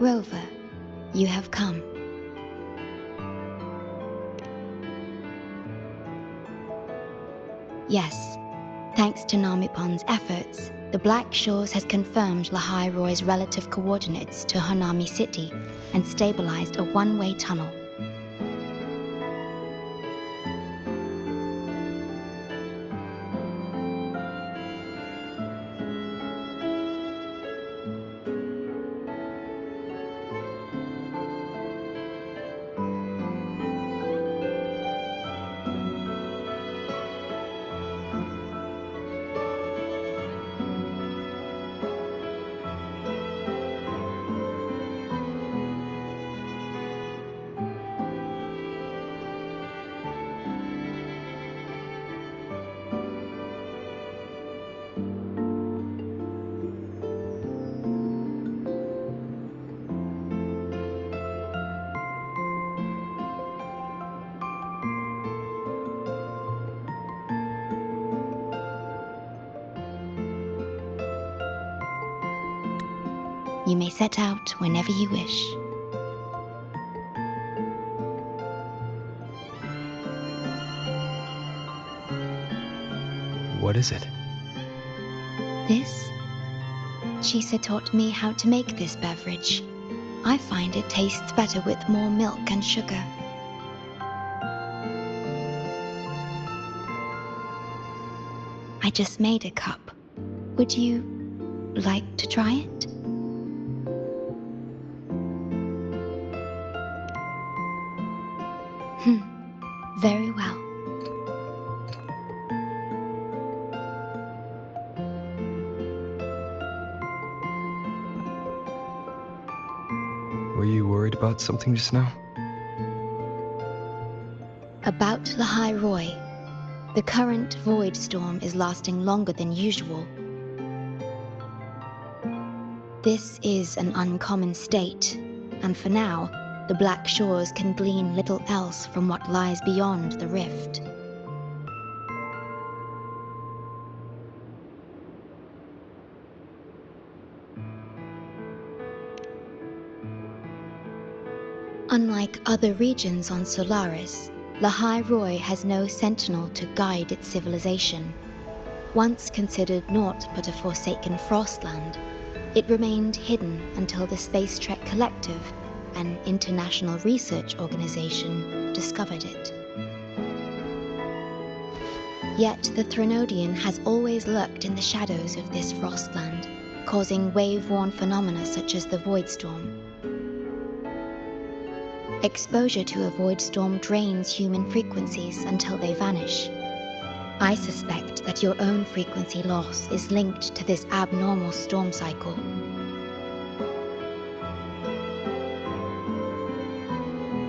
Rover, you have come. Yes, thanks to Namipon's efforts, the Black Shores has confirmed Lahai Roy's relative coordinates to Hanami City and stabilized a one-way tunnel. You may set out whenever you wish. What is it? This? Chisa taught me how to make this beverage. I find it tastes better with more milk and sugar. I just made a cup. Would you like to try it? Very well. Were you worried about something just now? About Lahai Roy. The current void storm is lasting longer than usual. This is an uncommon state, and for now, the Black Shores can glean little else from what lies beyond the rift. Unlike other regions on Solaris, Lahai Roy has no sentinel to guide its civilization. Once considered naught but a forsaken frostland, it remained hidden until the Space Trek Collective, an international research organization, discovered it. Yet the Threnodian has always lurked in the shadows of this frostland, causing wave-worn phenomena such as the void storm. Exposure to a void storm drains human frequencies until they vanish. I suspect that your own frequency loss is linked to this abnormal storm cycle.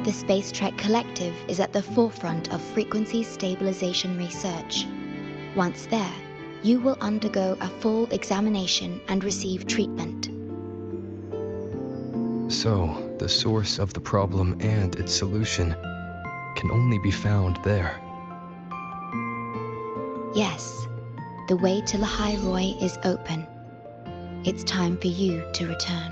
The Space Trek Collective is at the forefront of frequency stabilization research. Once there, you will undergo a full examination and receive treatment. So, the source of the problem and its solution can only be found there. Yes, the way to Lahai Roy is open. It's time for you to return.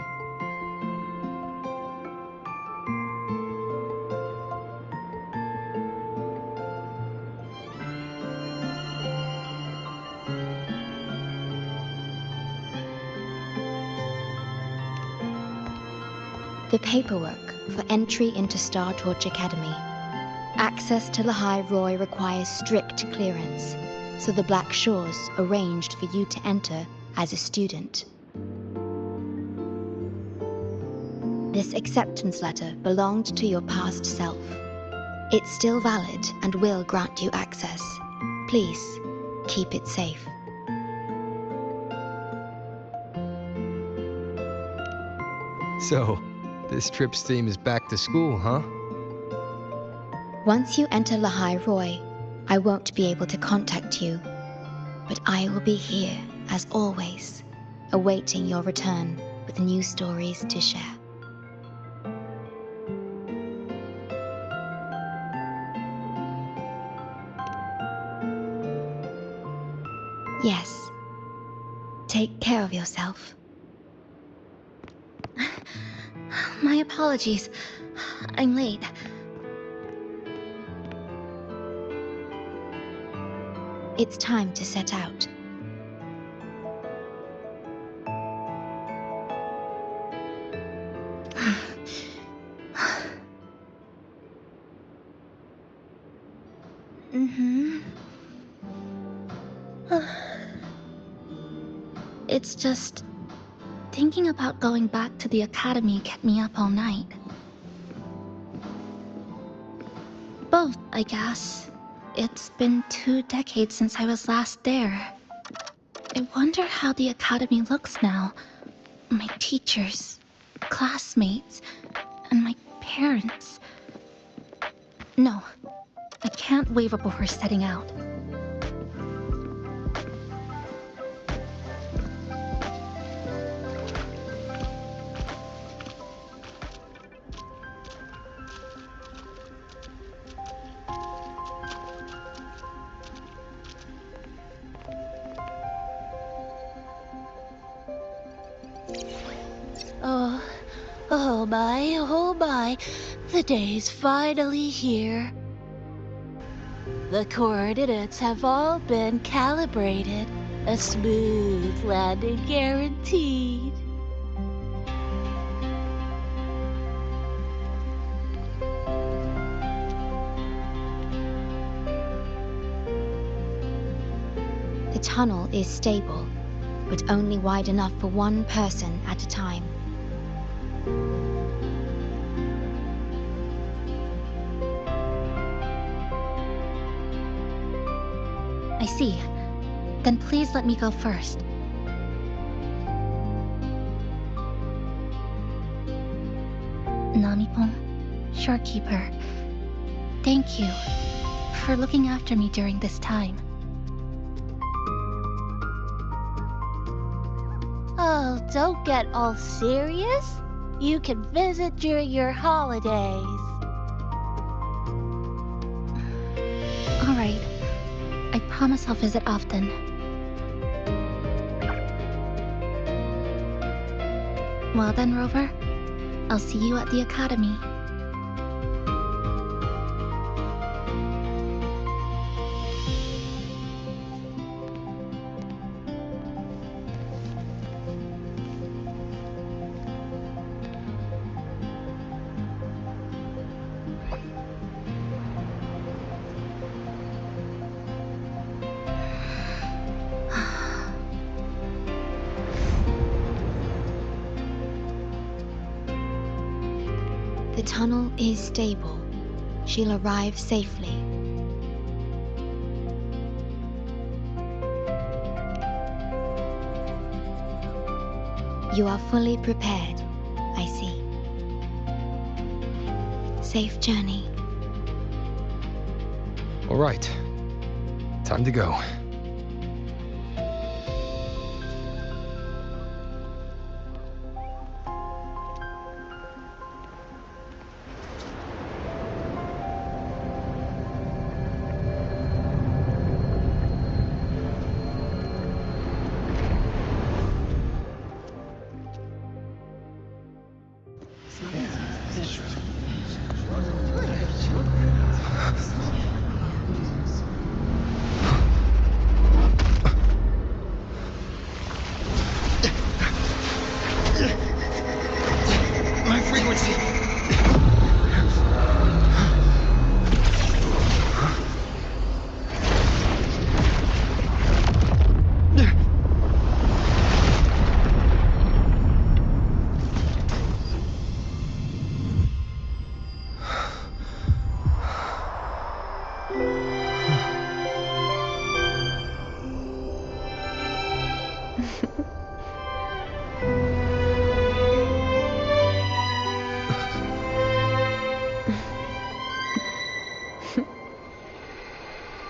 The paperwork for entry into Star Torch Academy. Access to Lahai Roy requires strict clearance. so the Black Shores arranged for you to enter as a student. This acceptance letter belonged to your past self. It's still valid and will grant you access. Please, keep it safe. So, this trip's theme is back to school, huh? Once you enter Lahai Roy, I won't be able to contact you, but I will be here, as always, awaiting your return with new stories to share. Yes. Take care of yourself. My apologies. I'm late. It's time to set out. It's just... thinking about going back to the academy kept me up all night. Both, I guess. It's been 2 decades since I was last there. I wonder how the academy looks now. My teachers, classmates, and my parents. No, I can't waver before setting out. Oh my, the day's finally here. The coordinates have all been calibrated. A smooth landing guaranteed. The tunnel is stable, but only wide enough for one person at a time. I see. Then please let me go first. Namipon, Shorekeeper, thank you for looking after me during this time. Oh, don't get all serious. You can visit during your holidays. All right. I promise I'll visit often. Well then, Rover, I'll see you at the academy. The tunnel is stable. She'll arrive safely. You are fully prepared, I see. Safe journey. All right. Time to go.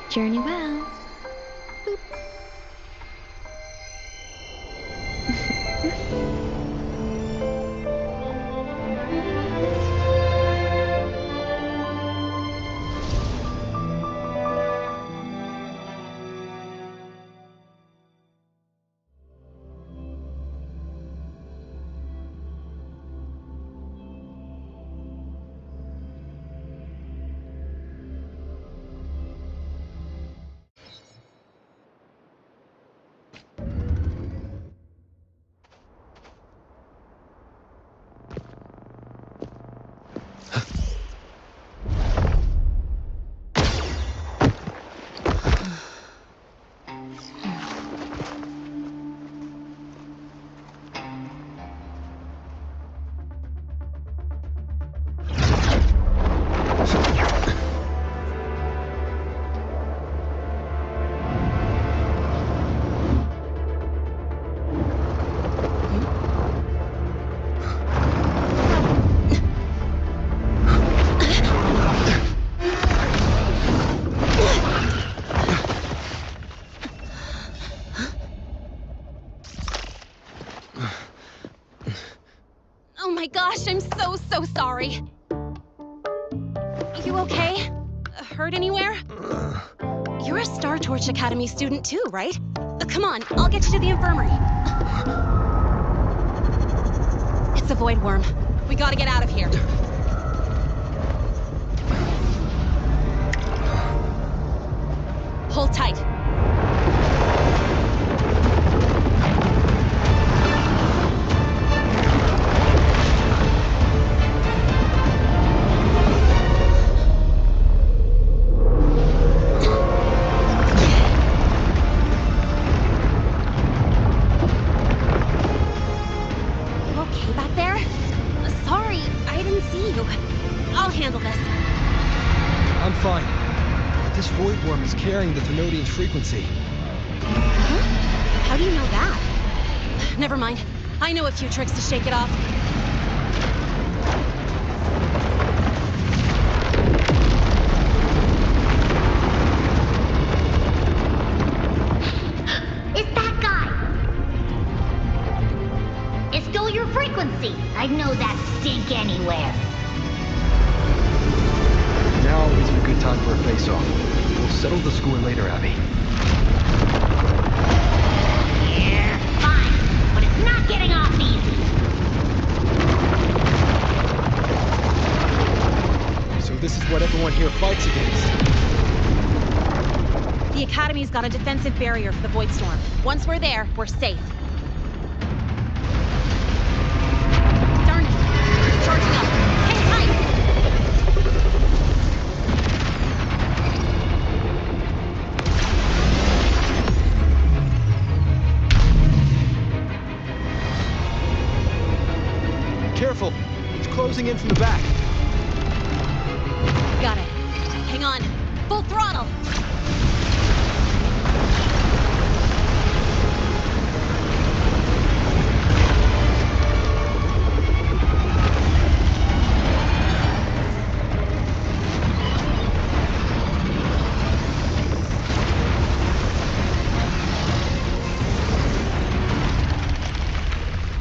Journey well. Boop. Oh my gosh, I'm so sorry. You okay? Hurt anywhere? You're a Star Torch Academy student too, right? Come on, I'll get you to the infirmary. It's a void worm. We gotta get out of here. Hold tight. Carrying the Thenodian's frequency. Huh? How do you know that? Never mind. I know a few tricks to shake it off. It's that guy! It's still your frequency. I'd know that stink anywhere. Now isn't a good time for a face-off. We'll settle the score later, Abby. Yeah, fine. But it's not getting off easy. So this is what everyone here fights against. The Academy's got a defensive barrier for the Void Storm. Once we're there, we're safe. Darn it. It's charging up. Hang tight! Careful! It's closing in from the back. Got it. Hang on. Full throttle!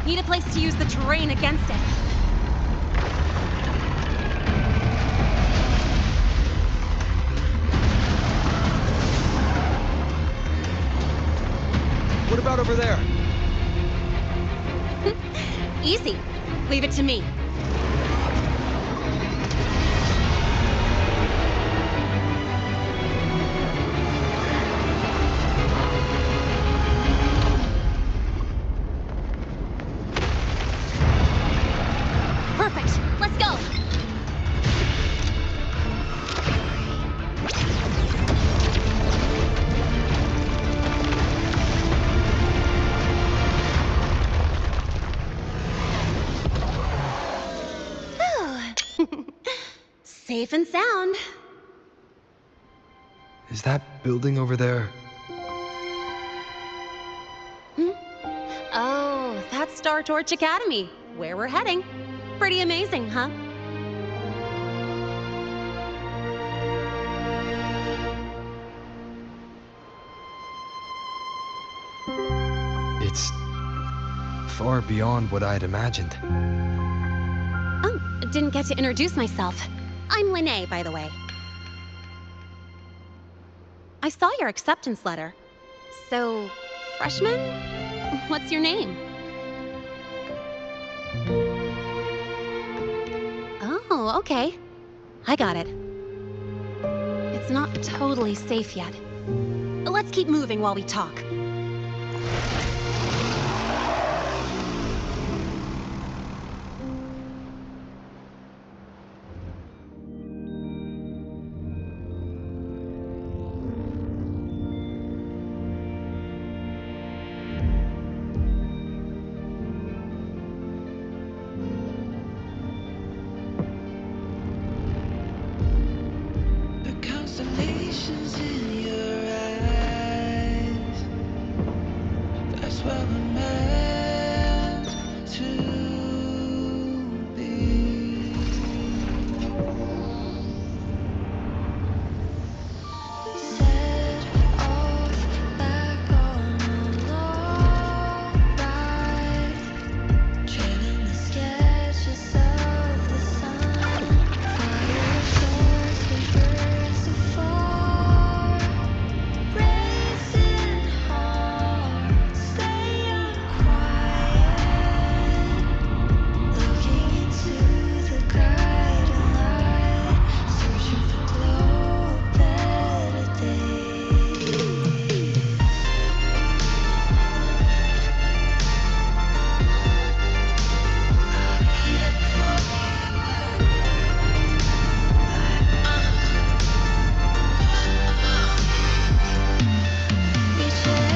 Need a place to use the terrain against it. What about over there? Easy. Leave it to me. Perfect. Let's go. Safe and sound. Is that building over there? Oh, that's Star Torch Academy, where we're heading. Pretty amazing, huh? It's far beyond what I had imagined. Oh, didn't get to introduce myself. I'm Lene, by the way. I saw your acceptance letter. So, freshman? What's your name? Oh, okay. I got it. It's not totally safe yet. Let's keep moving while we talk. Constellations in your eyes. That's where we're meant to be. Set off back on a long ride, trailing the sketches of the sun. Fire stars we burn so far, racing hard, staying quiet, looking into the guiding light, searching for glow, better days. We chase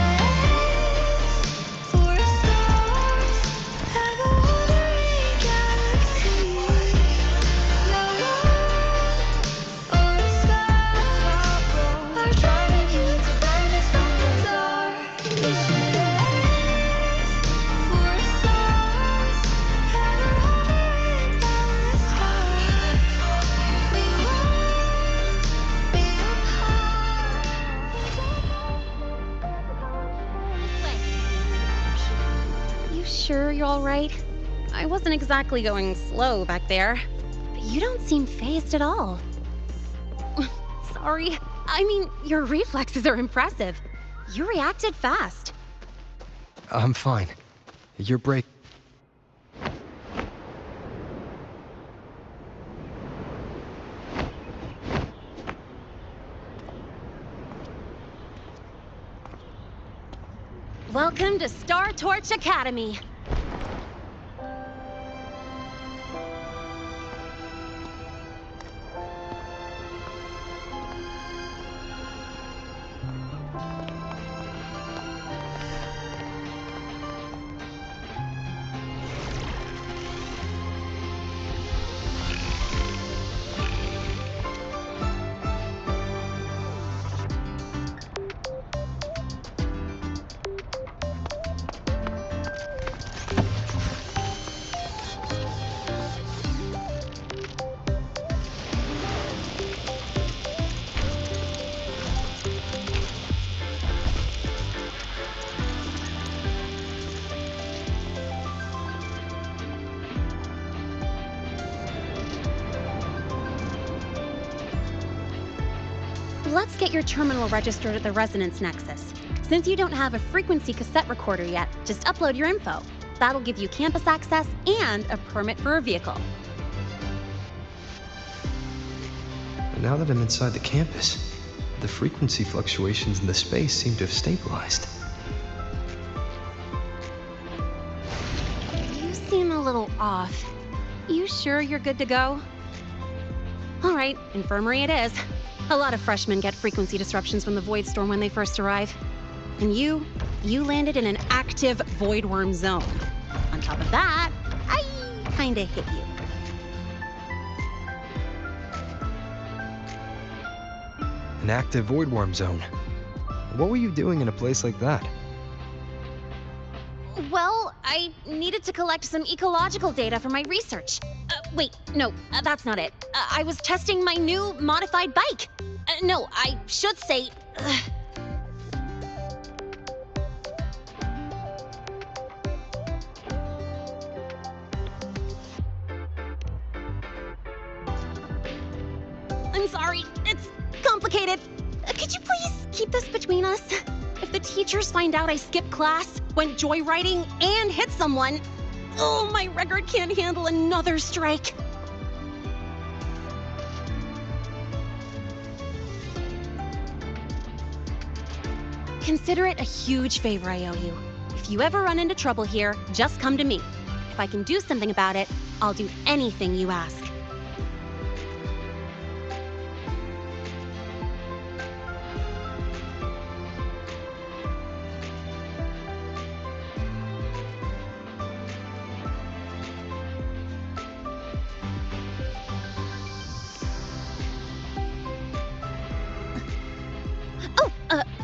for stars and a wandering galaxy. No one or the sky are driving you into brightness from the dark. We chase for stars and a wandering galaxy. We won't be You sure you're all right? I wasn't exactly going slow back there. But you don't seem fazed at all. Sorry. I mean, your reflexes are impressive. You reacted fast. I'm fine. Your break. Welcome to Star Torch Academy. Let's get your terminal registered at the Resonance Nexus. Since you don't have a frequency cassette recorder yet, just upload your info. That'll give you campus access and a permit for a vehicle. Now that I'm inside the campus, the frequency fluctuations in the space seem to have stabilized. You seem a little off. You sure you're good to go? All right, infirmary it is. A lot of freshmen get frequency disruptions from the Void Storm when they first arrive. And you landed in an active Voidworm zone. On top of that, I kinda hit you. An active Voidworm zone. What were you doing in a place like that? Well, I needed to collect some ecological data for my research. Wait, no, that's not it. I was testing my new modified bike. No, I should say... complicated. Could you please keep this between us? If the teachers find out I skipped class, went joyriding, and hit someone, oh, my record can't handle another strike. Consider it a huge favor I owe you. If you ever run into trouble here, just come to me. If I can do something about it, I'll do anything you ask.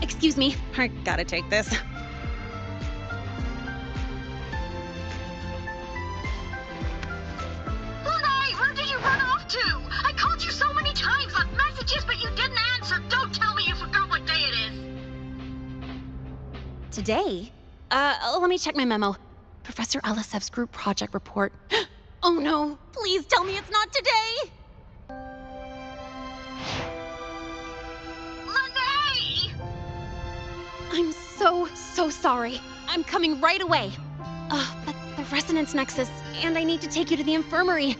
Excuse me, I gotta take this. Lunai, where did you run off to? I called you so many times, left messages, but you didn't answer. Don't tell me you forgot what day it is. Today? Let me check my memo. Professor Alasev's group project report. Oh no, please tell me it's not today! Lunai! I'm so sorry. I'm coming right away. But the resonance nexus, and I need to take you to the infirmary.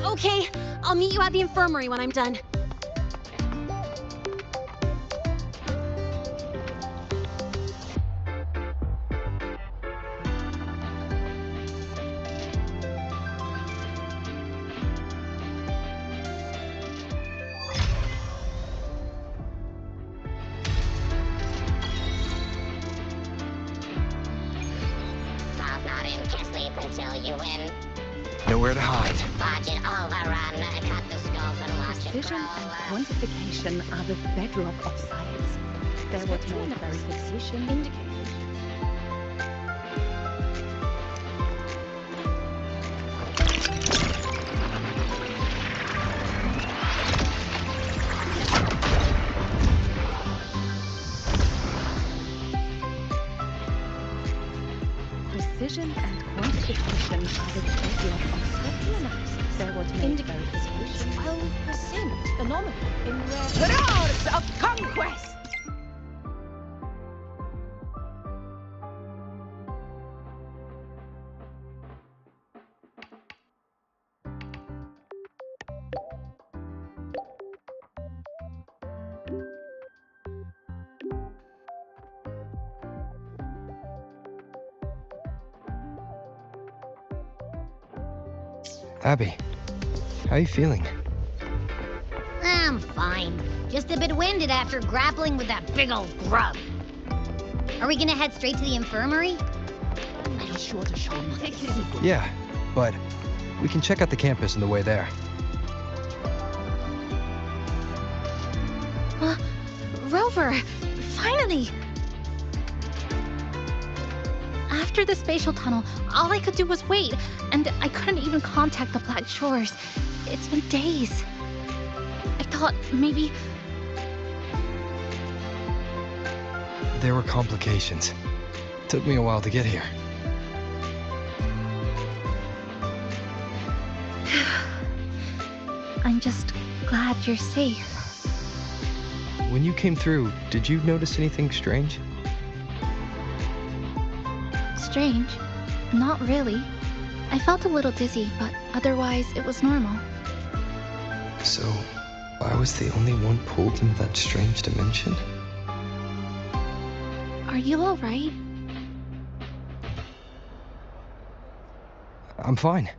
Okay, I'll meet you at the infirmary when I'm done. Stop not in, can't sleep until you win. Nowhere to hide. Watch it overrun, cut the scope and watch it Precision grow. and quantification are the bedrock of science. Their spectral verification indicates. Precision and quantification are the bedrock of spectral analysis. They're what make verification 12% phenomenal in rare roars of conquest. Abby, how are you feeling? I'm fine. Just a bit winded after grappling with that big old grub. Are we gonna head straight to the infirmary? Be sure to show me the secret. Yeah, but we can check out the campus on the way there. Rover, finally! After the spatial tunnel, all I could do was wait, and I couldn't even contact the Black Shores. It's been days. I thought maybe... There were complications. Took me a while to get here. I'm just glad you're safe. When you came through, did you notice anything strange? Strange? Not really. I felt a little dizzy, but otherwise it was normal. So, I was the only one pulled into that strange dimension? Are you alright? I'm fine.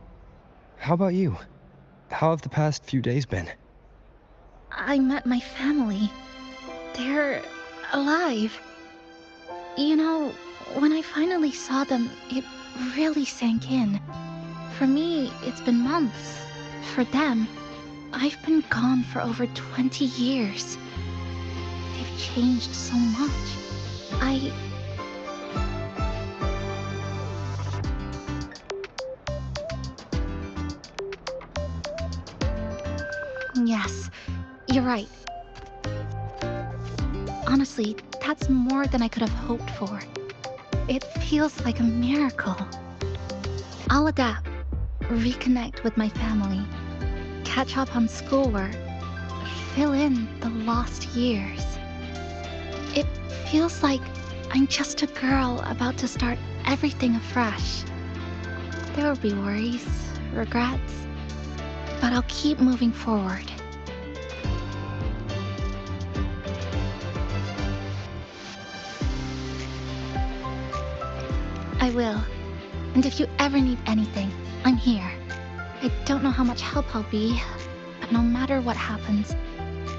How about you? How have the past few days been? I met my family. They're alive. You know, when I finally saw them, it really sank in. For me, it's been months. For them, I've been gone for over 20 years. They've changed so much. Yes, you're right. Honestly, that's more than I could have hoped for. It feels like a miracle. I'll adapt, reconnect with my family, catch up on schoolwork, fill in the lost years. It feels like I'm just a girl about to start everything afresh. There will be worries, regrets, but I'll keep moving forward. I will. And if you ever need anything, I'm here. I don't know how much help I'll be, but no matter what happens,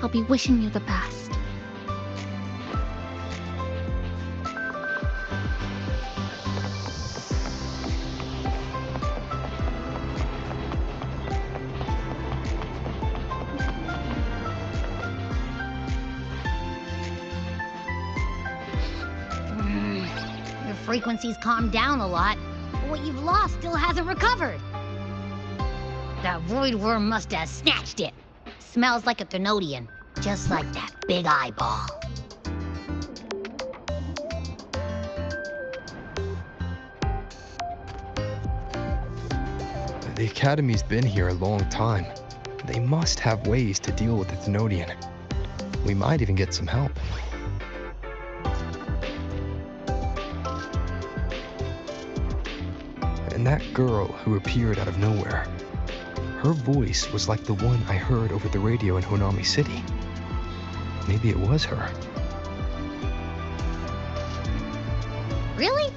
I'll be wishing you the best. Your frequency's calmed down a lot, but what you've lost still hasn't recovered. That void worm must have snatched it. Smells like a Thenodian, just like that big eyeball. The Academy's been here a long time. They must have ways to deal with the Thenodian. We might even get some help. And that girl who appeared out of nowhere, her voice was like the one I heard over the radio in Honami City. Maybe it was her. Really?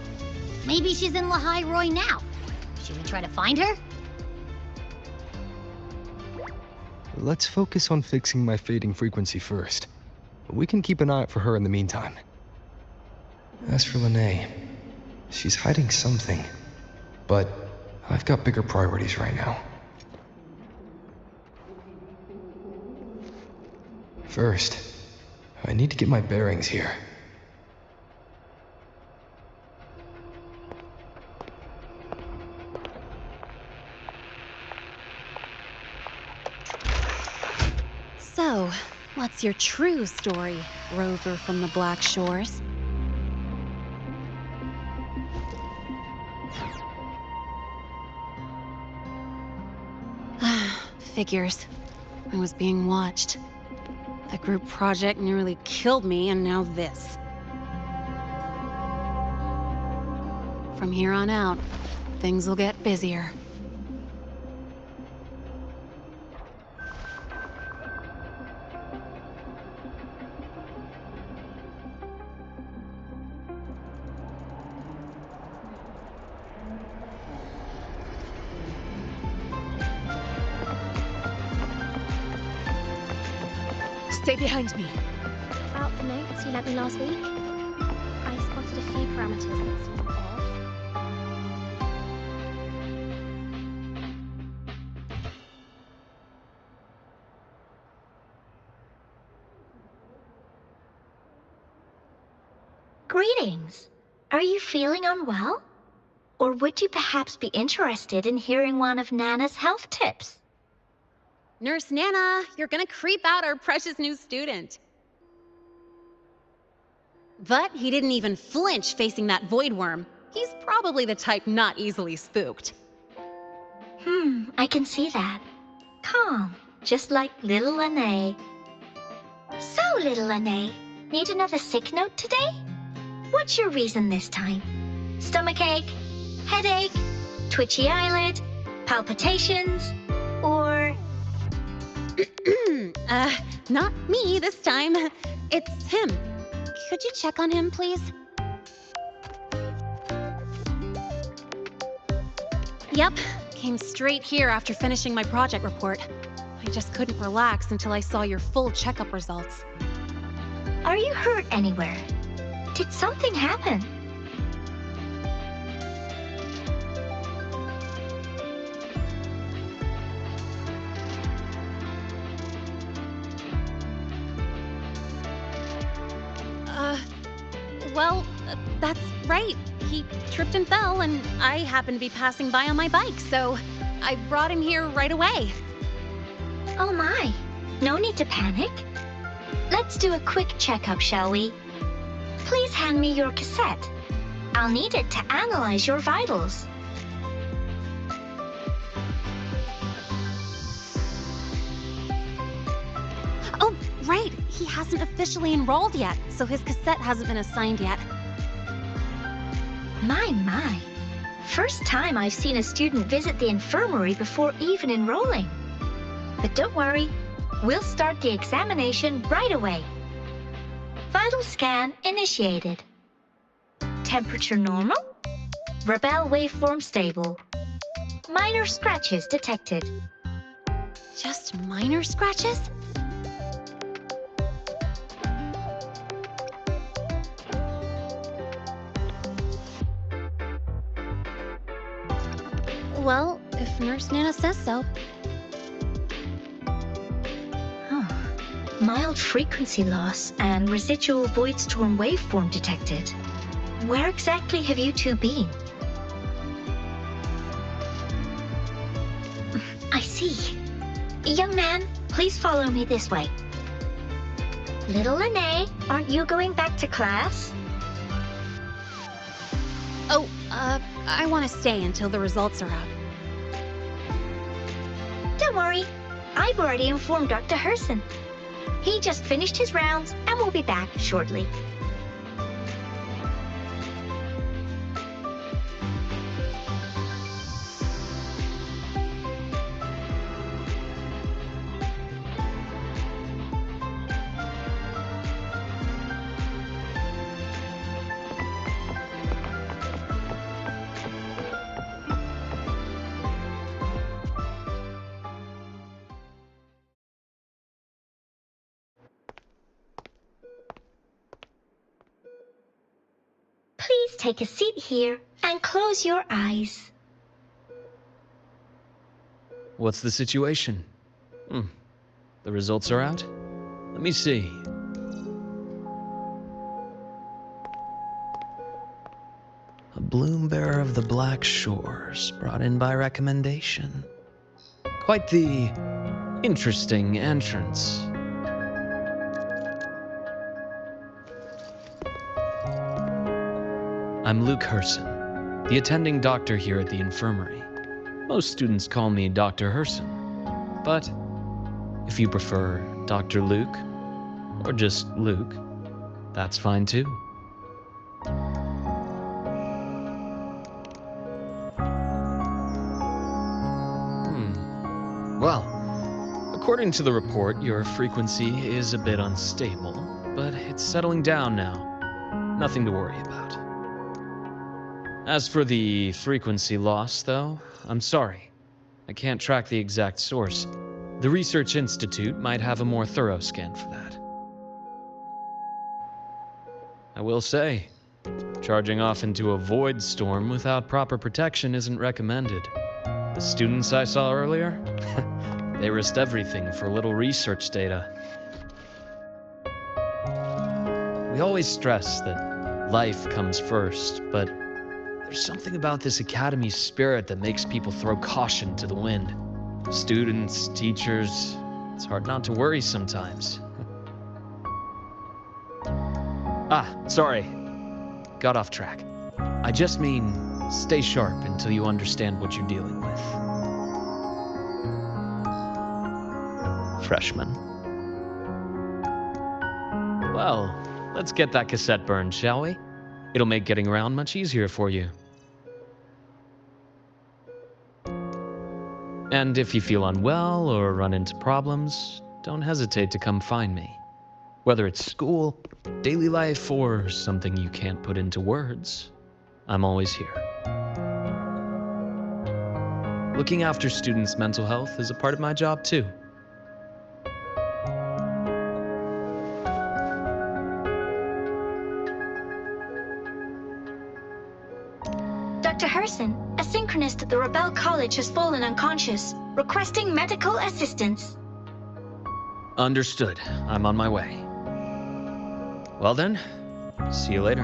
Maybe she's in Lahai Roy now. Should we try to find her? Let's focus on fixing my fading frequency first. We can keep an eye out for her in the meantime. As for Lene, she's hiding something. But I've got bigger priorities right now. First, I need to get my bearings here. So, what's your true story, rover from the Black Shores? Figures. I was being watched. The group project nearly killed me, and now this. From here on out, things will get busier. Stay behind me. About the notes you lent me last week, I spotted a few parameters that seem off. Greetings. Are you feeling unwell? Or would you perhaps be interested in hearing one of Nana's health tips? Nurse Nana, you're gonna creep out our precious new student. But he didn't even flinch facing that void worm. He's probably the type not easily spooked. I can see that. Calm, just like little Lene. So, little Lene, need another sick note today? What's your reason this time? Stomachache? Headache? Twitchy eyelid? Palpitations? Or... Not me this time. It's him. Could you check on him, please? Yep, came straight here after finishing my project report. I just couldn't relax until I saw your full checkup results. Are you hurt anywhere? Did something happen? Well, that's right. He tripped and fell, and I happened to be passing by on my bike, so I brought him here right away. Oh my, No need to panic. Let's do a quick checkup, shall we? Please hand me your cassette. I'll need it to analyze your vitals. Oh, right. He hasn't officially enrolled yet, so his cassette hasn't been assigned yet. My. First time I've seen a student visit the infirmary before even enrolling. But don't worry, we'll start the examination right away. Vital scan initiated. Temperature normal. Rebel waveform stable. Minor scratches detected. Just minor scratches? Well, if Nurse Nana says so. Mild frequency loss and residual void storm waveform detected. Where exactly have you two been? I see. Young man, please follow me this way. Little Lene, aren't you going back to class? Oh, I want to stay until the results are out. Don't worry, I've already informed Dr. Herson. He just finished his rounds and will be back shortly. Please take a seat here and close your eyes. What's the situation? The results are out? Let me see. A bloom bearer of the Black Shores, brought in by recommendation. Quite the interesting entrance. I'm Luke Herson, the attending doctor here at the infirmary. Most students call me Dr. Herson, but if you prefer Dr. Luke, or just Luke, that's fine too. Well, according to the report, your frequency is a bit unstable, but it's settling down now. Nothing to worry about. As for the frequency loss, though, I'm sorry. I can't track the exact source. The Research Institute might have a more thorough scan for that. I will say, charging off into a void storm without proper protection isn't recommended. The students I saw earlier, they risked everything for a little research data. We always stress that life comes first, but there's something about this academy's spirit that makes people throw caution to the wind. Students, teachers, it's hard not to worry sometimes. Sorry. Got off track. I just mean, stay sharp until you understand what you're dealing with. Freshman. Well, let's get that cassette burned, shall we? It'll make getting around much easier for you. And if you feel unwell or run into problems, don't hesitate to come find me. Whether it's school, daily life, or something you can't put into words, I'm always here. Looking after students' mental health is a part of my job too. Dr. Herson, a synchronist at the Rebel College has fallen unconscious, requesting medical assistance. Understood. I'm on my way. Well then, see you later.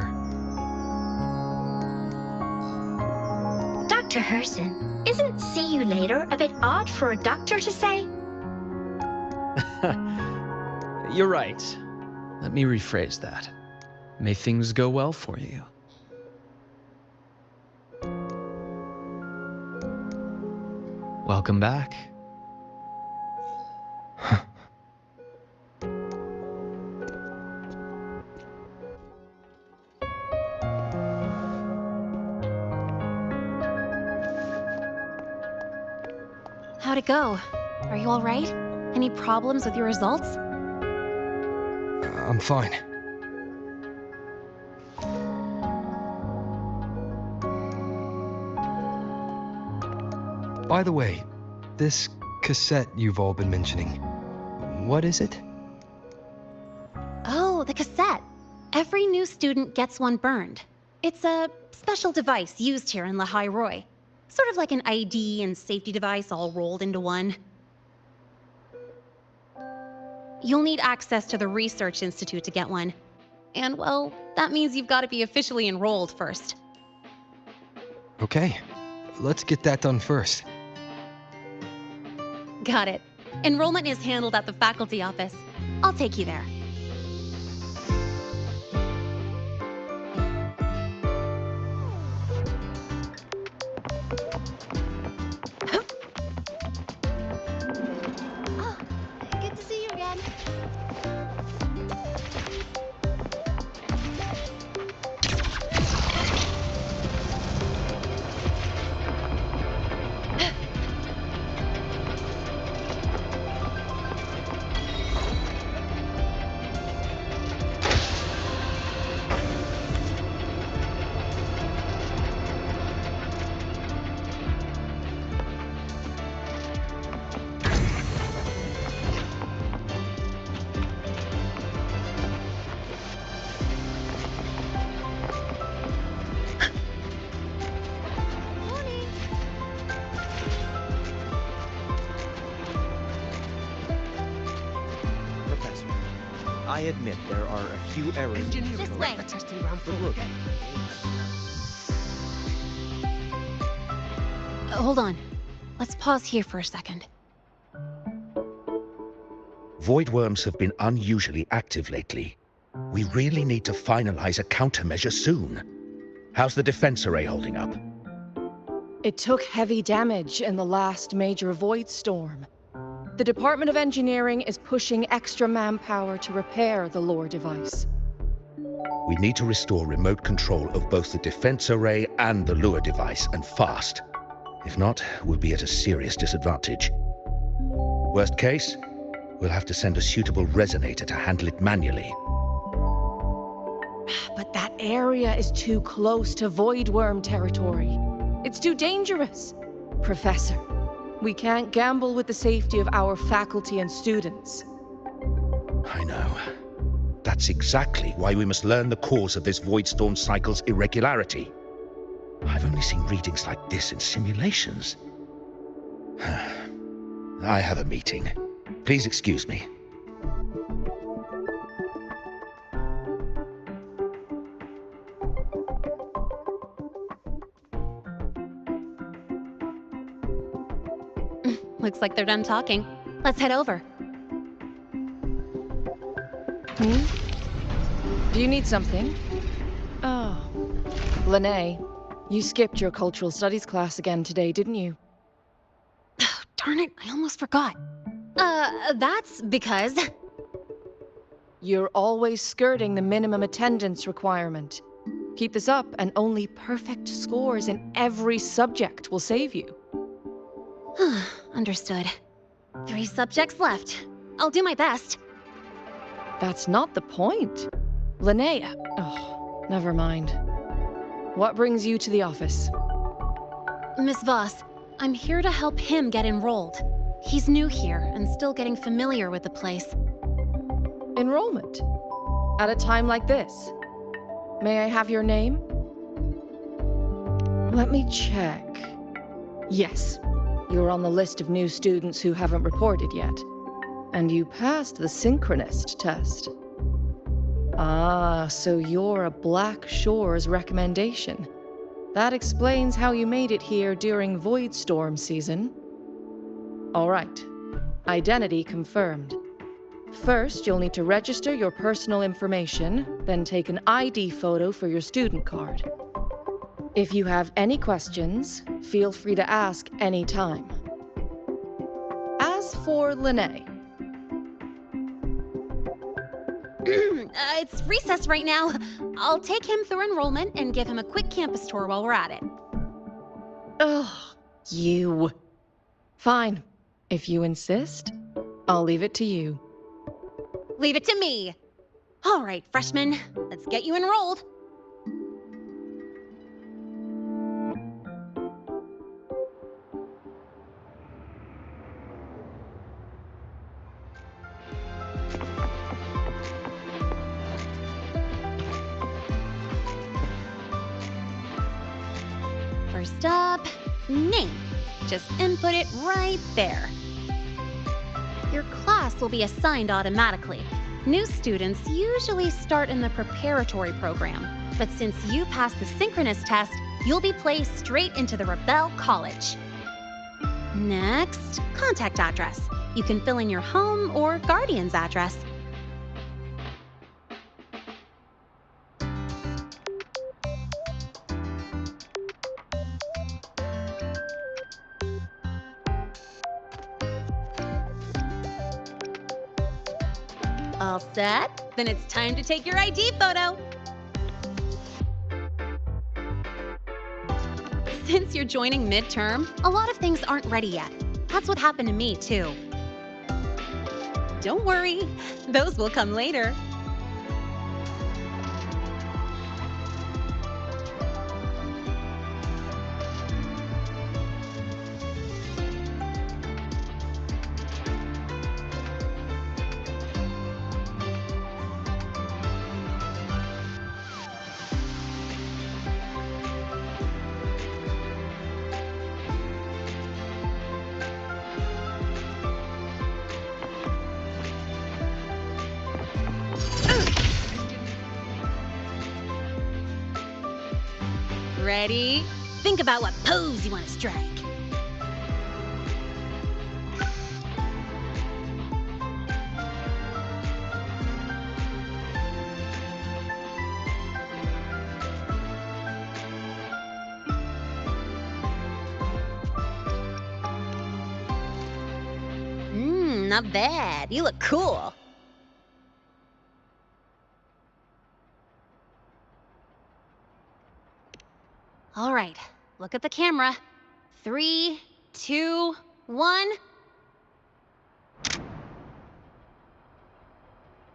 Dr. Herson, isn't see you later a bit odd for a doctor to say? You're right. Let me rephrase that. May things go well for you. Welcome back. How'd it go? Are you all right? Any problems with your results? I'm fine. By the way, this cassette you've all been mentioning, what is it? Oh, the cassette. Every new student gets one burned. It's a special device used here in Lehigh Roy. Sort of like an ID and safety device all rolled into one. You'll need access to the Research Institute to get one. And, well, that means you've got to be officially enrolled first. Okay, let's get that done first. Got it. Enrollment is handled at the faculty office. I'll take you there. Oh, good to see you again. Professor, I admit there are a few errors. This way. But look, Hold on. Let's pause here for a second. Void worms have been unusually active lately. We really need to finalize a countermeasure soon. How's the defense array holding up? It took heavy damage in the last major void storm. The Department of Engineering is pushing extra manpower to repair the lore device. We need to restore remote control of both the defense array and the lure device, and fast. If not, we'll be at a serious disadvantage. Worst case, we'll have to send a suitable resonator to handle it manually. But that area is too close to void worm territory. It's too dangerous. Professor, we can't gamble with the safety of our faculty and students. I know. That's exactly why we must learn the cause of this void storm cycle's irregularity. I've only seen readings like this in simulations. I have a meeting. Please excuse me. Looks like they're done talking. Let's head over. Do you need something? Oh. Lene, you skipped your cultural studies class again today, didn't you? Darn it, I almost forgot. That's because... You're always skirting the minimum attendance requirement. Keep this up, and only perfect scores in every subject will save you. Understood. 3 subjects left. I'll do my best. That's not the point. Linnea. Oh, never mind. What brings you to the office? Miss Voss, I'm here to help him get enrolled. He's new here and still getting familiar with the place. Enrollment? At a time like this? May I have your name? Let me check. Yes, you're on the list of new students who haven't reported yet. And you passed the synchronist test. Ah, so you're a Black Shores recommendation. That explains how you made it here during Void Storm season. All right. Identity confirmed. First, you'll need to register your personal information, then take an ID photo for your student card. If you have any questions, feel free to ask any time. As for Lene, it's recess right now. I'll take him through enrollment and give him a quick campus tour while we're at it. ugh, you. Fine. If you insist, I'll leave it to you. Leave it to me. All right, freshman, let's get you enrolled. First up, name. Just input it right there. Your class will be assigned automatically. New students usually start in the preparatory program, but since you passed the synchronous test, you'll be placed straight into the Rebel College. Next, contact address. You can fill in your home or guardian's address. All set? Then it's time to take your ID photo. Since you're joining midterm, a lot of things aren't ready yet. That's what happened to me, too. Don't worry, those will come later. Ready? Think about what pose you want to strike. Not bad. You look cool. All right, look at the camera. 3, 2, 1.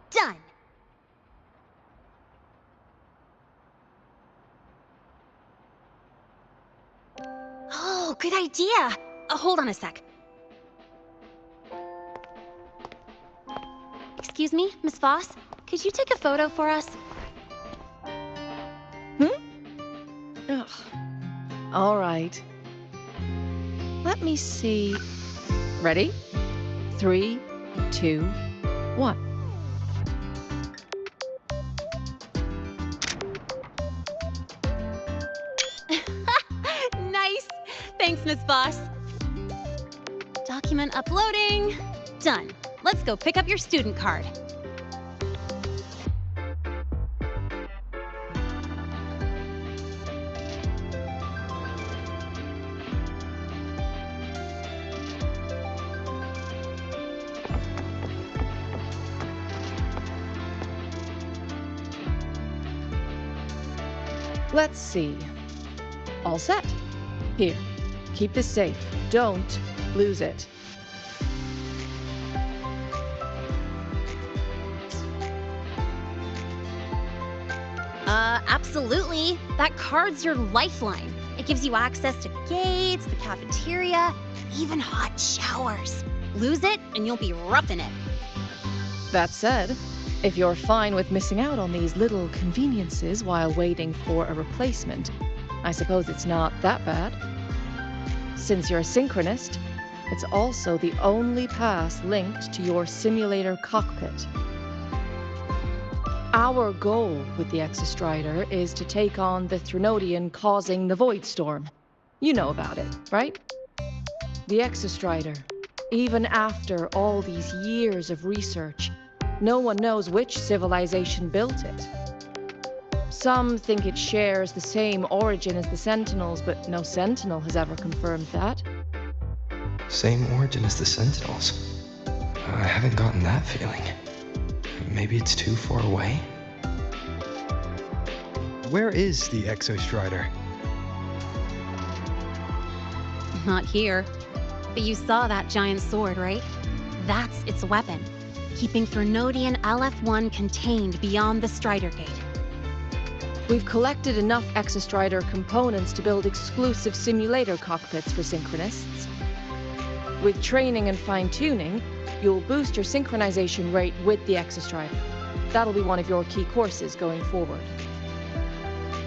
Done. Oh, good idea. Hold on a sec. Excuse me, Miss Voss, could you take a photo for us? Ugh. All right. Let me see. Ready? 3, 2, 1. Nice. Thanks, Miss Voss. Document uploading. Done. Let's go pick up your student card. Let's see. All set. Here, keep this safe. Don't lose it. Absolutely. That card's your lifeline. It gives you access to gates, the cafeteria, even hot showers. Lose it, and you'll be roughing it. That said, if you're fine with missing out on these little conveniences while waiting for a replacement, I suppose it's not that bad. Since you're a synchronist, it's also the only pass linked to your simulator cockpit. Our goal with the Exostrider is to take on the Threnodian causing the Void Storm. You know about it, right? The Exostrider, even after all these years of research, No one knows which civilization built it. Some think it shares the same origin as the Sentinels, but no Sentinel has ever confirmed that. Same origin as the Sentinels. I haven't gotten that feeling. Maybe it's too far away? Where is the Exostrider? Not here. But you saw that giant sword, right? That's its weapon, keeping Thrunodian LF1 contained beyond the Strider Gate. We've collected enough Exostrider components to build exclusive simulator cockpits for Synchronists. With training and fine-tuning, you'll boost your synchronization rate with the Exostrider. That'll be one of your key courses going forward.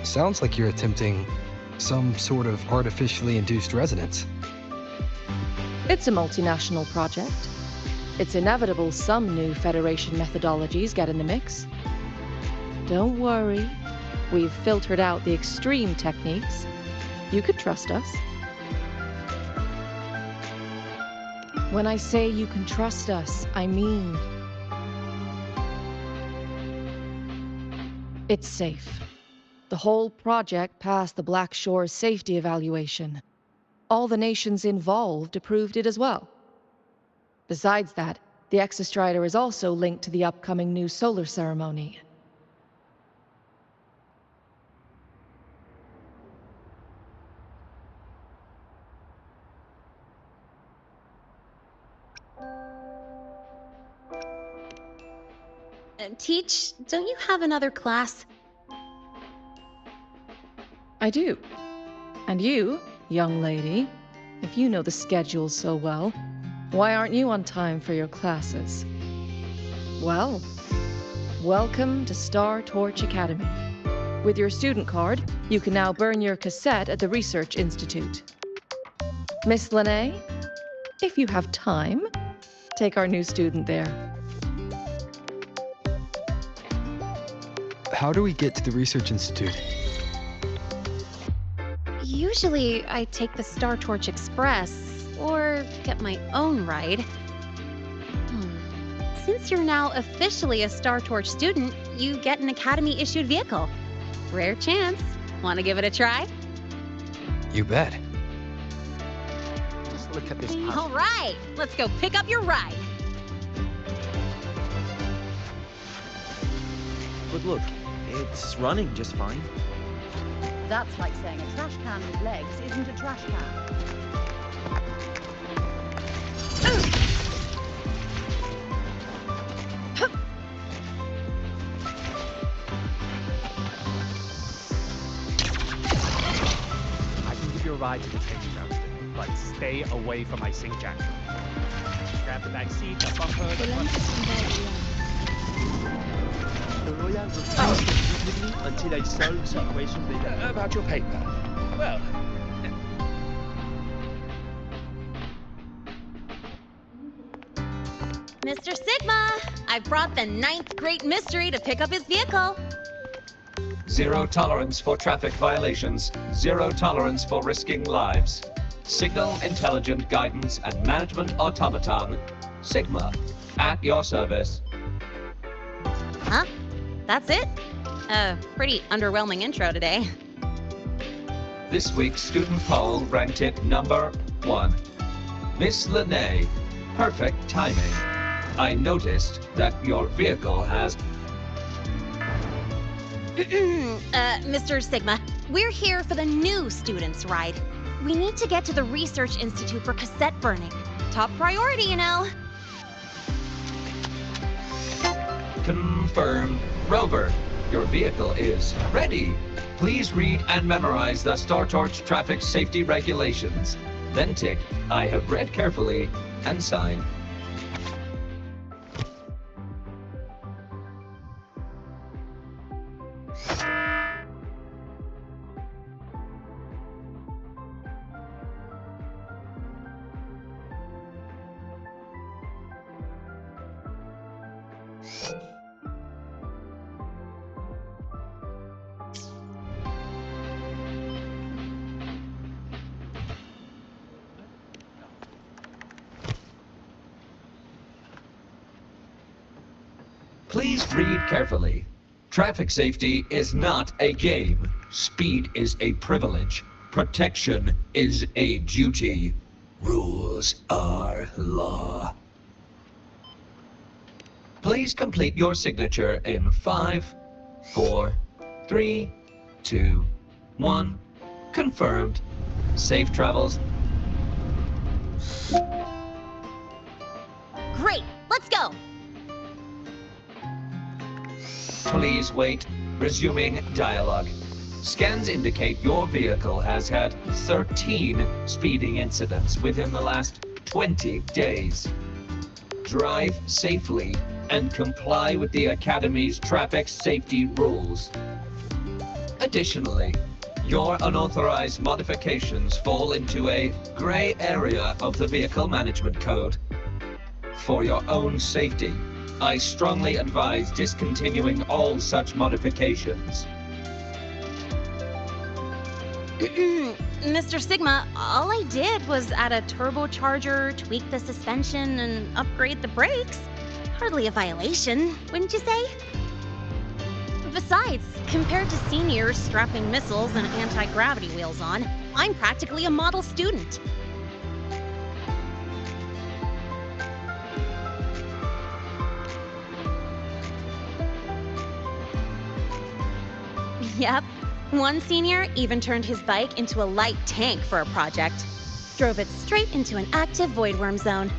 Sounds like you're attempting some sort of artificially induced resonance. It's a multinational project. It's inevitable some new Federation methodologies get in the mix. Don't worry. We've filtered out the extreme techniques. You could trust us. When I say you can trust us, I mean it's safe. The whole project passed the Black Shore's safety evaluation. All the nations involved approved it as well. Besides that, the Exostrider is also linked to the upcoming new solar ceremony. Teach, don't you have another class? I do. And you, young lady, if you know the schedule so well, why aren't you on time for your classes? Well, welcome to Star Torch Academy. With your student card, you can now burn your cassette at the Research Institute. Miss Lene, if you have time, take our new student there. How do we get to the Research Institute? Usually, I take the Star Torch Express, or get my own ride. Since you're now officially a Star Torch student, you get an Academy-issued vehicle. Rare chance. Want to give it a try? You bet. Just look at this path. All right, let's go pick up your ride. But look, it's running just fine. That's like saying a trash can with legs isn't a trash can. I can give you a ride to the training grounds, but stay away from my sink jack. Grab the back seat, the bumper, the The lawyer refused to meet with me until I solved the situation with About your paper. Well, Mr. Sigma, I brought the 9th Great Mystery to pick up his vehicle. Zero tolerance for traffic violations. Zero tolerance for risking lives. Signal Intelligent Guidance and Management Automaton. Sigma, at your service. Huh? That's it? Pretty underwhelming intro today. This week's student poll ranked it number 1. Miss Lene, perfect timing. I noticed that your vehicle has... Mr. Sigma, we're here for the new students' ride. We need to get to the Research Institute for cassette burning. Top priority, you know. Confirmed. Rover, your vehicle is ready. Please read and memorize the Star Torch traffic safety regulations. Then tick, I have read carefully, and sign. Please read carefully. Traffic safety is not a game. Speed is a privilege. Protection is a duty. Rules are law. Please complete your signature in 5, 4, 3, 2, 1. Confirmed. Safe travels. Great, let's go! Please wait. Resuming dialogue. Scans indicate your vehicle has had 13 speeding incidents within the last 20 days. Drive safely and comply with the Academy's traffic safety rules. Additionally, your unauthorized modifications fall into a gray area of the Vehicle Management Code. For your own safety, I strongly advise discontinuing all such modifications. Mr. Sigma, all I did was add a turbocharger, tweak the suspension, and upgrade the brakes. Hardly a violation, wouldn't you say? Besides, compared to seniors strapping missiles and anti-gravity wheels on, I'm practically a model student. Yep. One senior even turned his bike into a light tank for a project. Drove it straight into an active voidworm zone.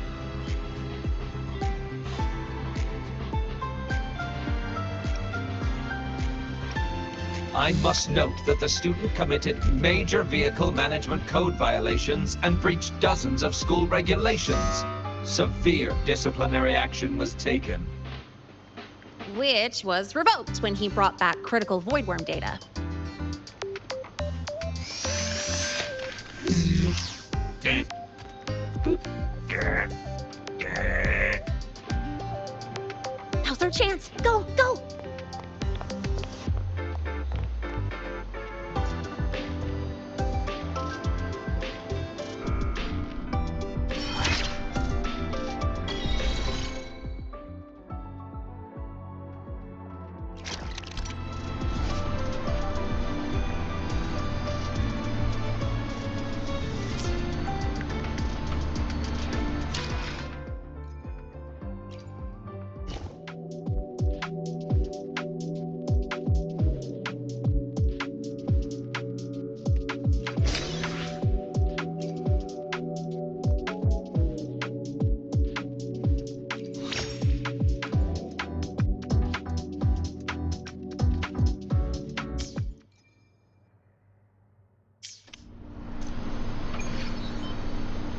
I must note that the student committed major vehicle management code violations and breached dozens of school regulations. Severe disciplinary action was taken. Which was revoked when he brought back critical voidworm data. Now's our chance! Go, go!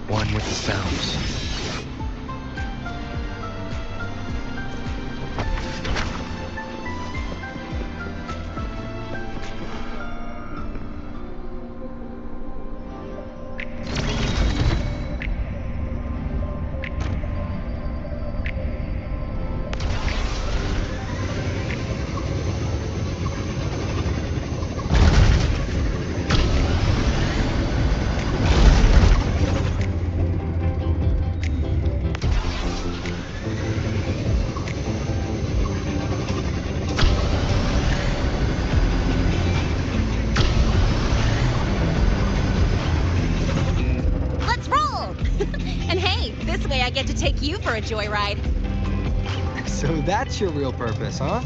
One with the sounds. I get to take you for a joyride. So that's your real purpose, huh?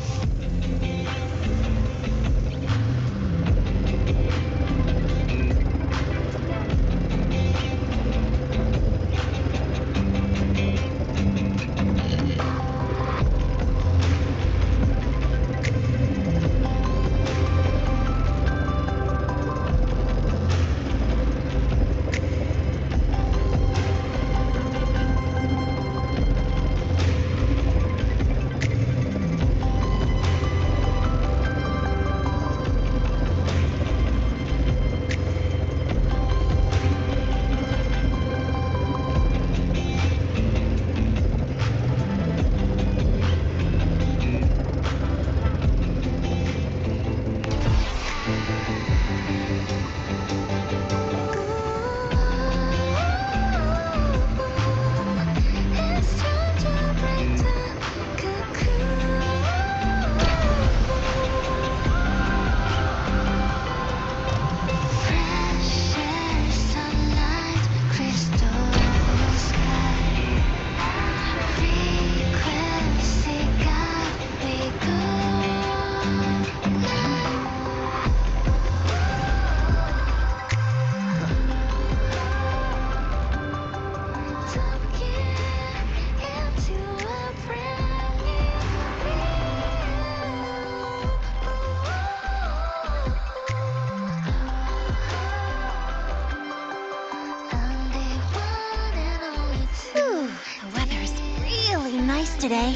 today.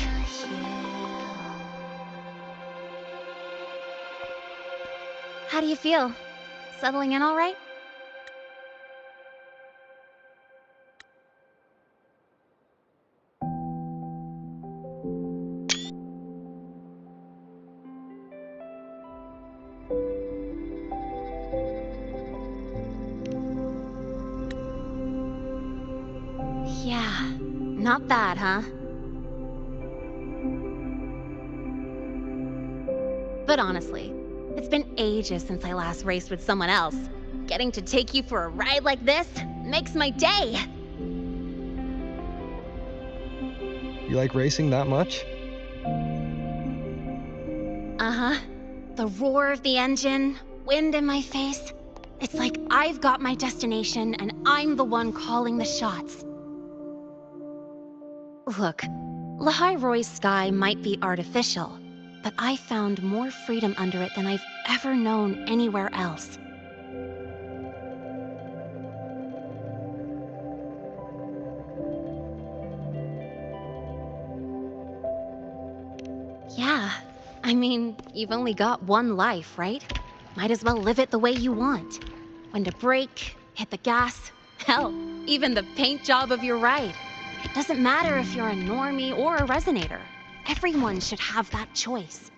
How do you feel? Settling in all right? Yeah, not bad, huh? But honestly, it's been ages since I last raced with someone else. Getting to take you for a ride like this makes my day! You like racing that much? Uh-huh. The roar of the engine, wind in my face. It's like I've got my destination and I'm the one calling the shots. Look, Lahai Roy's sky might be artificial, but I found more freedom under it than I've ever known anywhere else. Yeah, I mean, you've only got one life, right? Might as well live it the way you want. When to brake, hit the gas, hell, even the paint job of your ride. It doesn't matter if you're a normie or a resonator. Everyone should have that choice.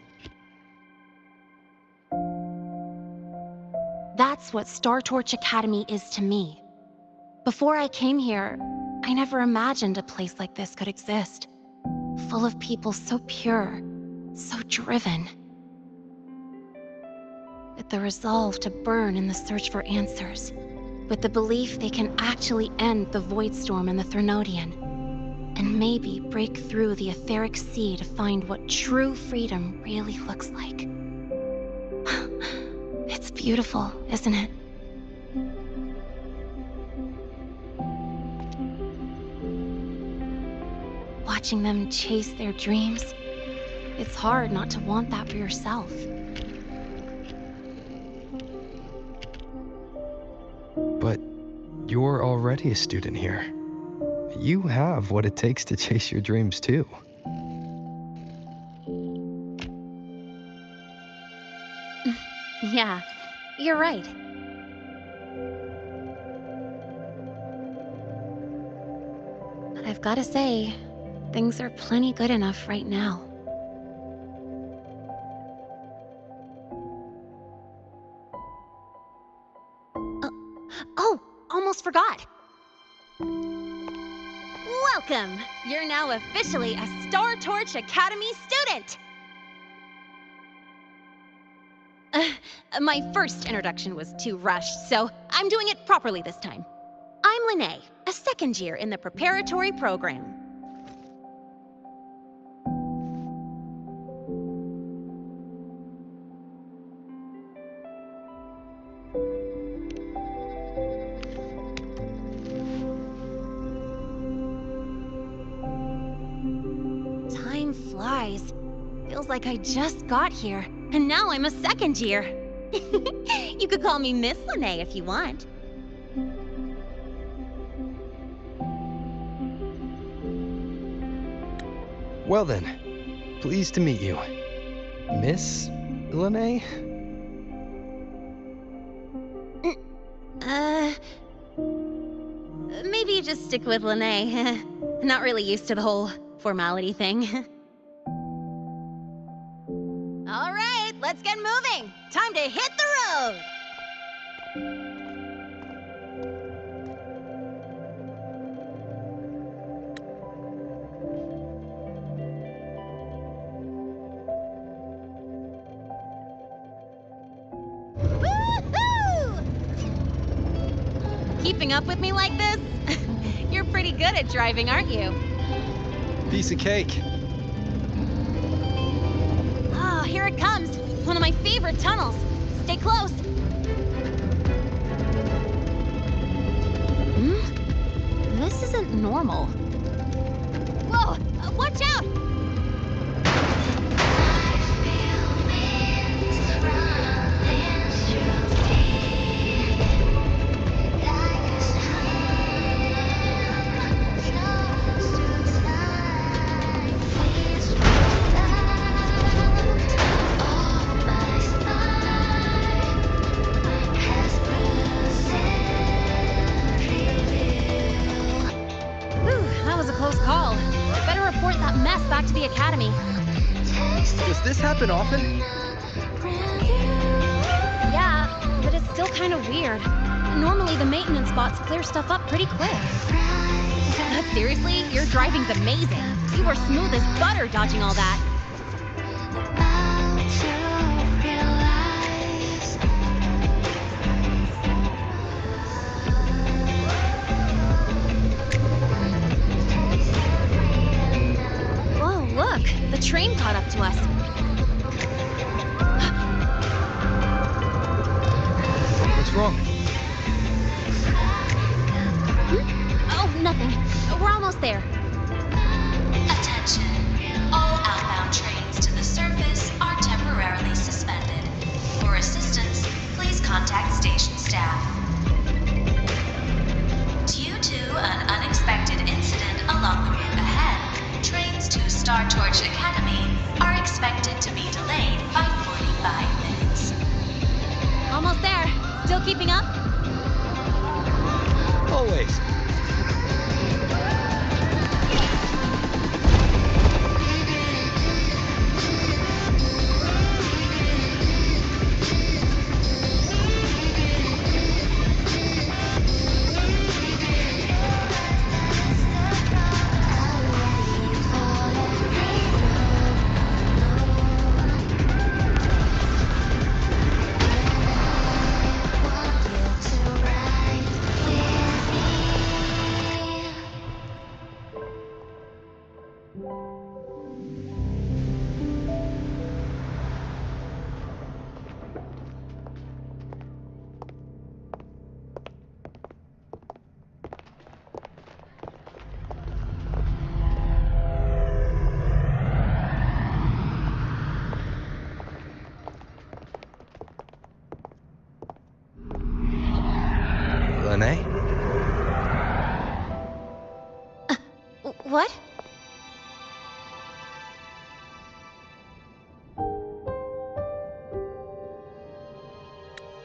That's what Star Torch Academy is to me. Before I came here, I never imagined a place like this could exist. Full of people so pure, so driven. With the resolve to burn in the search for answers. With the belief they can actually end the Void Storm and the Threnodian. And maybe break through the etheric sea to find what true freedom really looks like. It's beautiful, isn't it? Watching them chase their dreams, it's hard not to want that for yourself. But you're already a student here. You have what it takes to chase your dreams too. Yeah, you're right. But I've gotta say, things are plenty good enough right now. Oh, almost forgot. Welcome! You're now officially a Star Torch Academy student! My first introduction was too rushed, so I'm doing it properly this time. I'm Lene, a second year in the preparatory program. Time flies. Feels like I just got here, and now I'm a second year. You could call me Miss Lene if you want. Well then, pleased to meet you. Miss Lene? Maybe just stick with Lene. Not really used to the whole formality thing. All right, let's get moving. Time to hit the road. Woohoo! Keeping up with me like this? You're pretty good at driving, aren't you? Piece of cake. Oh, here it comes. One of my favorite tunnels. Stay close. This isn't normal. Whoa! Watch out! Does this happen often? Yeah, but it's still kind of weird. Normally the maintenance bots clear stuff up pretty quick. But seriously, your driving's amazing. You were smooth as butter dodging all that. Whoa, look! The train caught up to us. What's wrong? Oh, nothing. We're almost there. Attention. All outbound trains to the surface are temporarily suspended. For assistance, please contact station staff. Due to an unexpected incident along the route ahead, trains to Star Torch Academy are expected to be delayed by 45 minutes. Almost there. Still keeping up? Always. Lene? What?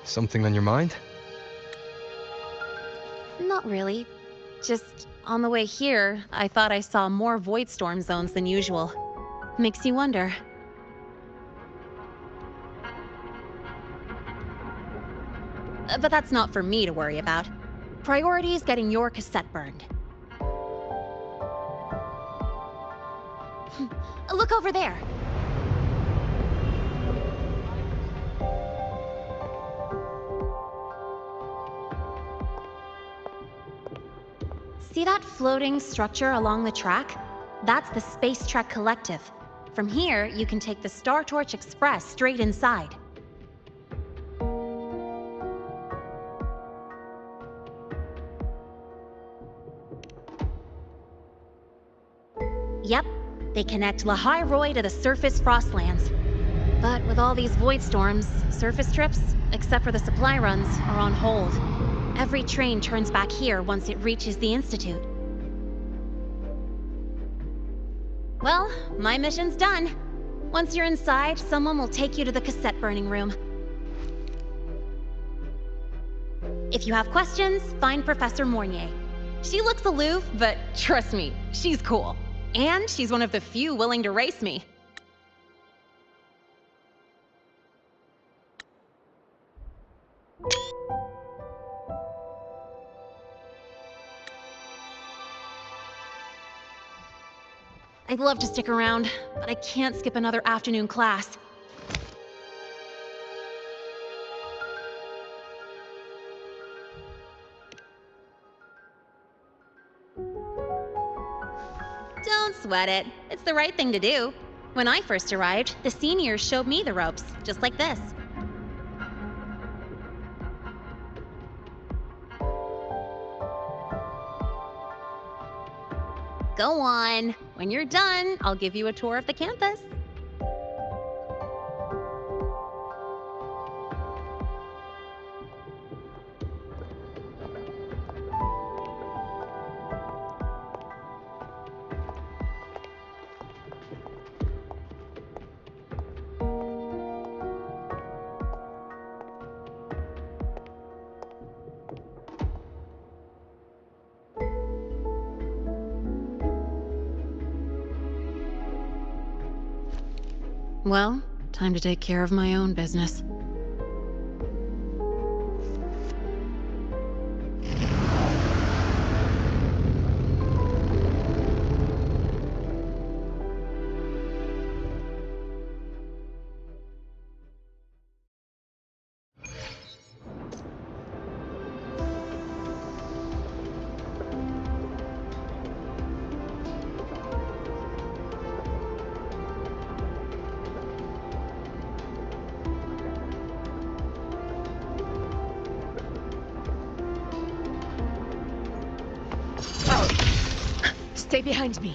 Something on your mind? Not really. Just on the way here, I thought I saw more void storm zones than usual. Makes you wonder. But that's not for me to worry about. Priority is getting your cassette burned. Look over there. See that floating structure along the track? That's the Space Trek Collective. From here, you can take the Star Torch Express straight inside. Yep, they connect Lehigh Roy to the surface Frostlands. But with all these void storms, surface trips, except for the supply runs, are on hold. Every train turns back here once it reaches the Institute. Well, my mission's done. Once you're inside, someone will take you to the cassette burning room. If you have questions, find Professor Mornier. She looks aloof, but trust me, she's cool. And she's one of the few willing to race me. I'd love to stick around, but I can't skip another afternoon class. Don't sweat it. It's the right thing to do. When I first arrived, the seniors showed me the ropes, just like this. Go on. When you're done, I'll give you a tour of the campus. Well, time to take care of my own business. Stay behind me.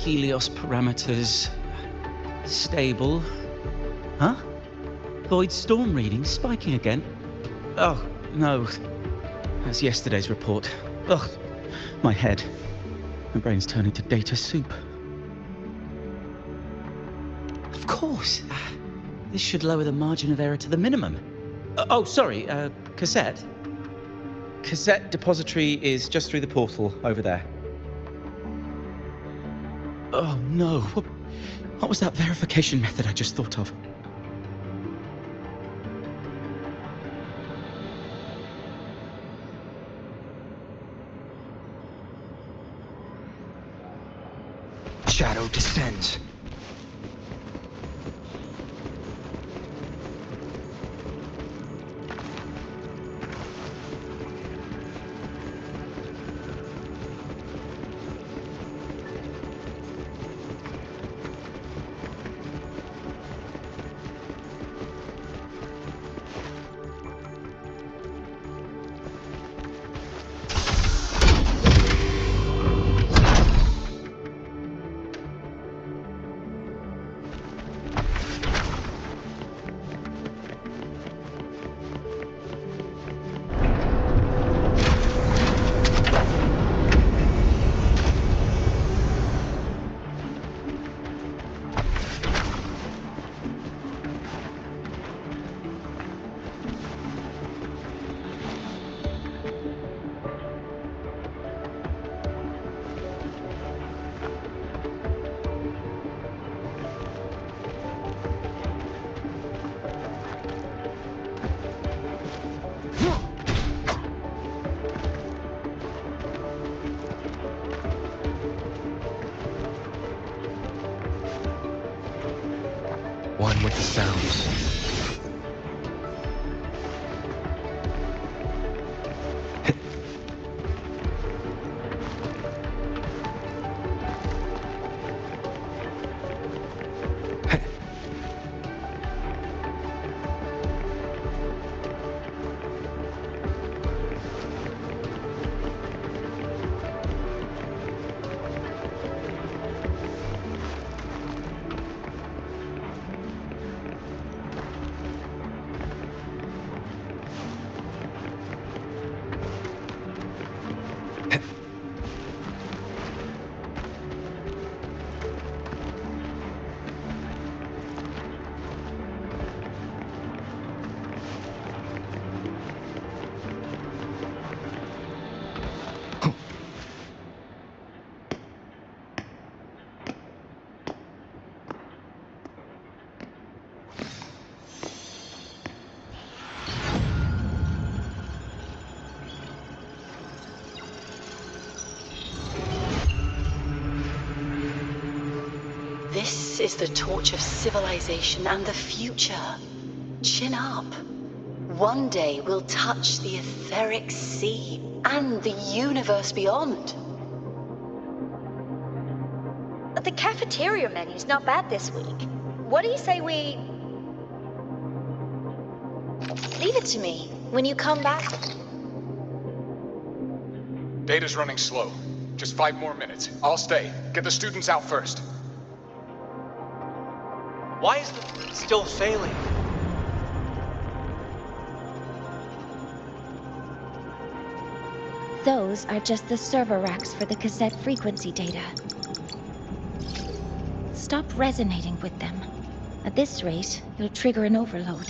Helios parameters stable. Huh? Void storm reading spiking again? Oh, no. That's yesterday's report. Ugh, my head. My brain's turning to data soup. Of course. This should lower the margin of error to the minimum. Oh, sorry, cassette. Cassette depository is just through the portal over there. Oh no, what was that verification method I just thought of? Shadow descends. one with the sounds. This is the torch of civilization and the future. Chin up. One day we'll touch the etheric sea and the universe beyond. The cafeteria menu's not bad this week. What do you say we... Leave it to me when you come back. Data's running slow. Just 5 more minutes. I'll stay. Get the students out first. Why is it still failing? Those are just the server racks for the cassette frequency data. Stop resonating with them. At this rate, you'll trigger an overload.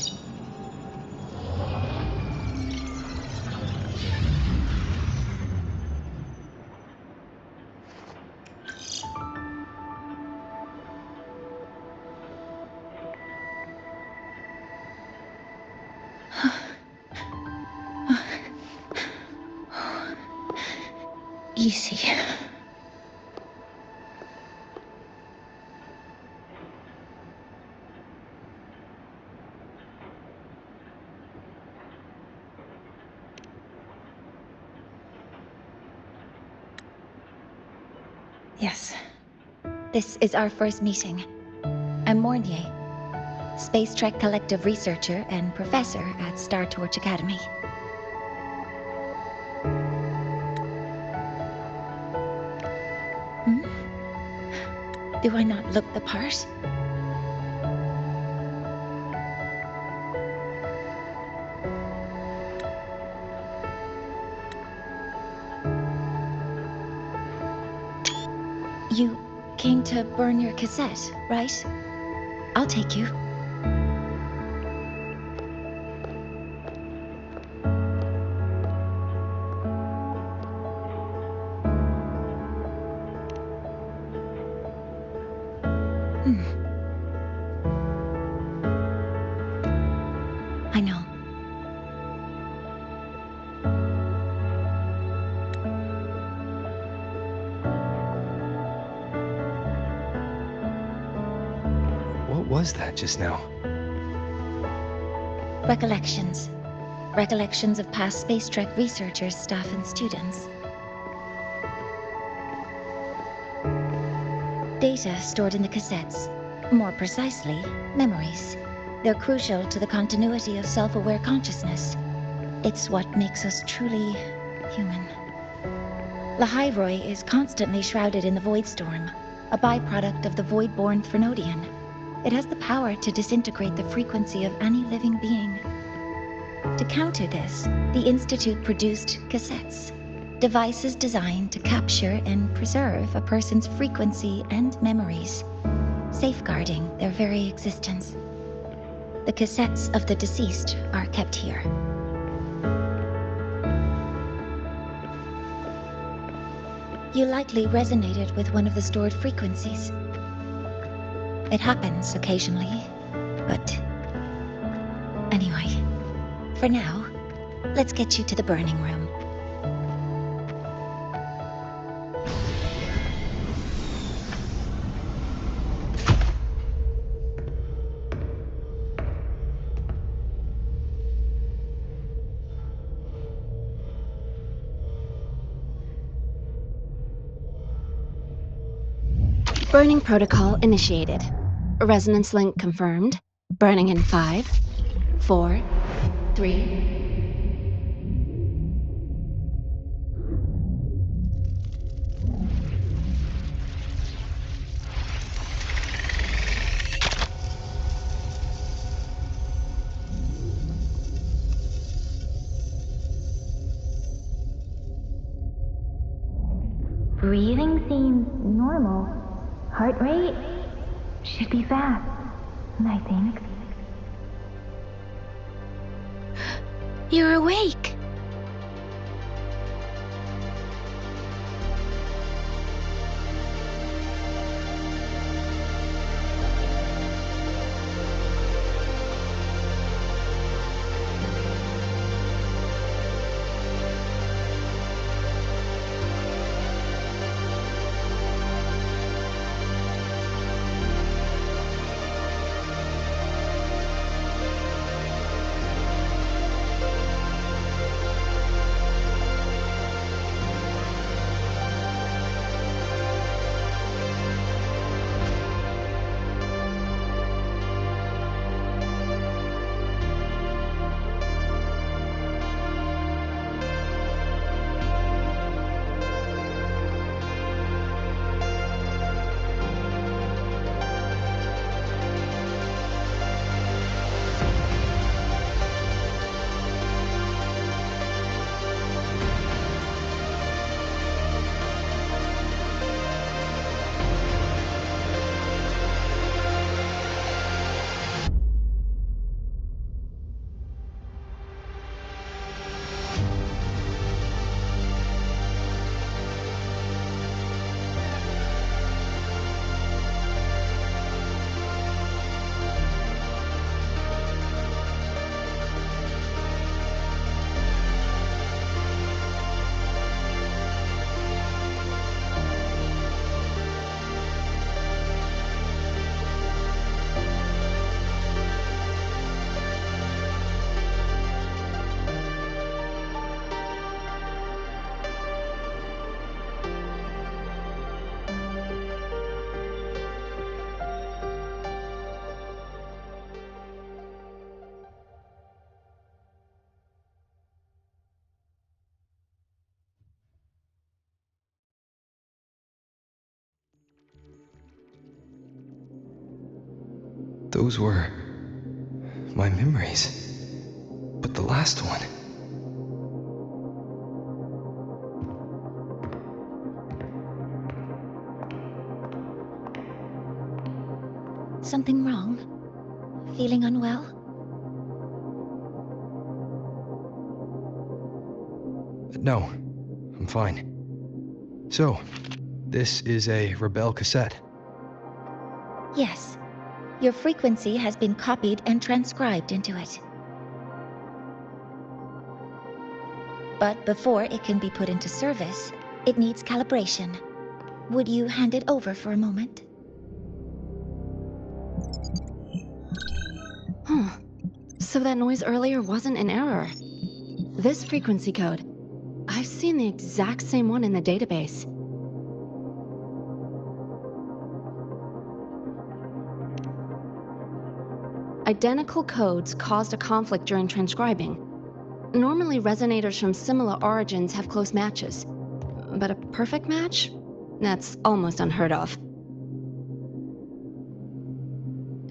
Easy. Yes. This is our first meeting. I'm Mornier, Space Trek Collective researcher and professor at Star Torch Academy. Do I not look the part? You came to burn your cassette, right? I'll take you. I know. What was that just now? Recollections. Recollections of past Space Trek researchers, staff, and students. Data stored in the cassettes. More precisely, memories. They're crucial to the continuity of self-aware consciousness. It's what makes us truly human. Lahairoi is constantly shrouded in the Void Storm, a byproduct of the Void-born Threnodian. It has the power to disintegrate the frequency of any living being. To counter this, the Institute produced cassettes, devices designed to capture and preserve a person's frequency and memories, safeguarding their very existence. The cassettes of the deceased are kept here. You likely resonated with one of the stored frequencies. It happens occasionally, but... Anyway, for now, let's get you to the burning room. Burning protocol initiated. Resonance link confirmed. Burning in 5, 4, 3... Breathing seems normal. Heart rate should be fast, I think. You're awake! Those were my memories. But the last one... Something wrong? Feeling unwell? No, I'm fine. So, this is a Rebel cassette. Yes. Your frequency has been copied and transcribed into it. But before it can be put into service, it needs calibration. Would you hand it over for a moment? Huh. So that noise earlier wasn't an error. This frequency code, I've seen the exact same one in the database. Identical codes caused a conflict during transcribing. Normally, resonators from similar origins have close matches. But a perfect match? That's almost unheard of.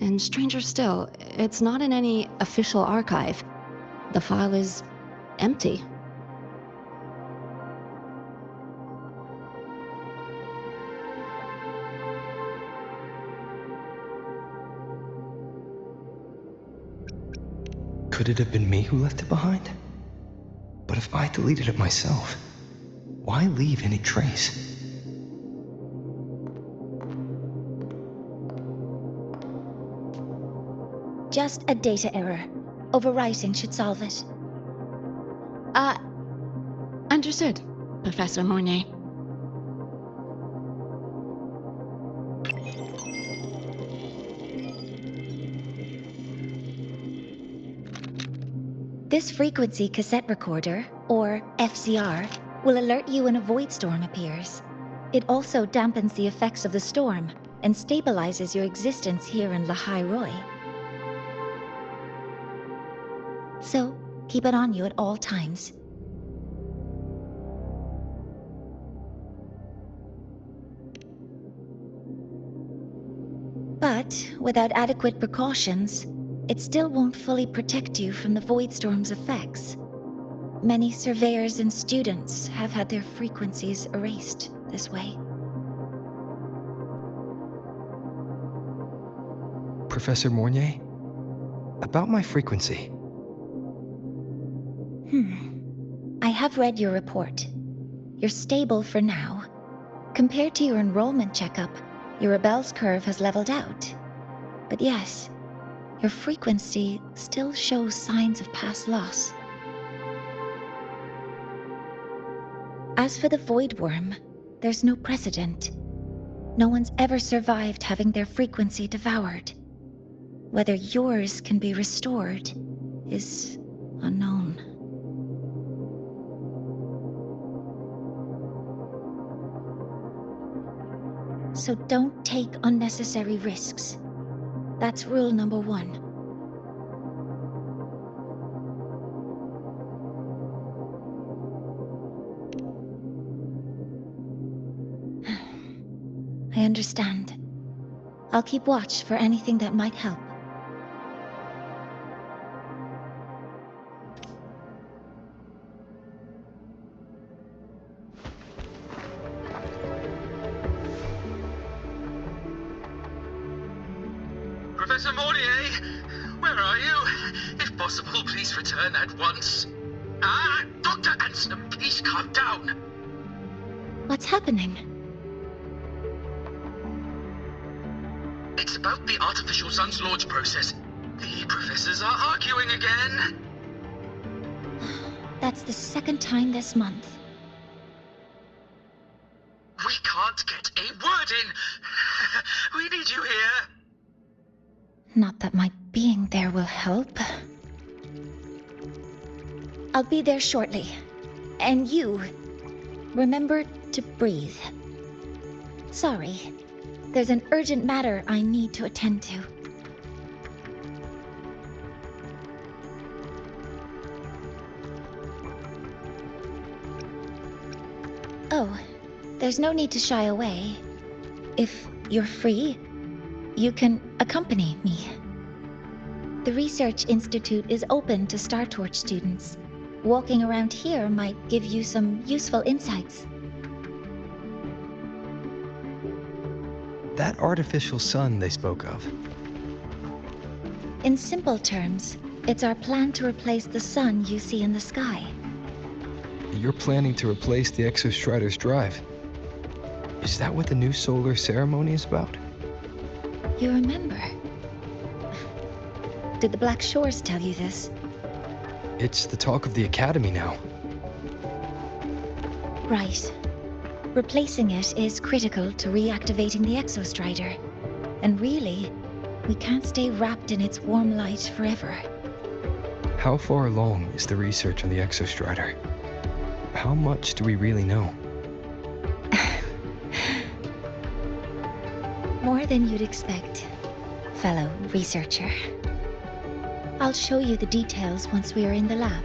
And stranger still, it's not in any official archive. The file is empty. Could it have been me who left it behind? But if I deleted it myself, why leave any trace? Just a data error. Overwriting should solve it. Understood, Professor Mornay. This frequency cassette recorder, or FCR, will alert you when a void storm appears. It also dampens the effects of the storm, and stabilizes your existence here in Lahai Roi. So, keep it on you at all times. But, without adequate precautions, it still won't fully protect you from the Voidstorm's effects. Many surveyors and students have had their frequencies erased this way. Professor Mornier? About my frequency. I have read your report. You're stable for now. Compared to your enrollment checkup, your rebel's curve has leveled out. But yes, your frequency still shows signs of past loss. As for the Void Worm, there's no precedent. No one's ever survived having their frequency devoured. Whether yours can be restored is unknown. So don't take unnecessary risks. That's rule number 1. I understand. I'll keep watch for anything that might help. Professor Mornier, where are you? If possible, please return at once. Dr. Anselm, please calm down. What's happening? It's about the artificial sun's launch process. The professors are arguing again. That's the second time this month. We can't get a word in. We need you here. Not that my being there will help. I'll be there shortly. And you, remember to breathe. Sorry, there's an urgent matter I need to attend to. Oh, there's no need to shy away. If you're free, you can accompany me. The Research Institute is open to Star Torch students. Walking around here might give you some useful insights. That artificial sun they spoke of. In simple terms, it's our plan to replace the sun you see in the sky. You're planning to replace the Exostrider's drive. Is that what the new solar ceremony is about? You remember? Did the Black Shores tell you this? It's the talk of the Academy now. Right. Replacing it is critical to reactivating the Exostrider. And really, we can't stay wrapped in its warm light forever. How far along is the research on the Exostrider? How much do we really know? More than you'd expect, fellow researcher. I'll show you the details once we are in the lab.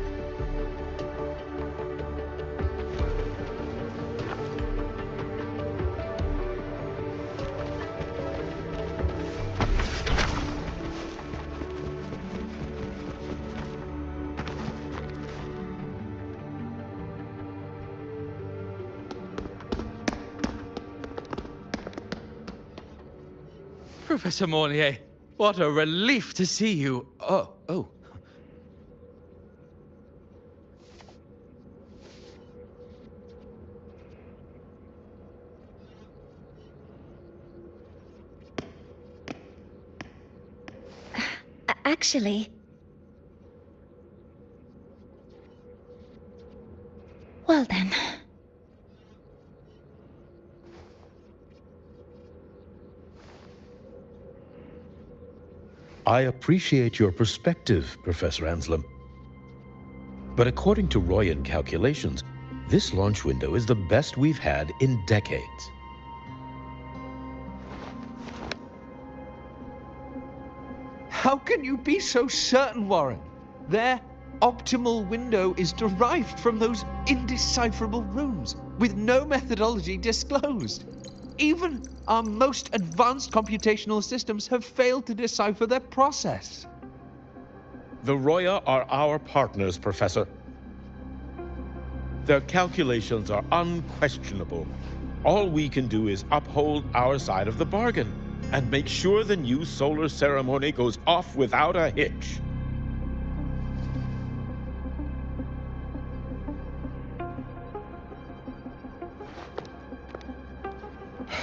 Professor Mornier, what a relief to see you. Oh. Actually... Well then... I appreciate your perspective, Professor Anselm. But according to Royan calculations, this launch window is the best we've had in decades. How can you be so certain, Warren? Their optimal window is derived from those indecipherable runes, with no methodology disclosed. Even our most advanced computational systems have failed to decipher their process. The Roya are our partners, Professor. Their calculations are unquestionable. All we can do is uphold our side of the bargain and make sure the new solar ceremony goes off without a hitch.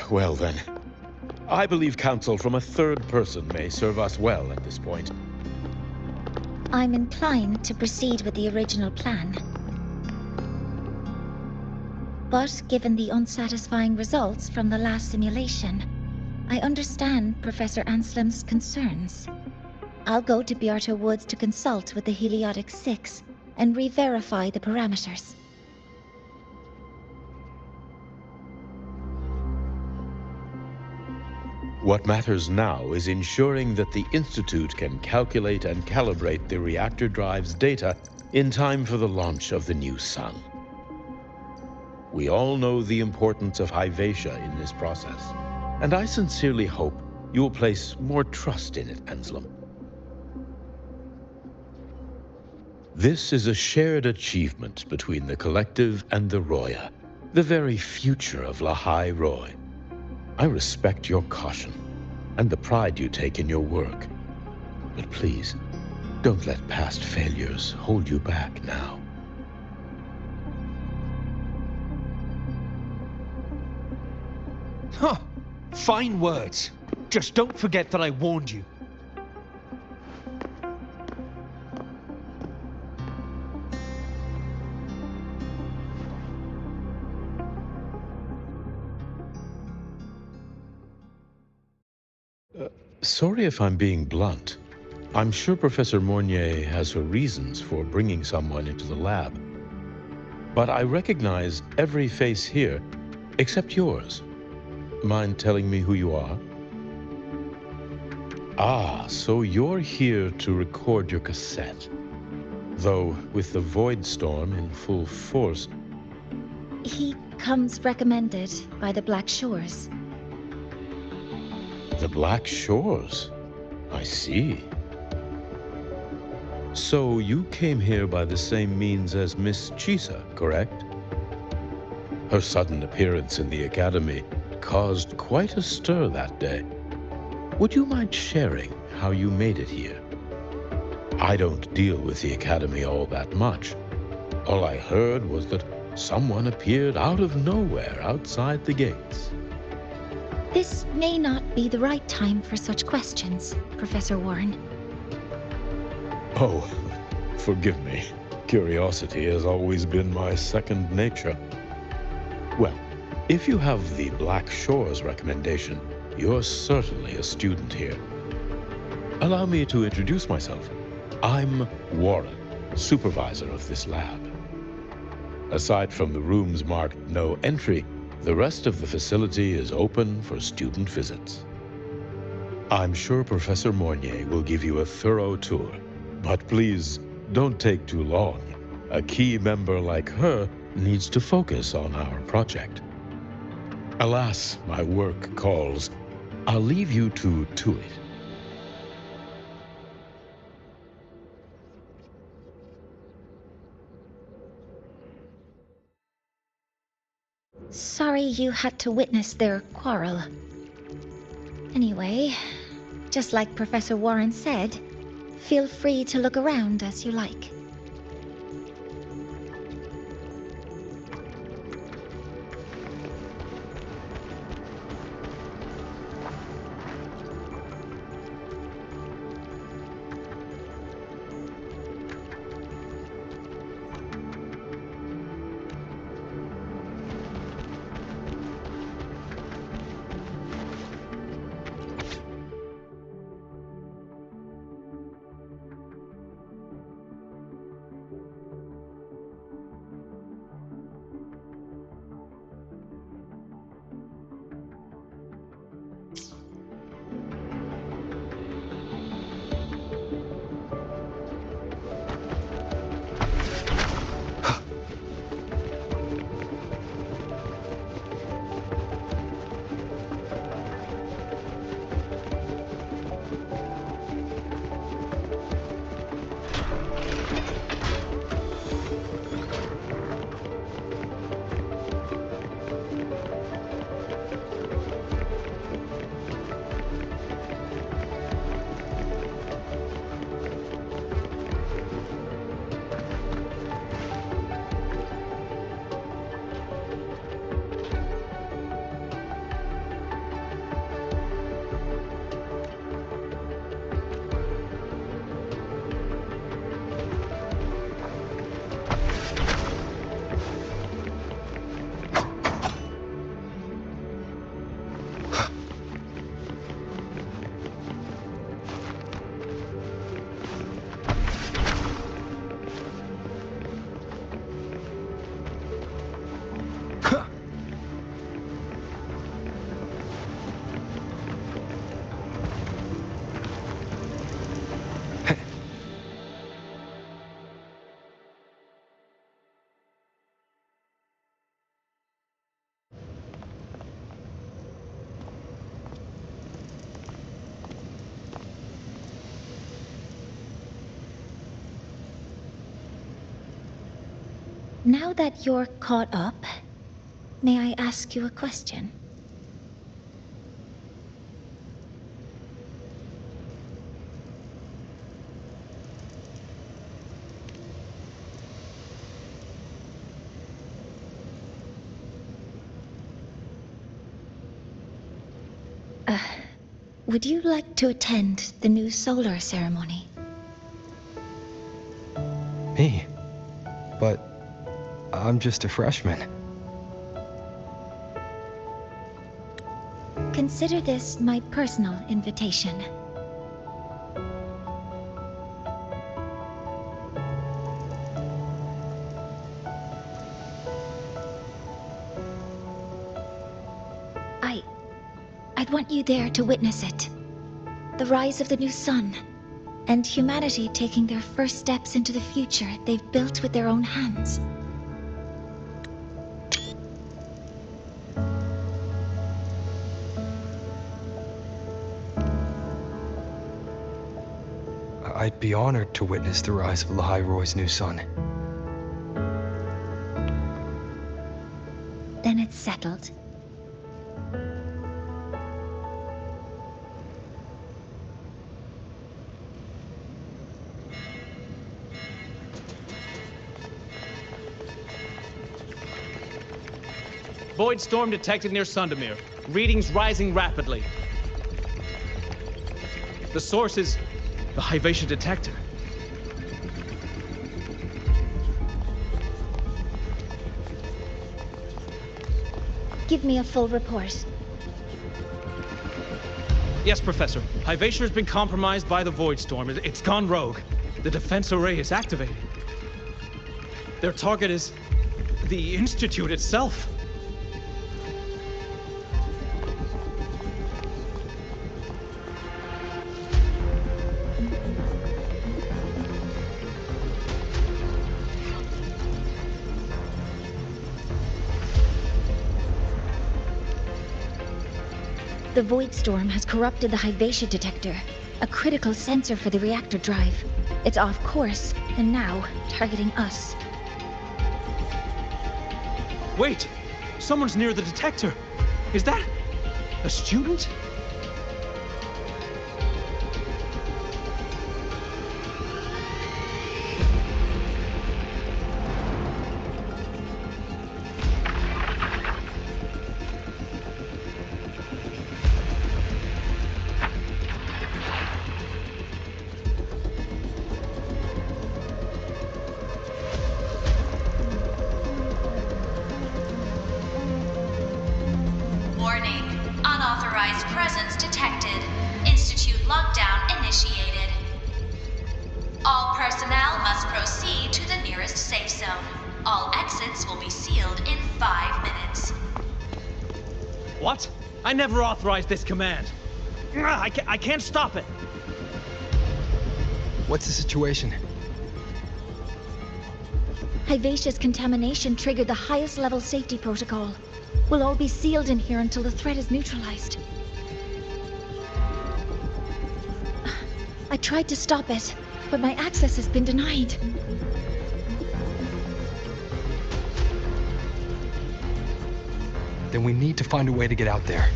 Well then, I believe counsel from a third person may serve us well at this point. I'm inclined to proceed with the original plan. But given the unsatisfying results from the last simulation, I understand Professor Anselm's concerns. I'll go to Beata Woods to consult with the Heliotic 6 and re-verify the parameters. What matters now is ensuring that the Institute can calculate and calibrate the reactor drive's data in time for the launch of the new sun. We all know the importance of Hyvatia in this process, and I sincerely hope you'll place more trust in it, Anselm. This is a shared achievement between the Collective and the Roya, the very future of Lahai Roy. I respect your caution and the pride you take in your work. But please, don't let past failures hold you back now. Huh. Fine words. Just don't forget that I warned you. Sorry if I'm being blunt. I'm sure Professor Mornier has her reasons for bringing someone into the lab. But I recognize every face here, except yours. Mind telling me who you are? Ah, so you're here to record your cassette. Though, with the Void Storm in full force... He comes recommended by the Black Shores. The Black Shores? I see. So you came here by the same means as Miss Chisa, correct? Her sudden appearance in the Academy caused quite a stir that day. Would you mind sharing how you made it here? I don't deal with the Academy all that much. All I heard was that someone appeared out of nowhere outside the gates. This may not be the right time for such questions, Professor Warren. Oh, forgive me. Curiosity has always been my second nature. Well, if you have the Black Shores recommendation, you're certainly a student here. Allow me to introduce myself. I'm Warren, supervisor of this lab. Aside from the rooms marked no entry, the rest of the facility is open for student visits. I'm sure Professor Mornier will give you a thorough tour, but please don't take too long. A key member like her needs to focus on our project. Alas, my work calls. I'll leave you to it. Sorry you had to witness their quarrel. Anyway, just like Professor Warren said, feel free to look around as you like. Now that you're caught up, may I ask you a question? Would you like to attend the new solar ceremony? Me? But I'm just a freshman. Consider this my personal invitation. I'd want you there to witness it. The rise of the new sun, and humanity taking their first steps into the future they've built with their own hands. I'd be honored to witness the rise of Lahai Roy's new sun. Then it's settled. Void storm detected near Sundamir. Readings rising rapidly. The source is the Hyvatia detector. Give me a full report. Yes, Professor. Hyvatia has been compromised by the Void Storm. It's gone rogue. The defense array is activated. Their target is the Institute itself. The Void Storm has corrupted the Hyvatia detector, a critical sensor for the reactor drive. It's off course, and now targeting us. Wait! Someone's near the detector! Is that a student? Warning. Unauthorized presence detected. Institute lockdown initiated. All personnel must proceed to the nearest safe zone. All exits will be sealed in 5 minutes. What? I never authorized this command. I can't stop it. What's the situation? Hyvatia's contamination triggered the highest level safety protocol. We'll all be sealed in here until the threat is neutralized. I tried to stop it, but my access has been denied. Then we need to find a way to get out there.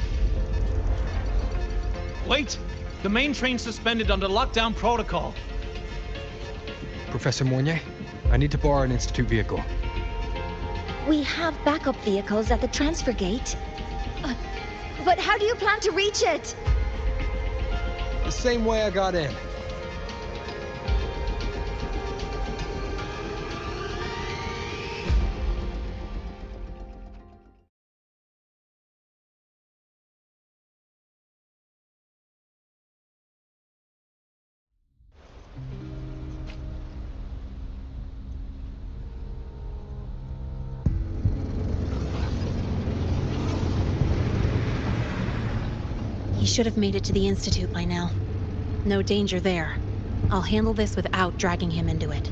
Wait! The main train's suspended under lockdown protocol. Professor Mornier, I need to borrow an Institute vehicle. We have backup vehicles at the transfer gate. But how do you plan to reach it? The same way I got in. He should have made it to the Institute by now. No danger there. I'll handle this without dragging him into it.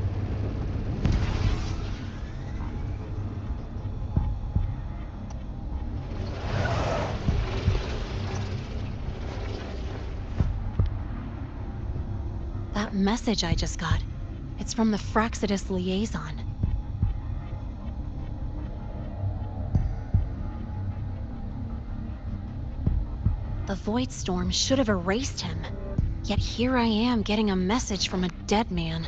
That message I just got, it's from the Fraxidus liaison. The Void Storm should have erased him. Yet here I am getting a message from a dead man.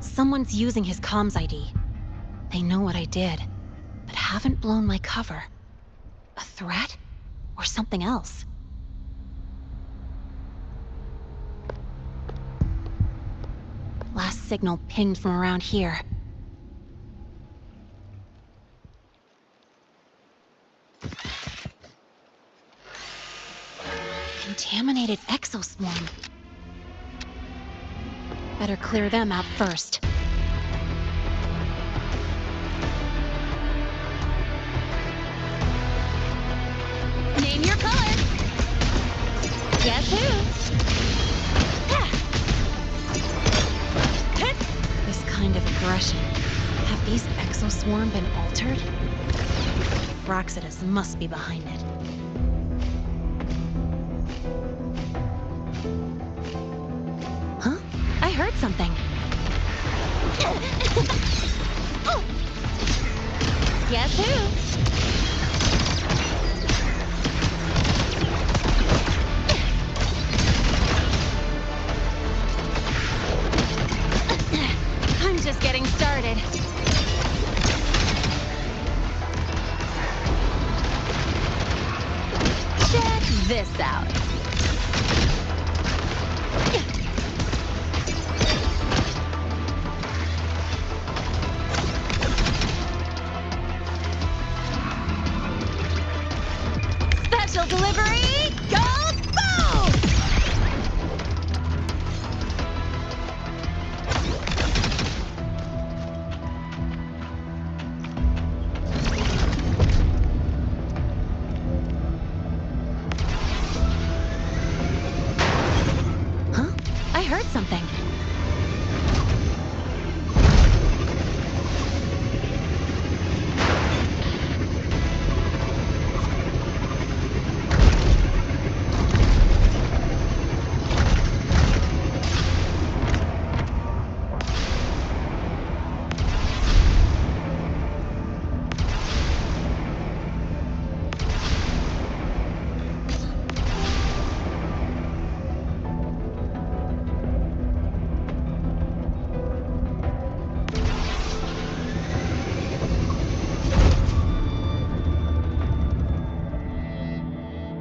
Someone's using his comms ID. They know what I did, but haven't blown my cover. A threat? Or something else? Last signal pinged from around here. Contaminated exoswarm. Better clear them out first. Name your color. Guess who? This kind of aggression. Have these exoswarm been altered? Fraxidus must be behind it. Huh? I heard something. Guess who? I'm just getting started. Check this out. Special delivery, go boom! Huh? I heard something.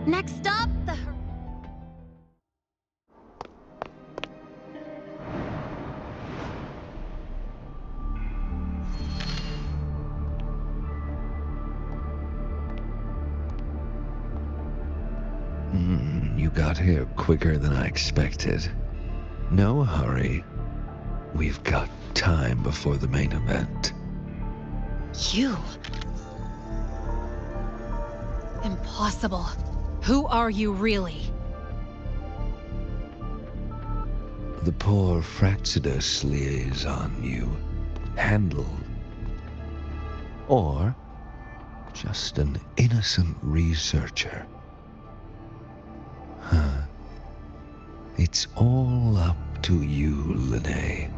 Next up, the... You got here quicker than I expected. No hurry. We've got time before the main event. You? Impossible. Who are you really? The poor Fraxidus liaison you handled. Or just an innocent researcher. Huh. It's all up to you, Lene.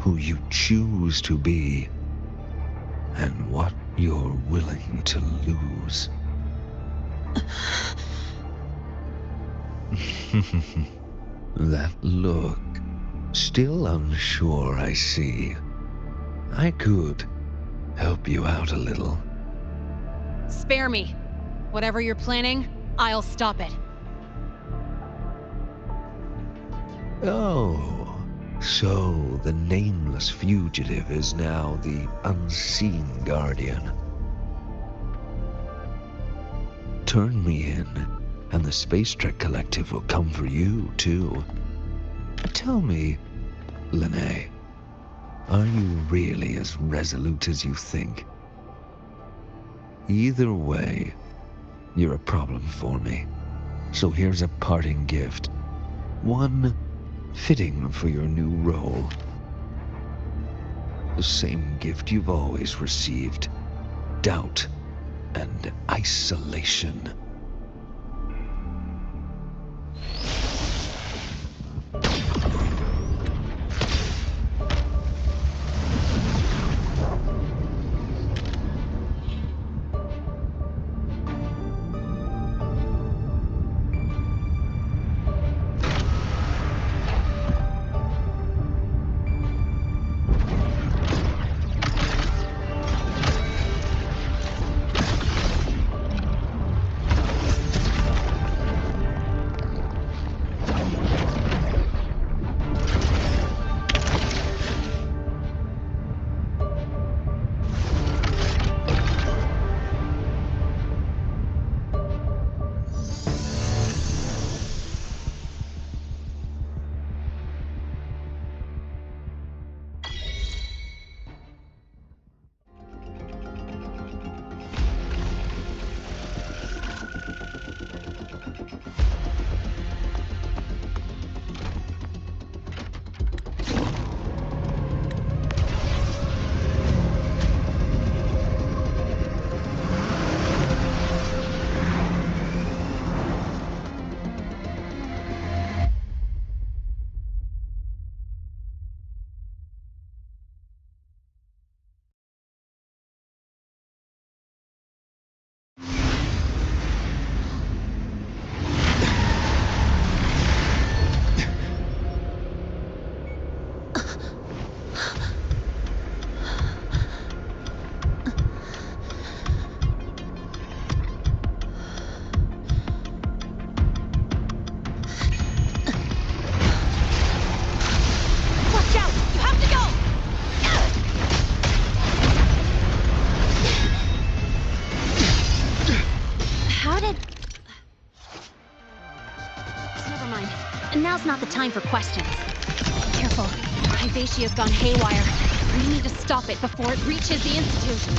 Who you choose to be. And what you're willing to lose. That look. Still unsure, I see. I could help you out a little. Spare me. Whatever you're planning, I'll stop it. Oh, so the nameless fugitive is now the unseen guardian. Turn me in, and the Space Trek Collective will come for you, too. Tell me, Lene, are you really as resolute as you think? Either way, you're a problem for me. So here's a parting gift. One fitting for your new role. The same gift you've always received. Doubt and isolation. Now's not the time for questions. Careful. Hyvatia's gone haywire. We need to stop it before it reaches the Institute.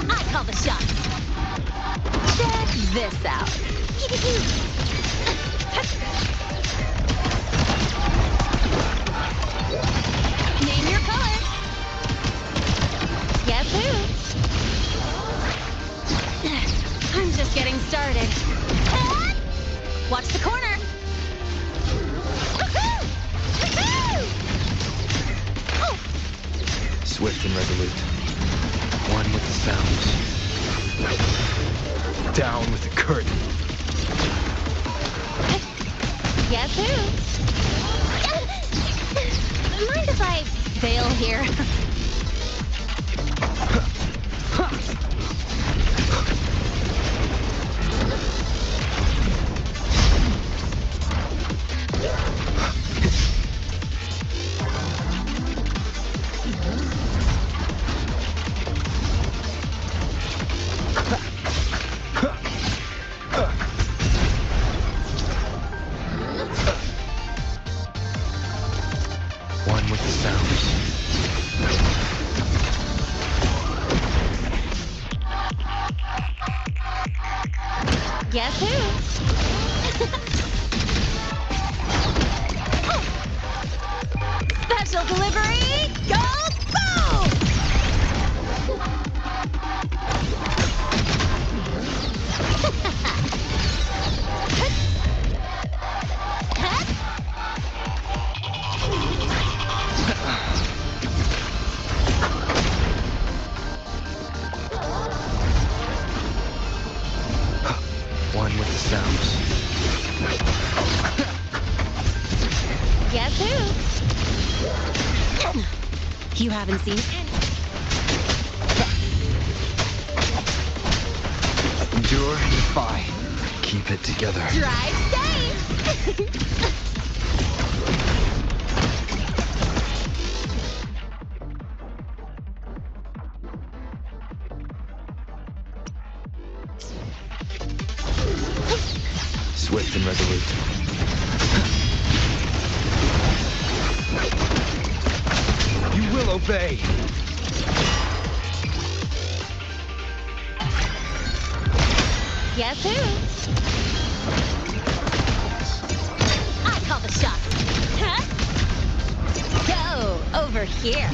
I call the shots. Check this out. Name your color. Guess who? I'm just getting started. Watch the corner. Swift and resolute. One with the sounds. Down with the curtain. Guess who? Mind if I bail here? One with the sounds. Guess who? Special delivery, go boom! One with the sounds. Guess who? You haven't seen any. Endure, defy. Keep it together. Drive safe! Swift and resolute. You will obey! Guess who? I call the shots. Huh? Go over here.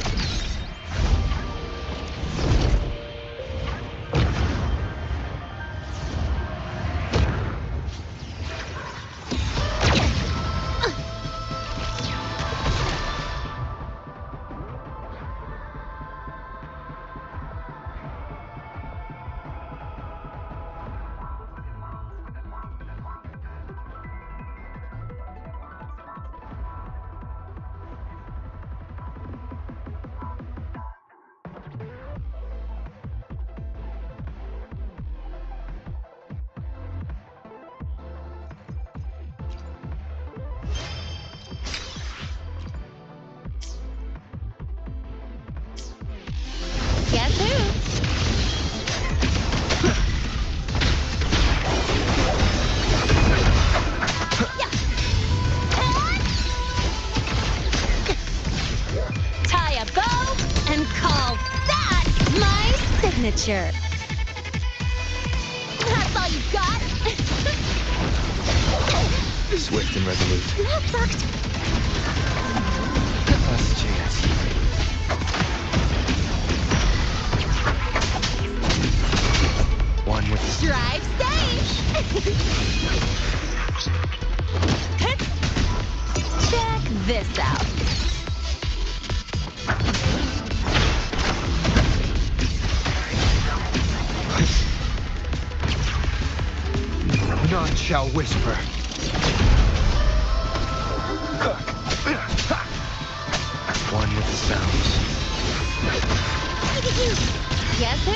Guess who? Tie a bow and call that my signature. That's all you got? Swift and resolute. That sucked. Last chance. One with the Drive safe! Check this out. None shall whisper. One with the sounds. Guess who?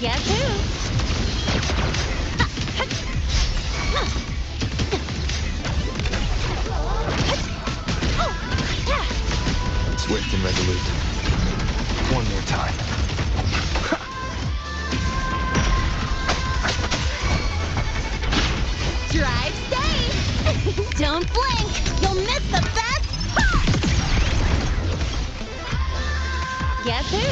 Guess who? Swift and resolute. One more time. Drive safe! Don't blink! You'll miss the best part! Guess who?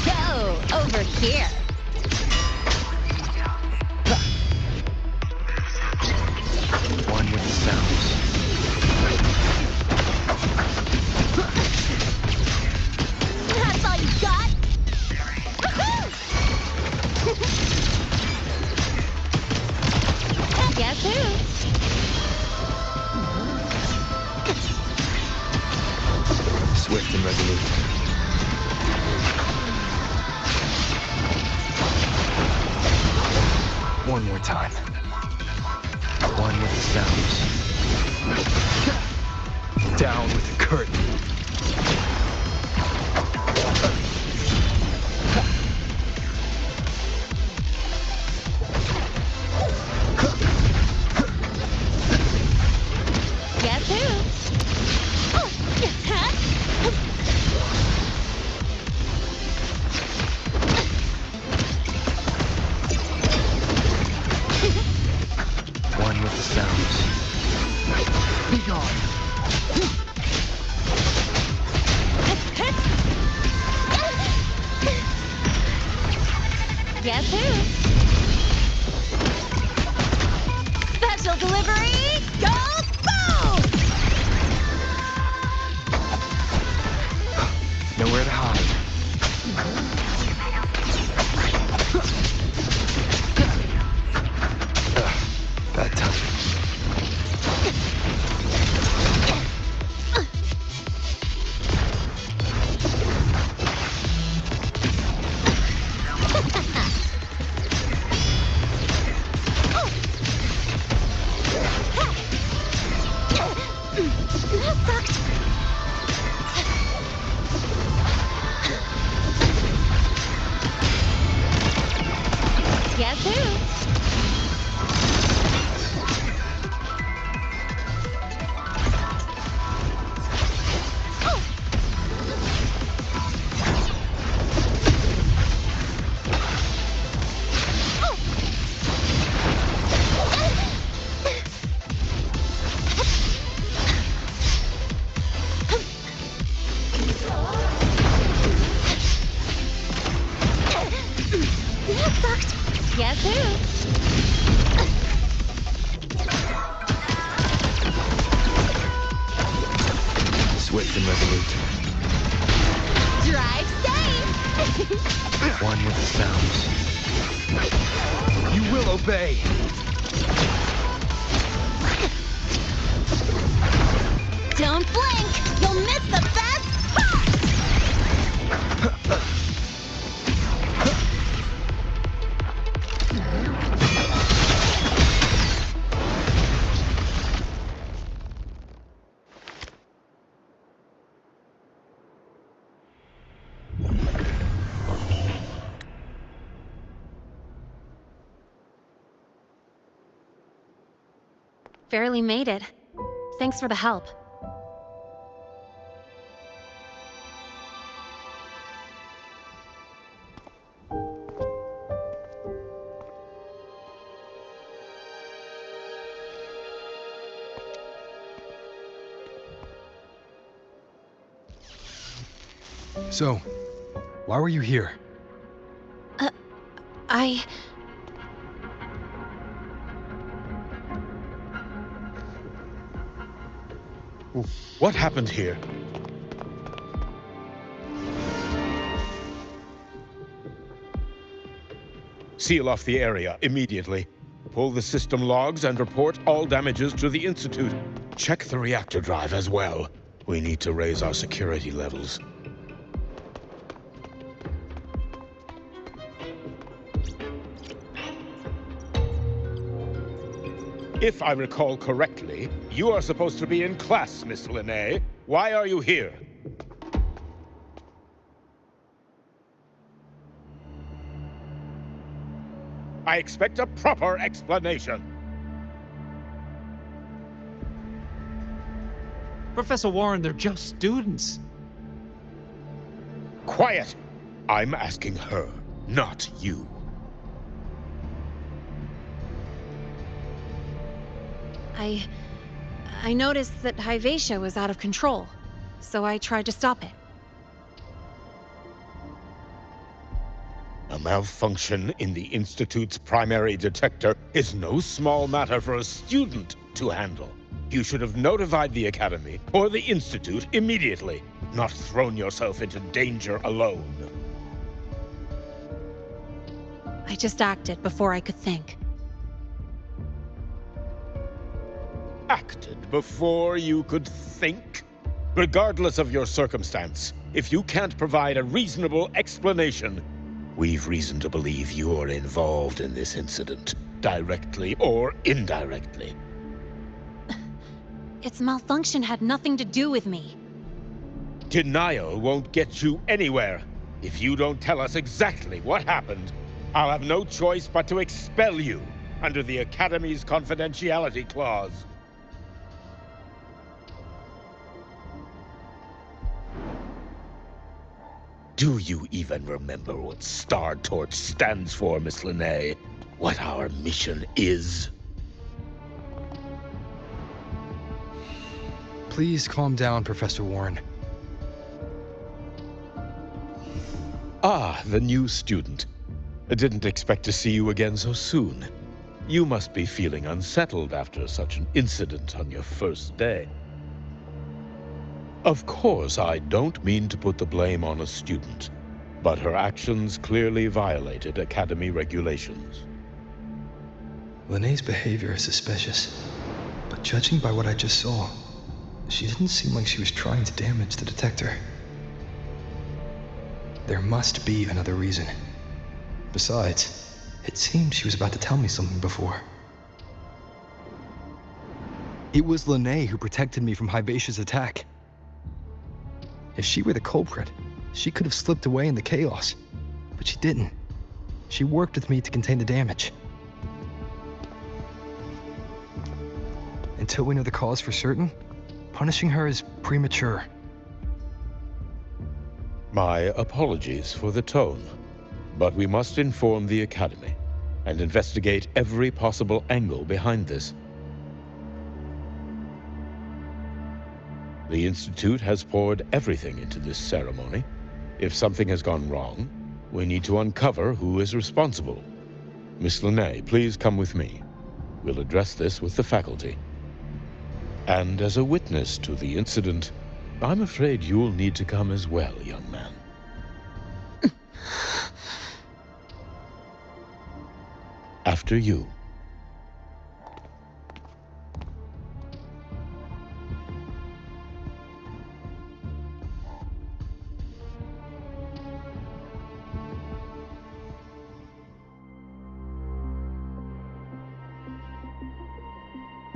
Go over here. One with the sounds. That's all you got? Guess who? Swift and resolute. One more time. One with the sounds. Down with the curtain. Guess who? One with the sounds. Be gone. Guess who? Special delivery! Go boom! Nowhere to hide. Bad time. too. Swift and resolute. Drive safe! One with the sounds. You will obey! Don't blink! You'll miss the best part! Barely made it. Thanks for the help. So, why were you here? What happened here? Seal off the area immediately. Pull the system logs and report all damages to the Institute. Check the reactor drive as well. We need to raise our security levels. If I recall correctly, you are supposed to be in class, Miss Linné. Why are you here? I expect a proper explanation. Professor Warren, they're just students. Quiet! I'm asking her, not you. I noticed that Hyvatia was out of control, so I tried to stop it. A malfunction in the Institute's primary detector is no small matter for a student to handle. You should have notified the Academy or the Institute immediately, not thrown yourself into danger alone. I just acted before I could think. Acted before you could think? Regardless of your circumstance, if you can't provide a reasonable explanation, we've reason to believe you're involved in this incident, directly or indirectly. Its malfunction had nothing to do with me. Denial won't get you anywhere. If you don't tell us exactly what happened, I'll have no choice but to expel you under the Academy's confidentiality clause. Do you even remember what Star Torch stands for, Miss Linné? What our mission is? Please calm down, Professor Warren. Ah, the new student. I didn't expect to see you again so soon. You must be feeling unsettled after such an incident on your first day. Of course, I don't mean to put the blame on a student, but her actions clearly violated Academy regulations. Linné's behavior is suspicious, but judging by what I just saw, she didn't seem like she was trying to damage the detector. There must be another reason. Besides, it seemed she was about to tell me something before. It was Linné who protected me from Hyvatia's attack. If she were the culprit, she could have slipped away in the chaos. But she didn't. She worked with me to contain the damage. Until we know the cause for certain, punishing her is premature. My apologies for the tone, but we must inform the Academy and investigate every possible angle behind this. The Institute has poured everything into this ceremony. If something has gone wrong, we need to uncover who is responsible. Miss Linnae, please come with me. We'll address this with the faculty. And as a witness to the incident, I'm afraid you'll need to come as well, young man. After you.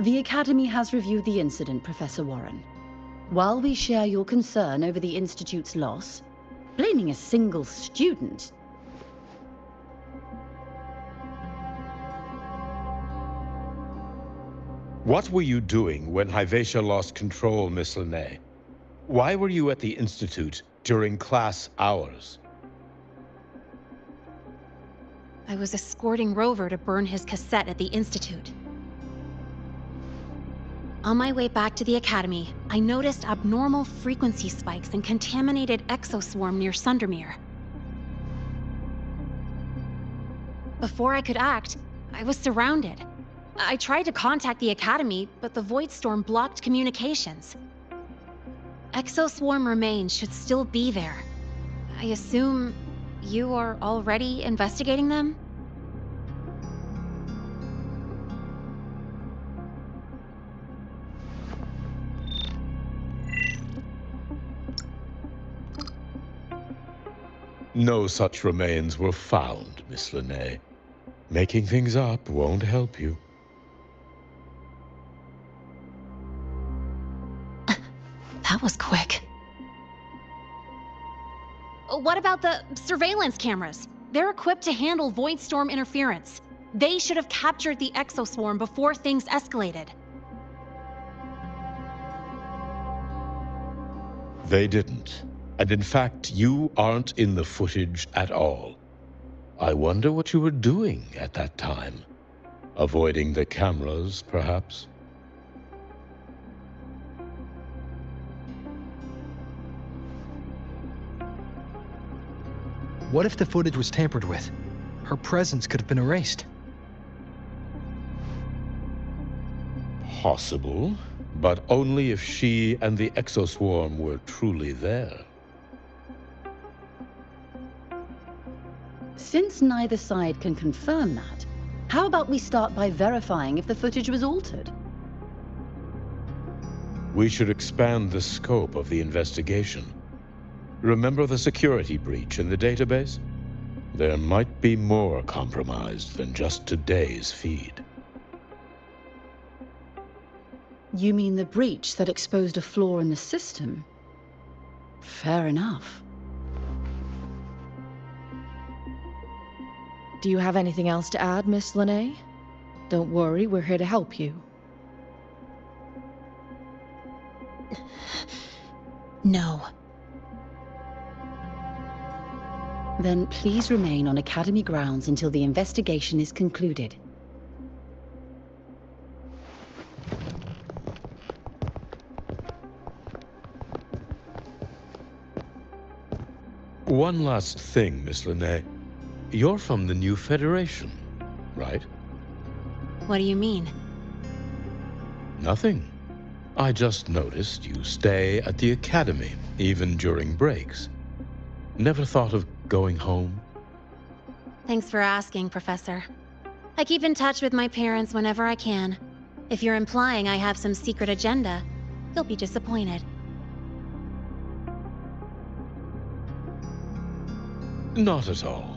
The Academy has reviewed the incident, Professor Warren. While we share your concern over the Institute's loss, blaming a single student... What were you doing when Hyvatia lost control, Miss Linnae? Why were you at the Institute during class hours? I was escorting Rover to burn his cassette at the Institute. On my way back to the Academy, I noticed abnormal frequency spikes and contaminated exoswarm near Sundermere. Before I could act, I was surrounded. I tried to contact the Academy, but the Void Storm blocked communications. Exoswarm remains should still be there. I assume you are already investigating them? No such remains were found, Miss Linnae. Making things up won't help you. That was quick. What about the surveillance cameras? They're equipped to handle Void Storm interference. They should have captured the exoswarm before things escalated. They didn't. And in fact, you aren't in the footage at all. I wonder what you were doing at that time. Avoiding the cameras, perhaps? What if the footage was tampered with? Her presence could have been erased. Possible, but only if she and the exoswarm were truly there. Since neither side can confirm that, how about we start by verifying if the footage was altered? We should expand the scope of the investigation. Remember the security breach in the database? There might be more compromised than just today's feed. You mean the breach that exposed a flaw in the system? Fair enough. Do you have anything else to add, Miss Linnae? Don't worry, we're here to help you. No. Then please remain on Academy grounds until the investigation is concluded. One last thing, Miss Linnae. You're from the new Federation, right? What do you mean? Nothing. I just noticed you stay at the Academy, even during breaks. Never thought of going home? Thanks for asking, Professor. I keep in touch with my parents whenever I can. If you're implying I have some secret agenda, you'll be disappointed. Not at all.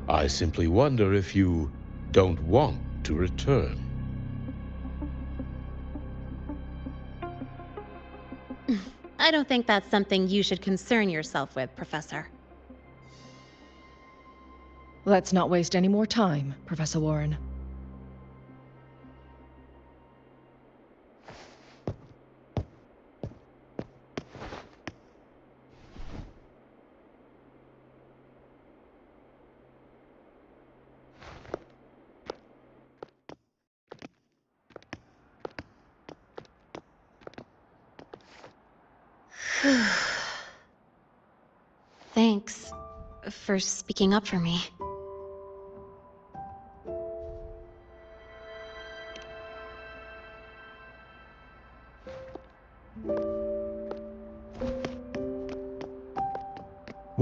I simply wonder if you don't want to return. I don't think that's something you should concern yourself with, Professor. Let's not waste any more time, Professor Warren. Thanks for speaking up for me.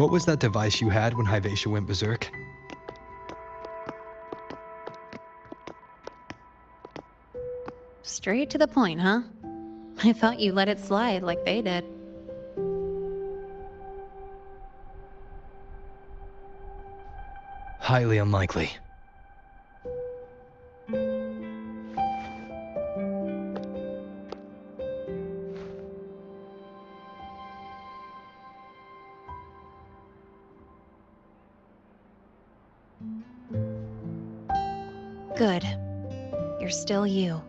What was that device you had when Hyvatia went berserk? Straight to the point, huh? I thought you let it slide like they did. Highly unlikely. Good. You're still you.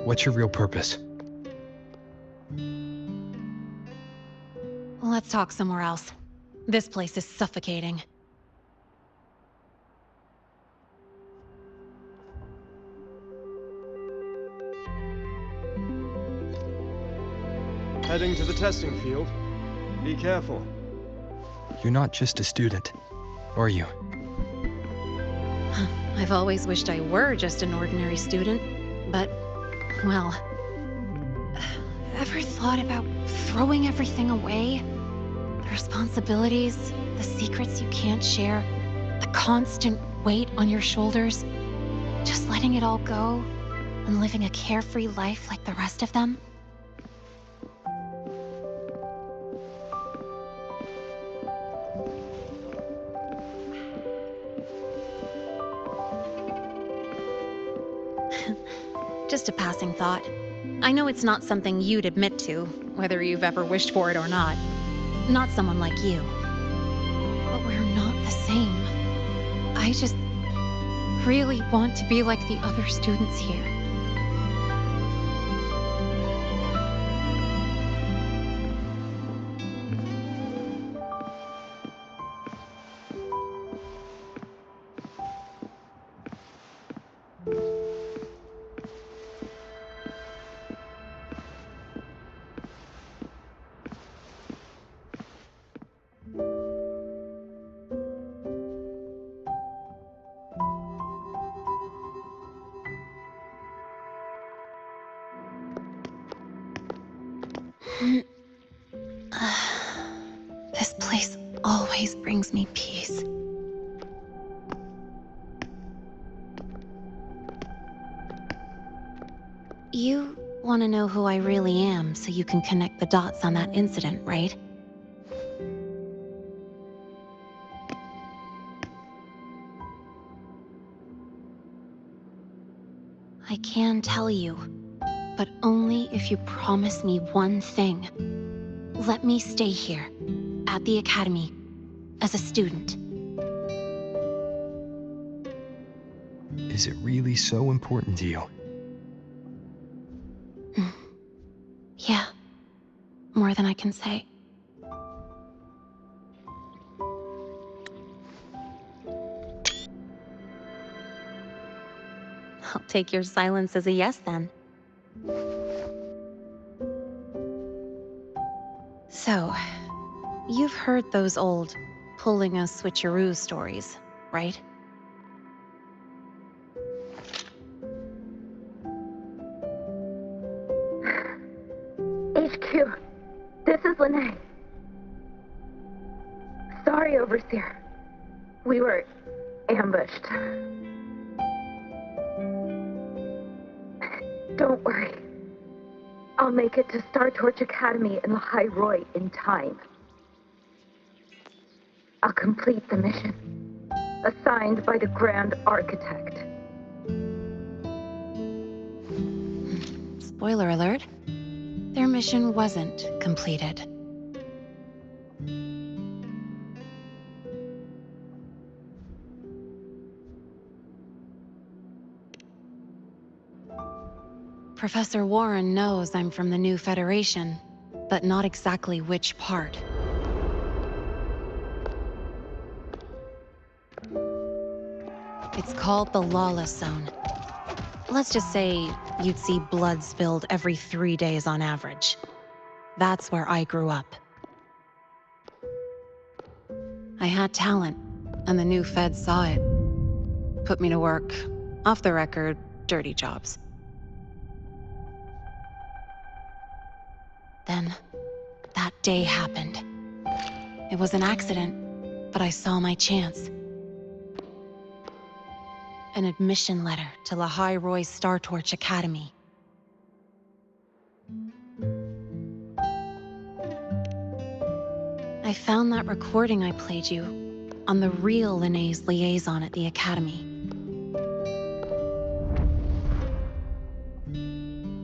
What's your real purpose? Let's talk somewhere else. This place is suffocating. Heading to the testing field. Be careful. You're not just a student, are you? I've always wished I were just an ordinary student, but, well... Ever thought about throwing everything away? The responsibilities, the secrets you can't share, the constant weight on your shoulders. Just letting it all go and living a carefree life like the rest of them? Just a passing thought. I know it's not something you'd admit to, whether you've ever wished for it or not. Not someone like you. But we're not the same. I just really want to be like the other students here. This place always brings me peace. You want to know who I really am so you can connect the dots on that incident, right? I can tell you, but only if you promise me one thing. Let me stay here, at the Academy, as a student. Is it really so important to you? Yeah, more than I can say. I'll take your silence as a yes, then. So, you've heard those old pulling a switcheroo stories, right? HQ, this is Lene. Sorry, Overseer. We were ambushed. Don't worry. I'll make it to Star Torch Academy in Lahai Roy in time. I'll complete the mission, assigned by the Grand Architect. Spoiler alert, their mission wasn't completed. Professor Warren knows I'm from the new Federation, but not exactly which part. It's called the Lawless Zone. Let's just say you'd see blood spilled every 3 days on average. That's where I grew up. I had talent, and the new Fed saw it. Put me to work, off the record, dirty jobs. Then, that day happened. It was an accident, but I saw my chance. An admission letter to Lahai Roy's Star Torch Academy. I found that recording I played you on the real Linnéa's liaison at the Academy.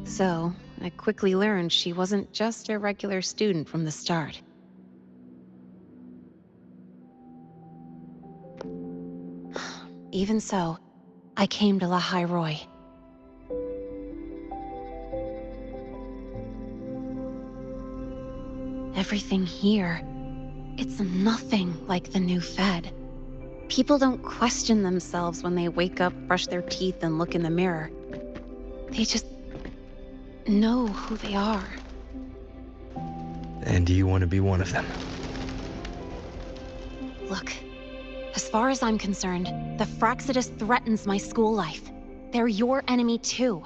So, I quickly learned she wasn't just a regular student from the start. Even so, I came to Lahai Roy. Everything here, it's nothing like the new Fed. People don't question themselves when they wake up, brush their teeth, and look in the mirror. They just know who they are. And do you want to be one of them? Look, as far as I'm concerned, the Fraxidus threatens my school life. They're your enemy too.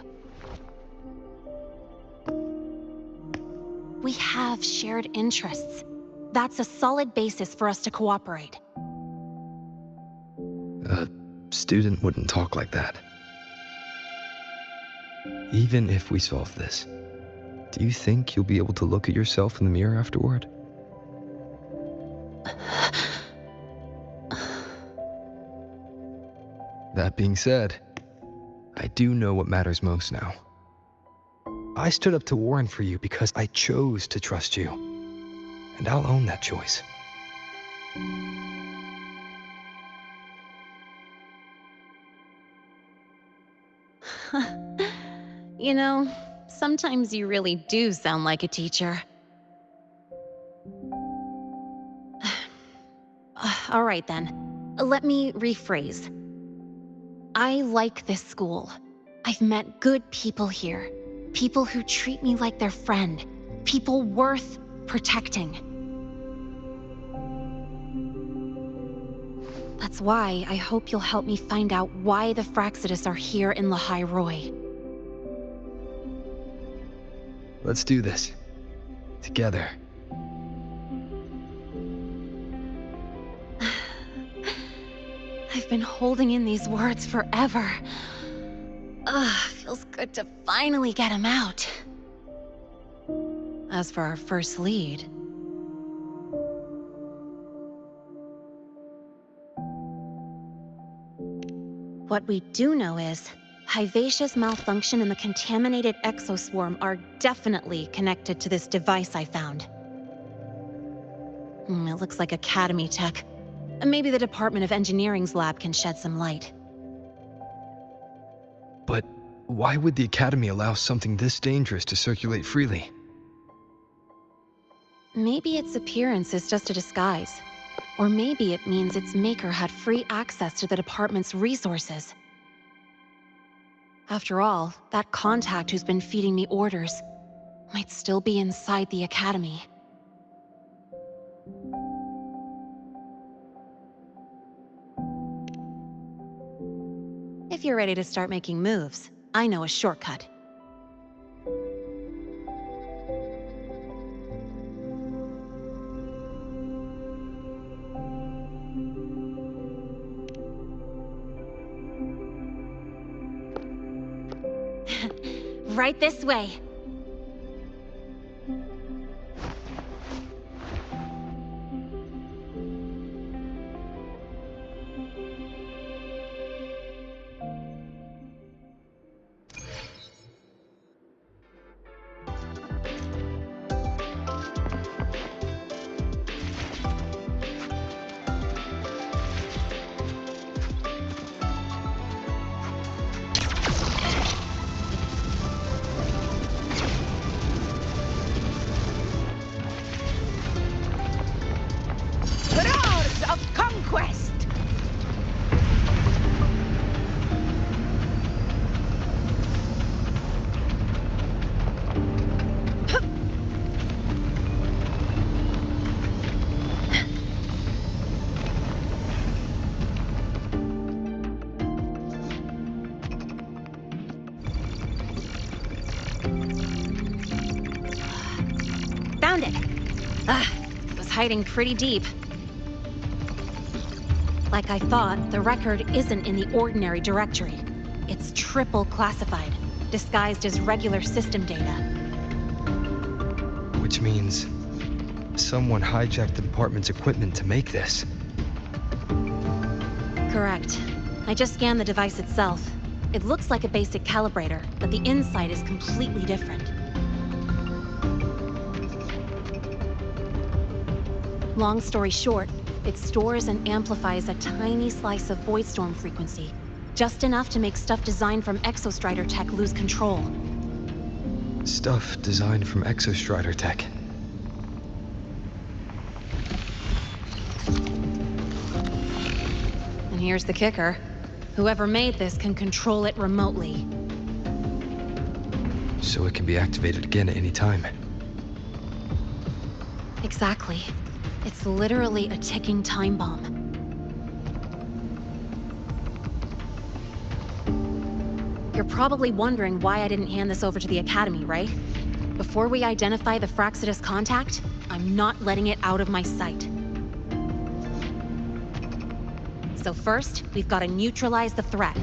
We have shared interests. That's a solid basis for us to cooperate. A student wouldn't talk like that. Even if we solve this, do you think you'll be able to look at yourself in the mirror afterward? That being said, I do know what matters most now. I stood up to Warren for you because I chose to trust you. And I'll own that choice. You know, sometimes you really do sound like a teacher. All right then, let me rephrase. I like this school. I've met good people here. People who treat me like their friend. People worth protecting. That's why I hope you'll help me find out why the Fraxidus are here in Lahai Roy. Let's do this. Together. I've been holding in these words forever. Feels good to finally get them out. As for our first lead... What we do know is, Hyvatia's malfunction and the contaminated exoswarm are definitely connected to this device I found. It looks like Academy tech. Maybe the Department of Engineering's lab can shed some light. But why would the Academy allow something this dangerous to circulate freely? Maybe its appearance is just a disguise. Or maybe it means its maker had free access to the department's resources. After all, that contact who's been feeding me orders might still be inside the Academy. If you're ready to start making moves, I know a shortcut. Right this way. Found it! It was hiding pretty deep. Like I thought, the record isn't in the ordinary directory. It's triple classified, disguised as regular system data. Which means someone hijacked the department's equipment to make this. Correct. I just scanned the device itself. It looks like a basic calibrator, but the inside is completely different. Long story short, it stores and amplifies a tiny slice of Voidstorm frequency, just enough to make stuff designed from Exostrider tech lose control. Stuff designed from Exostrider tech. And here's the kicker. Whoever made this can control it remotely. So it can be activated again at any time. Exactly. It's literally a ticking time bomb. You're probably wondering why I didn't hand this over to the Academy, right? Before we identify the Fraxidus contact, I'm not letting it out of my sight. So first, we've got to neutralize the threat.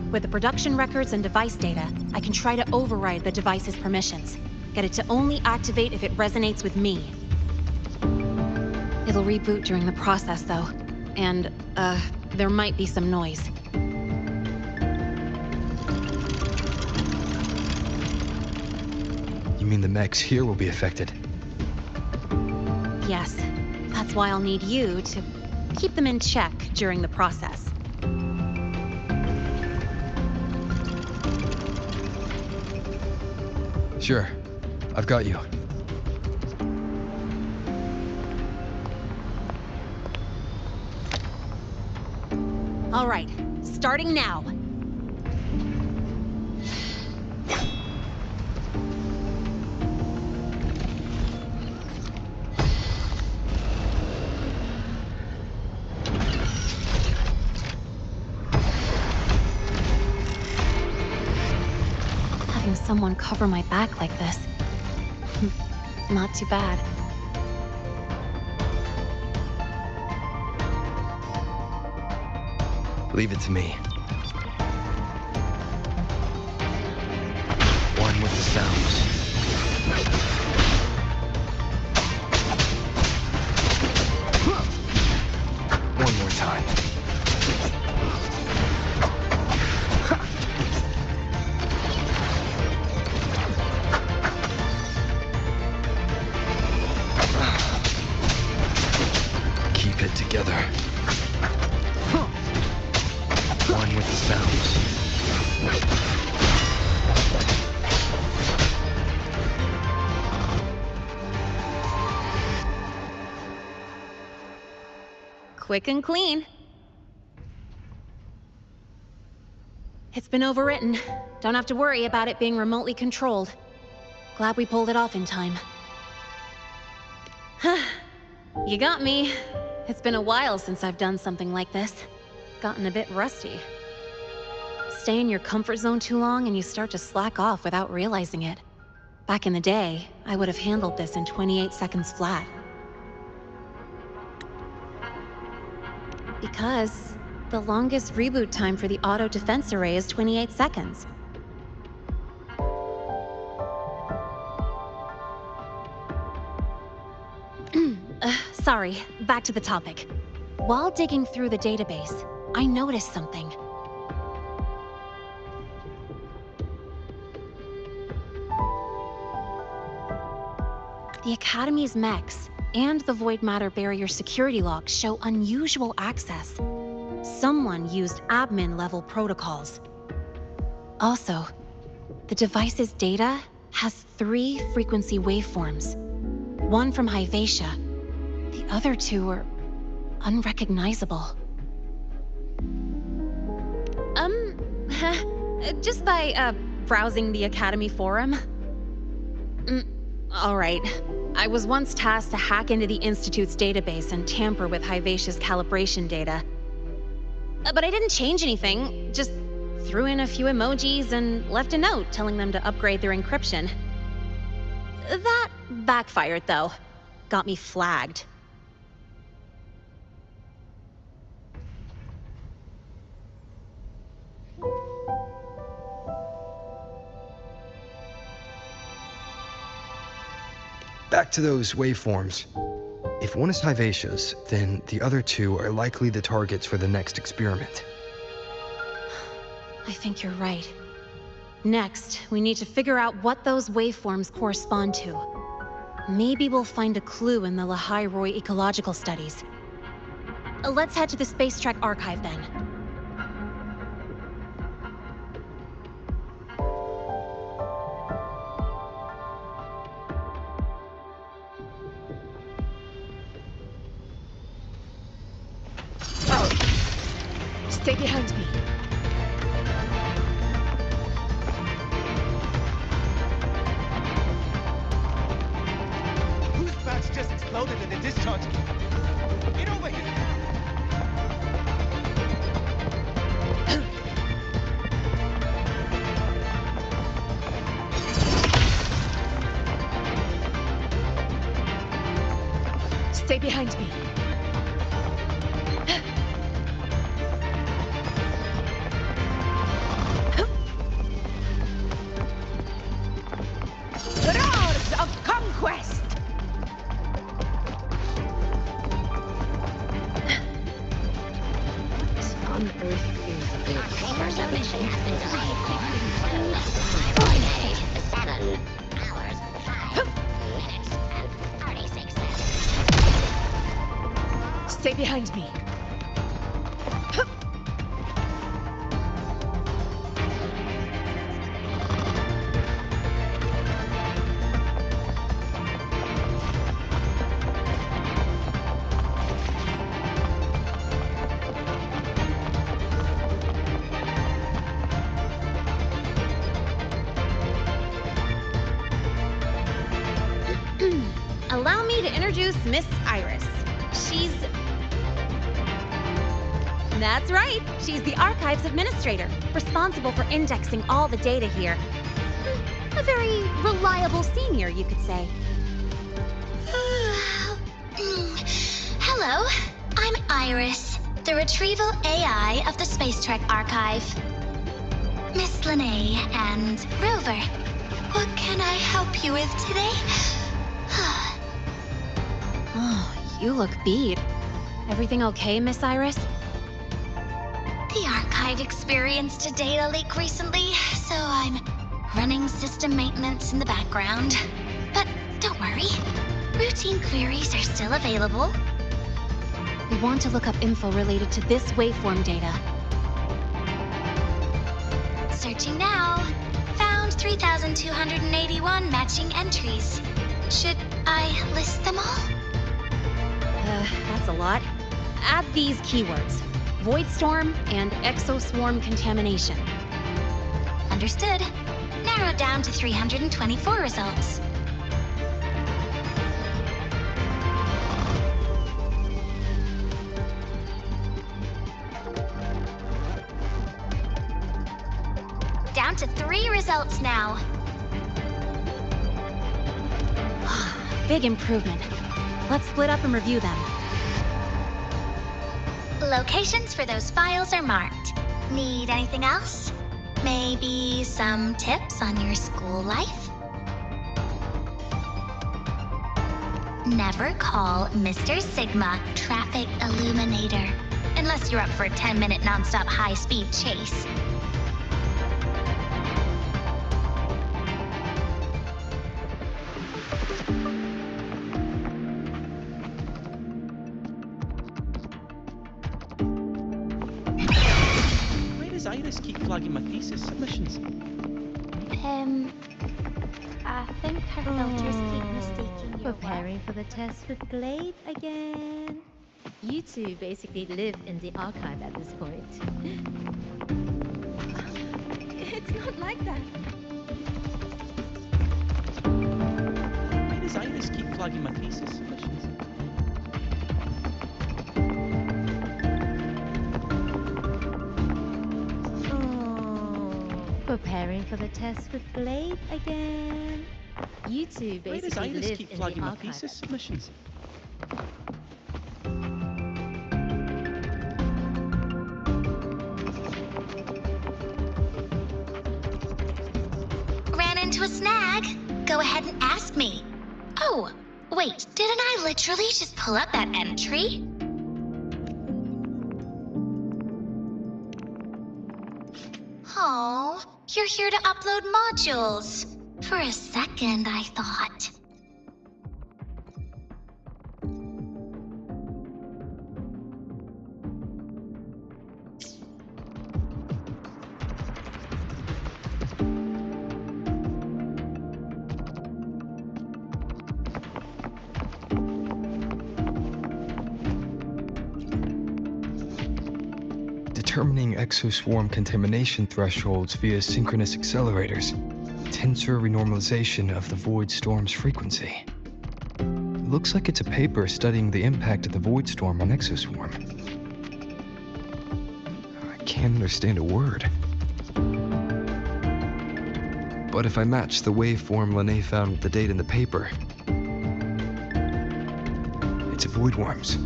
With the production records and device data, I can try to override the device's permissions. Get it to only activate if it resonates with me. It'll reboot during the process, though. And, there might be some noise. You mean the mechs here will be affected? Yes. That's why I'll need you to keep them in check during the process. Sure. I've got you. All right, starting now. Having someone cover my back like this, not too bad. Leave it to me. One with the sounds. One more time. Keep it together. One with the sounds. Quick and clean. It's been overwritten. Don't have to worry about it being remotely controlled. Glad we pulled it off in time. You got me. It's been a while since I've done something like this. Gotten a bit rusty. Stay in your comfort zone too long and you start to slack off without realizing it. Back in the day, I would have handled this in 28 seconds flat. Because the longest reboot time for the auto defense array is 28 seconds. Sorry, back to the topic. While digging through the database, I noticed something. The Academy's mechs and the Void Matter Barrier security logs show unusual access. Someone used admin-level protocols. Also, the device's data has 3 frequency waveforms. One from Hyvatia. The other 2 are unrecognizable. Just by, browsing the Academy forum. All right. I was once tasked to hack into the Institute's database and tamper with Hyvatia's calibration data. But I didn't change anything, just threw in a few emojis and left a note telling them to upgrade their encryption. That backfired, though. got me flagged. Back to those waveforms. If one is Hivacia's, then the other two are likely the targets for the next experiment. I think you're right. Next, we need to figure out what those waveforms correspond to. Maybe we'll find a clue in the Lehigh Roy ecological studies. Let's head to the Space Trek archive then. Stay behind me. Boost packs just exploded in the discharge. Get over here! Stay behind me. Roars of conquest! What on earth is this? First mission has been delayed for 7 hours, 5 minutes, and 36 seconds. Stay behind me. Allow me to introduce Miss Iris. That's right. She's the Archives Administrator, responsible for indexing all the data here. A very reliable senior, you could say. Hello, I'm Iris, the retrieval AI of the Space Trek Archive. Miss Lene and Rover, what can I help you with today? Oh, you look beat. Everything okay, Miss Iris? The Archive experienced a data leak recently, so I'm running system maintenance in the background. But don't worry, routine queries are still available. We want to look up info related to this waveform data. Searching now. Found 3,281 matching entries. Should I list them all? That's a lot. Add these keywords: Void Storm and Exoswarm Contamination. Understood. Narrowed down to 324 results. Down to 3 results now. Big improvement. Let's split up and review them. Locations for those files are marked. Need anything else? Maybe some tips on your school life? Never call Mr. Sigma Traffic Illuminator, unless you're up for a 10-minute nonstop high-speed chase. Iris keep flagging my thesis submissions. I think her filters keep mistaking your Preparing for the test with Blade again. You two basically live in the archive at this point. It's not like that. Why does Iris keep flagging my thesis submissions? Preparing for the test with Blade again. You two Why does basically Iris live keep in flagging the my archive. thesis submissions? Ran into a snag? Go ahead and ask me. Oh, wait, didn't I literally just pull up that entry? Oh, you're here to upload modules. For a second, I thought. Determining exoswarm contamination thresholds via synchronous accelerators. Tensor renormalization of the void storm's frequency. Looks like it's a paper studying the impact of the void storm on exoswarm. I can't understand a word. But if I match the waveform Linné found with the date in the paper, it's a void worms.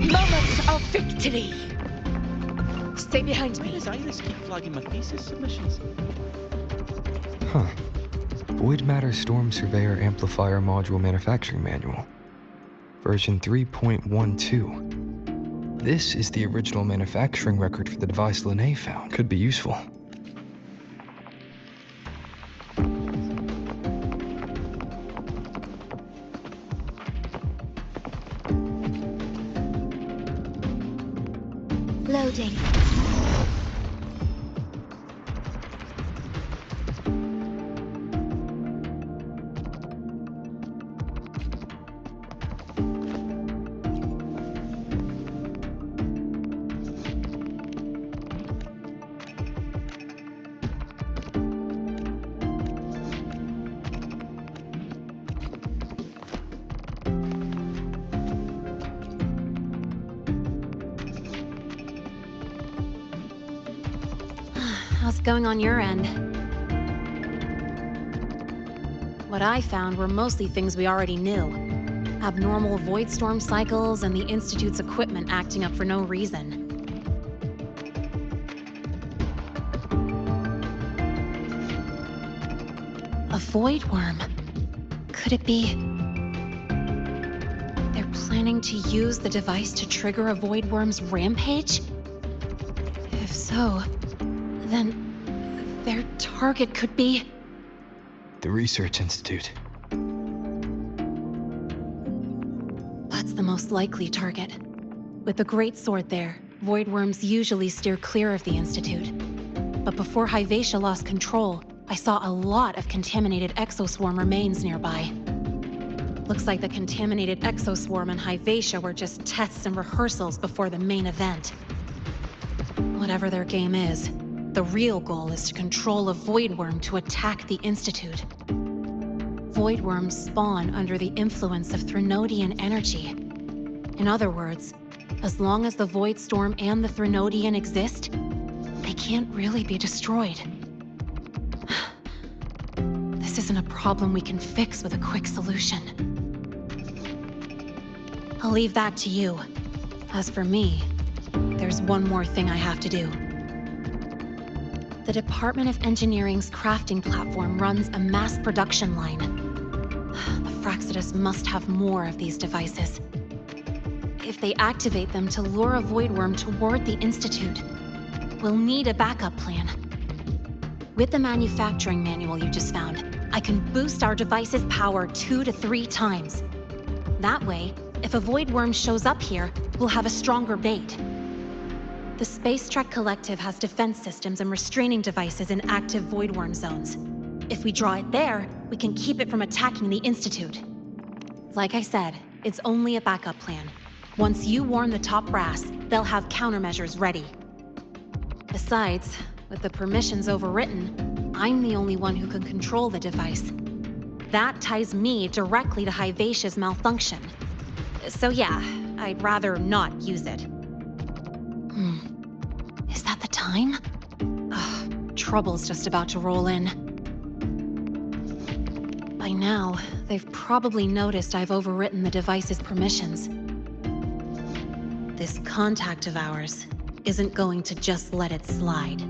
Moments of victory! Stay behind Why me. does Iris keep flagging my thesis submissions? Huh. Void Matter Storm Surveyor Amplifier Module Manufacturing Manual. Version 3.12. This is the original manufacturing record for the device Linné found. Could be useful. Loading. How's it going on your end? What I found were mostly things we already knew. Abnormal void storm cycles and the Institute's equipment acting up for no reason. A void worm. Could it be... they're planning to use the device to trigger a void worm's rampage? If so, then their target could be... The Research Institute. That's the most likely target. With the Great Sword there, void worms usually steer clear of the Institute. But before Hyvatia lost control, I saw a lot of contaminated exoswarm remains nearby. Looks like the contaminated exoswarm and Hyvatia were just tests and rehearsals before the main event. Whatever their game is, the real goal is to control a void worm to attack the Institute. Void worms spawn under the influence of Threnodian energy. In other words, as long as the void storm and the Threnodian exist, they can't really be destroyed. This isn't a problem we can fix with a quick solution. I'll leave that to you. As for me, there's one more thing I have to do. The Department of Engineering's crafting platform runs a mass production line. The Fraxidus must have more of these devices. If they activate them to lure a void worm toward the Institute, we'll need a backup plan. With the manufacturing manual you just found, I can boost our device's power 2 to 3 times. That way, if a void worm shows up here, we'll have a stronger bait. The Space Trek Collective has defense systems and restraining devices in active void worm zones. If we draw it there, we can keep it from attacking the Institute. Like I said, it's only a backup plan. Once you warn the top brass, they'll have countermeasures ready. Besides, with the permissions overwritten, I'm the only one who can control the device. That ties me directly to Hyvatia's malfunction. So yeah, I'd rather not use it. Is that the time? Ugh, trouble's just about to roll in. By now, they've probably noticed I've overwritten the device's permissions. This contact of ours isn't going to just let it slide.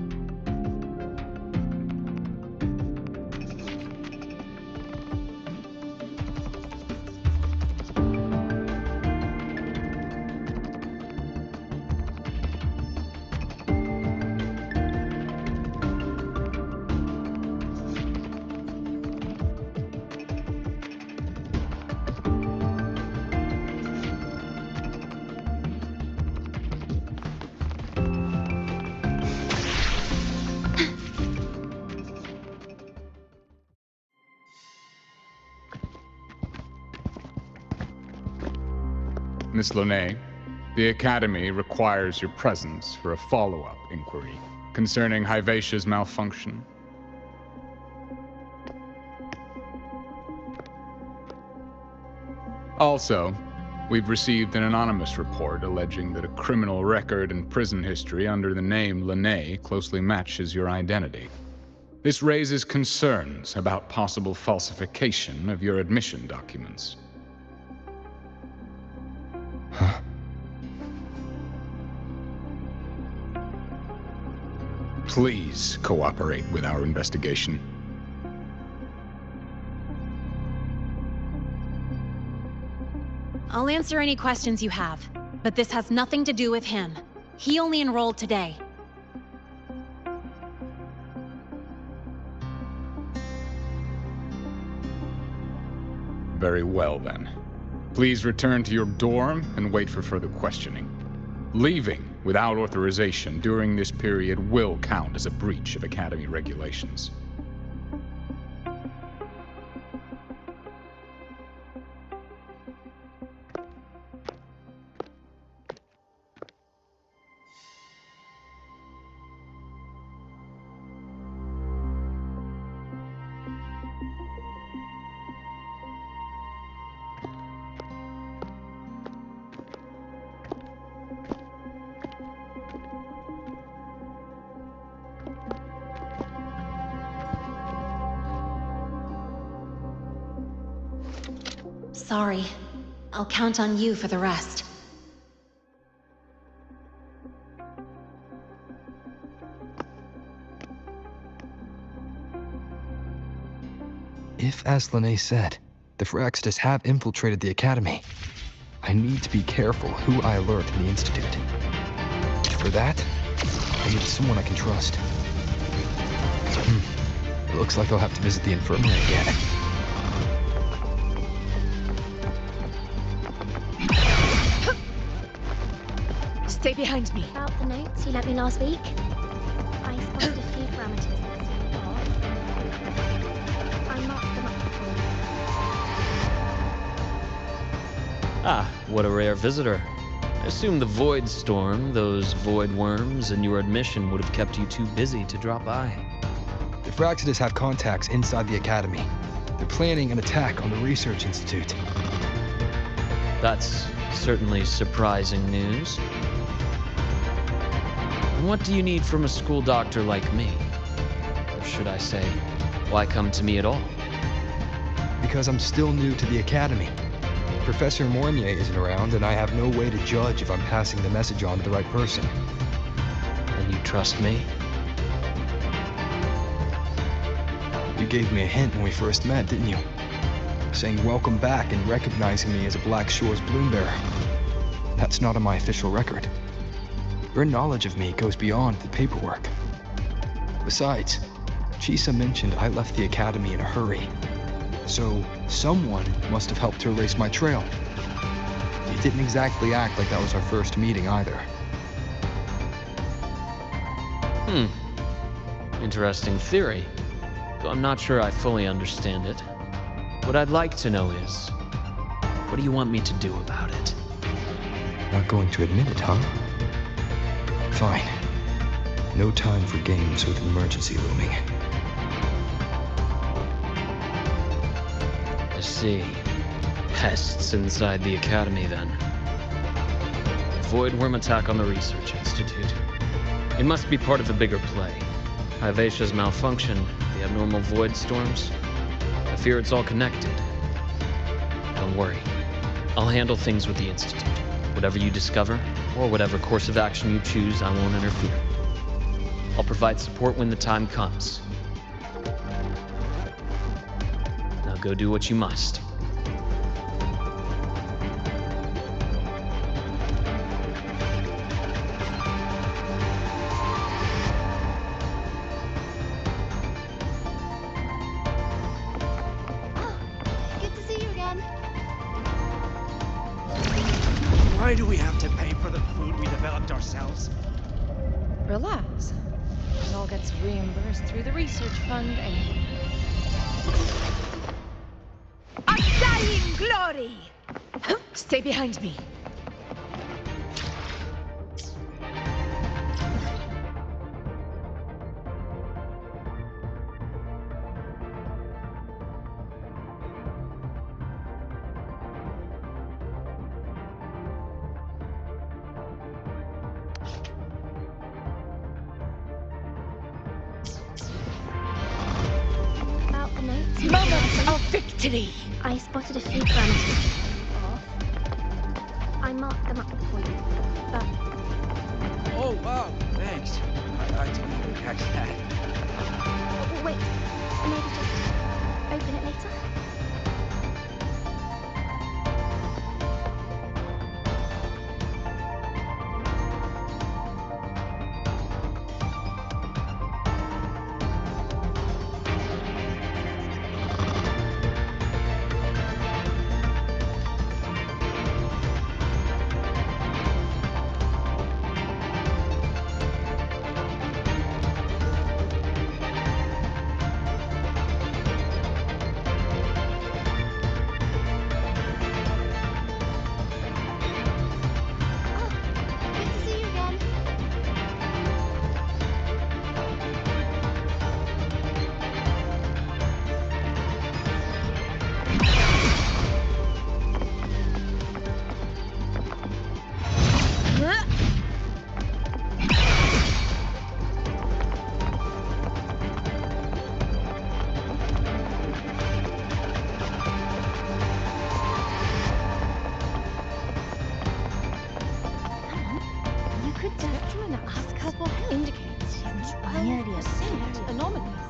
Miss Lene, the Academy requires your presence for a follow-up inquiry concerning Hyvatia's malfunction. Also, we've received an anonymous report alleging that a criminal record and prison history under the name Lene closely matches your identity. This raises concerns about possible falsification of your admission documents. Please cooperate with our investigation. I'll answer any questions you have, but this has nothing to do with him. He only enrolled today. Very well, then. Please return to your dorm and wait for further questioning. Leaving without authorization during this period will count as a breach of Academy regulations. Sorry. I'll count on you for the rest. If, as Lene said, the Phyraxitas have infiltrated the Academy, I need to be careful who I alert in the Institute. For that, I need someone I can trust. It looks like I'll have to visit the infirmary again. Stay behind me. About the notes you lent me last week. I spotted a few parameters that seemed odd. I marked them up before. Ah, what a rare visitor. I assume the Void Storm, those void worms, and your admission would have kept you too busy to drop by. The Phyraxitas have contacts inside the Academy. They're planning an attack on the Research Institute. That's certainly surprising news. And what do you need from a school doctor like me? Or should I say, why come to me at all? Because I'm still new to the Academy. Professor Mornier isn't around, and I have no way to judge if I'm passing the message on to the right person. And you trust me? You gave me a hint when we first met, didn't you? Saying welcome back and recognizing me as a Black Shores Bloombearer. That's not on my official record. Your knowledge of me goes beyond the paperwork. Besides, Chisa mentioned I left the Academy in a hurry. So, someone must have helped to erase my trail. You didn't exactly act like that was our first meeting either. Interesting theory. Though I'm not sure I fully understand it. What I'd like to know is, what do you want me to do about it? Not going to admit it, huh? Fine. No time for games with an emergency looming. I see. Pests inside the Academy, then. void worm attack on the Research Institute. It must be part of the bigger play. Hyvatia's malfunction, the abnormal void storms. I fear it's all connected. Don't worry. I'll handle things with the Institute. Whatever you discover, or whatever course of action you choose, I won't interfere. I'll provide support when the time comes. Now go do what you must. Why do we have to pay for the food we developed ourselves? Relax. It all gets reimbursed through the research fund anyway. Undying glory! Stay behind me. Moments of victory! I spotted a few parameters off. I marked them up for you, but... Oh, wow, thanks. I didn't even catch that. Oh, wait, maybe just open it later?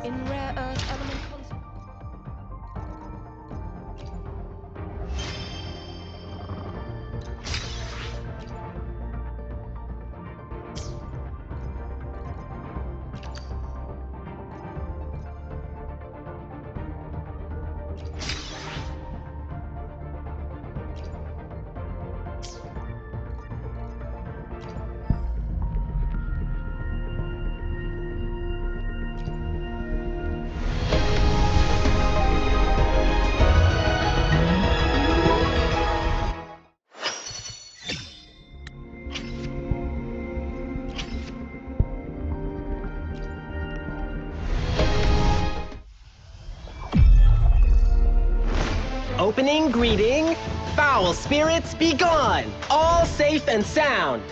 In rare earth element concept. Opening greeting, foul spirits be gone, all safe and sound.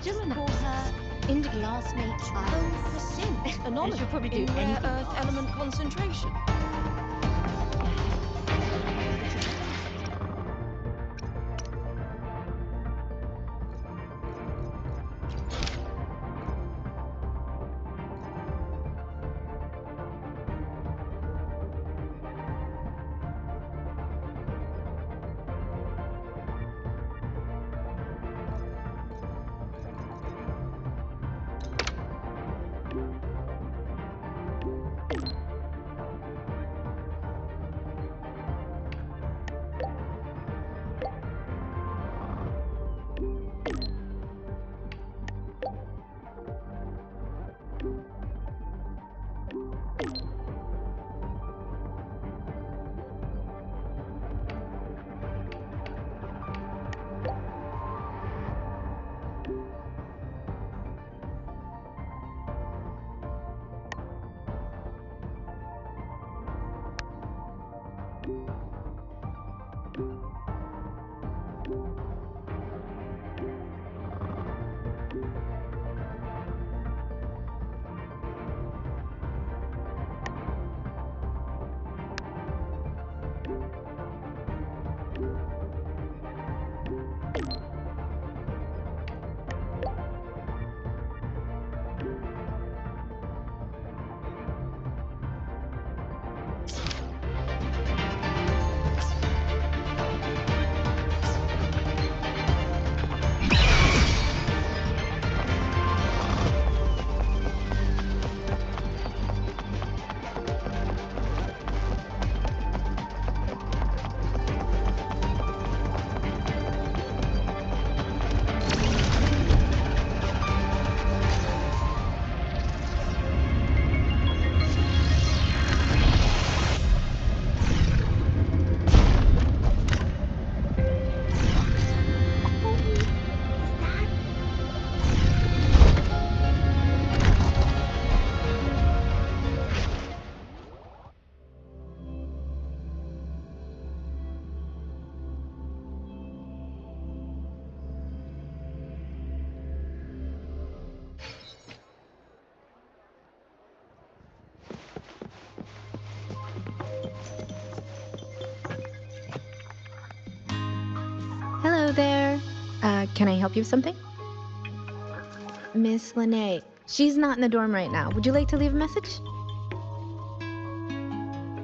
Just call her Indicate last mate's 12% anomaly. She'll probably do in rare anything earth fast. element concentration. Hello there. Can I help you with something? Miss Lene. She's not in the dorm right now. Would you like to leave a message?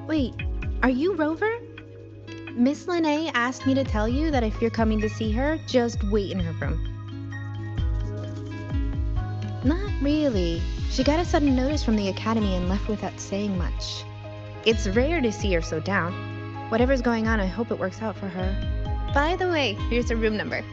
Wait, are you Rover? Miss Lene asked me to tell you that if you're coming to see her, just wait in her room. Not really. She got a sudden notice from the academy and left without saying much. It's rare to see her so down. Whatever's going on, I hope it works out for her. By the way, here's her room number.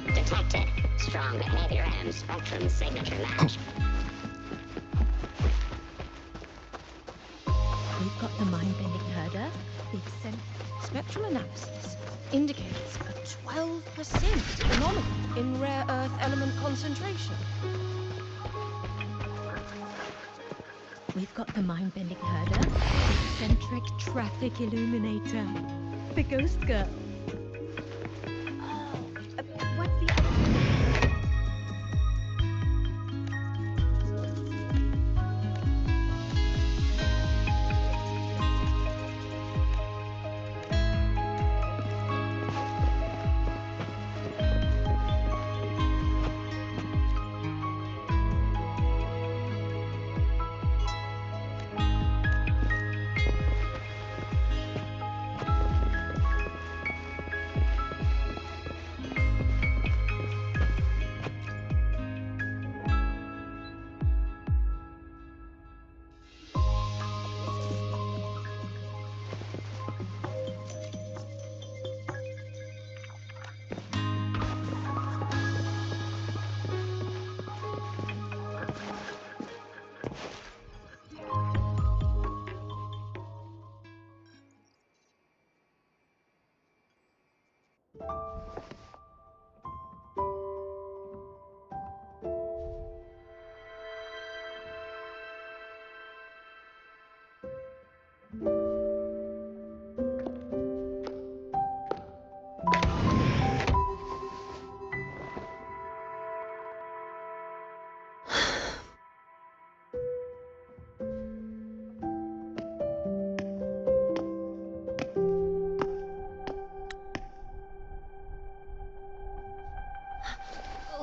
Detected. Strong behavior and spectrum signature match. We've got the mind-bending herder. The spectral analysis indicates a 12% anomaly in rare earth element concentration. We've got the mind-bending herder. The eccentric traffic illuminator. The ghost girl. What's the other?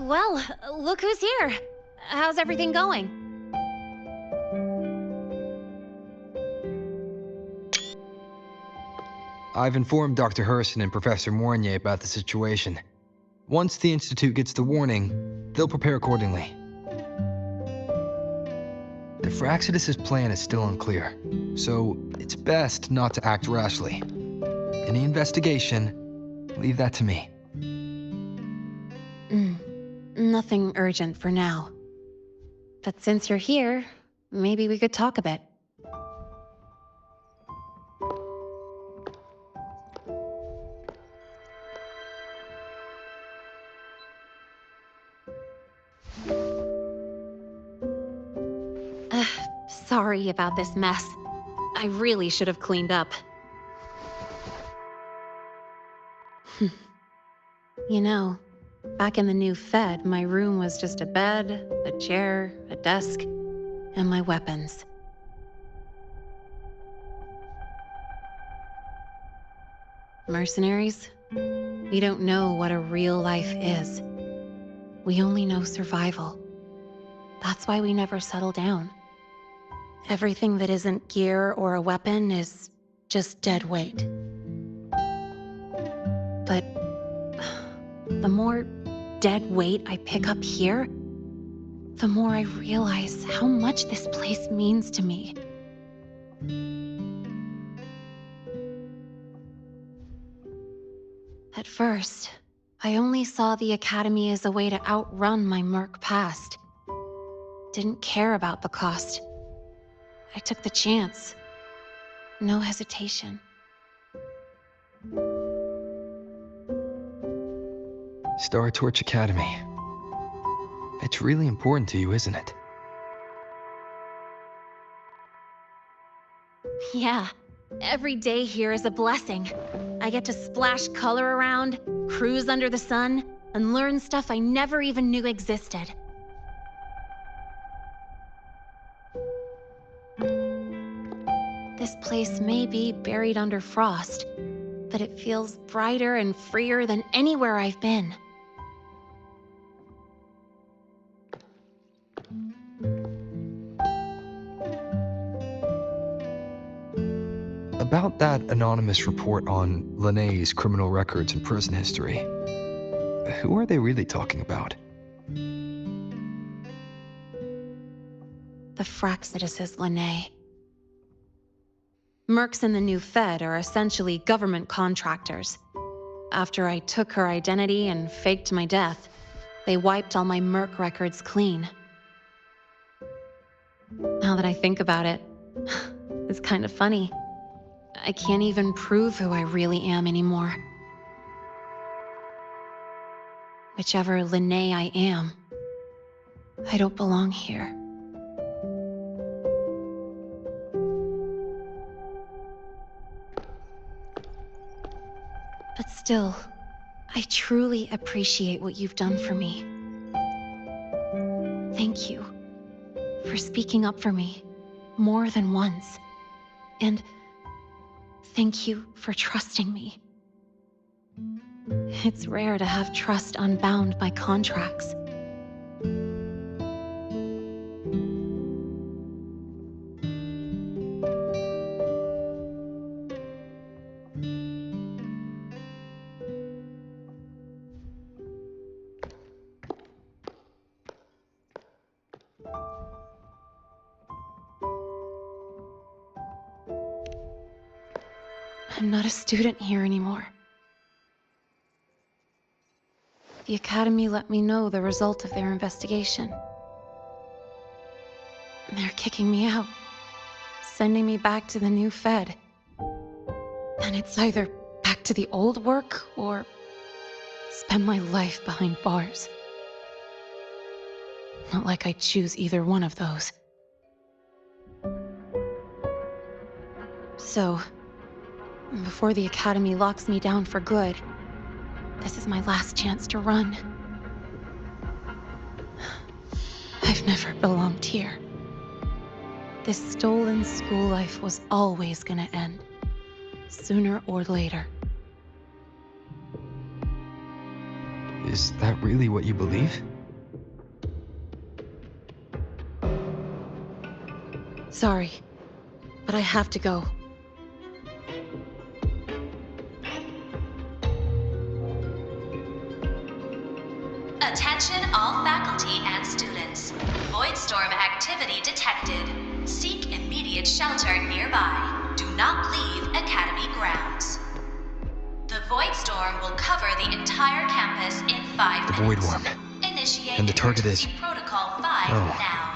Well, look who's here. How's everything going? I've informed Dr. Herson and Professor Mornier about the situation. Once the Institute gets the warning, they'll prepare accordingly. The Fraxidus' plan is still unclear, so it's best not to act rashly. Any investigation, leave that to me. Nothing urgent for now. But since you're here, maybe we could talk a bit. Sorry about this mess. I really should have cleaned up. You know, back in the new Fed, my room was just a bed, a chair, a desk, and my weapons. Mercenaries? We don't know what a real life is. We only know survival. That's why we never settle down. Everything that isn't gear or a weapon is just dead weight. But the more dead weight I pick up here, the more I realize how much this place means to me. At first, I only saw the Academy as a way to outrun my merc past. Didn't care about the cost. I took the chance. No hesitation. Star Torch Academy. It's really important to you, isn't it? Yeah, every day here is a blessing. I get to splash color around, cruise under the sun, and learn stuff I never even knew existed. This place may be buried under frost, but it feels brighter and freer than anywhere I've been. About that anonymous report on Linné's criminal records and prison history, who are they really talking about? The Fraxidus' Linné. Mercs in the new Fed are essentially government contractors. After I took her identity and faked my death, they wiped all my merc records clean. Now that I think about it, it's kind of funny. I can't even prove who I really am anymore. Whichever Linné I am, I don't belong here. But still, I truly appreciate what you've done for me. Thank you for speaking up for me more than once. And thank you for trusting me. It's rare to have trust unbound by contracts. I'm not a student here anymore. The Academy let me know the result of their investigation. They're kicking me out, sending me back to the new Fed. And it's either back to the old work or spend my life behind bars. Not like I choose either one of those. So, before the Academy locks me down for good, this is my last chance to run. I've never belonged here. This stolen school life was always gonna end, sooner or later. Is that really what you believe? Sorry, but I have to go. Attention all faculty and students. Voidstorm activity detected. Seek immediate shelter nearby. Do not leave Academy grounds. The Voidstorm will cover the entire campus in 5 The minutes. Void Worm. Initiate And the target is... emergency Protocol 5 Oh. now.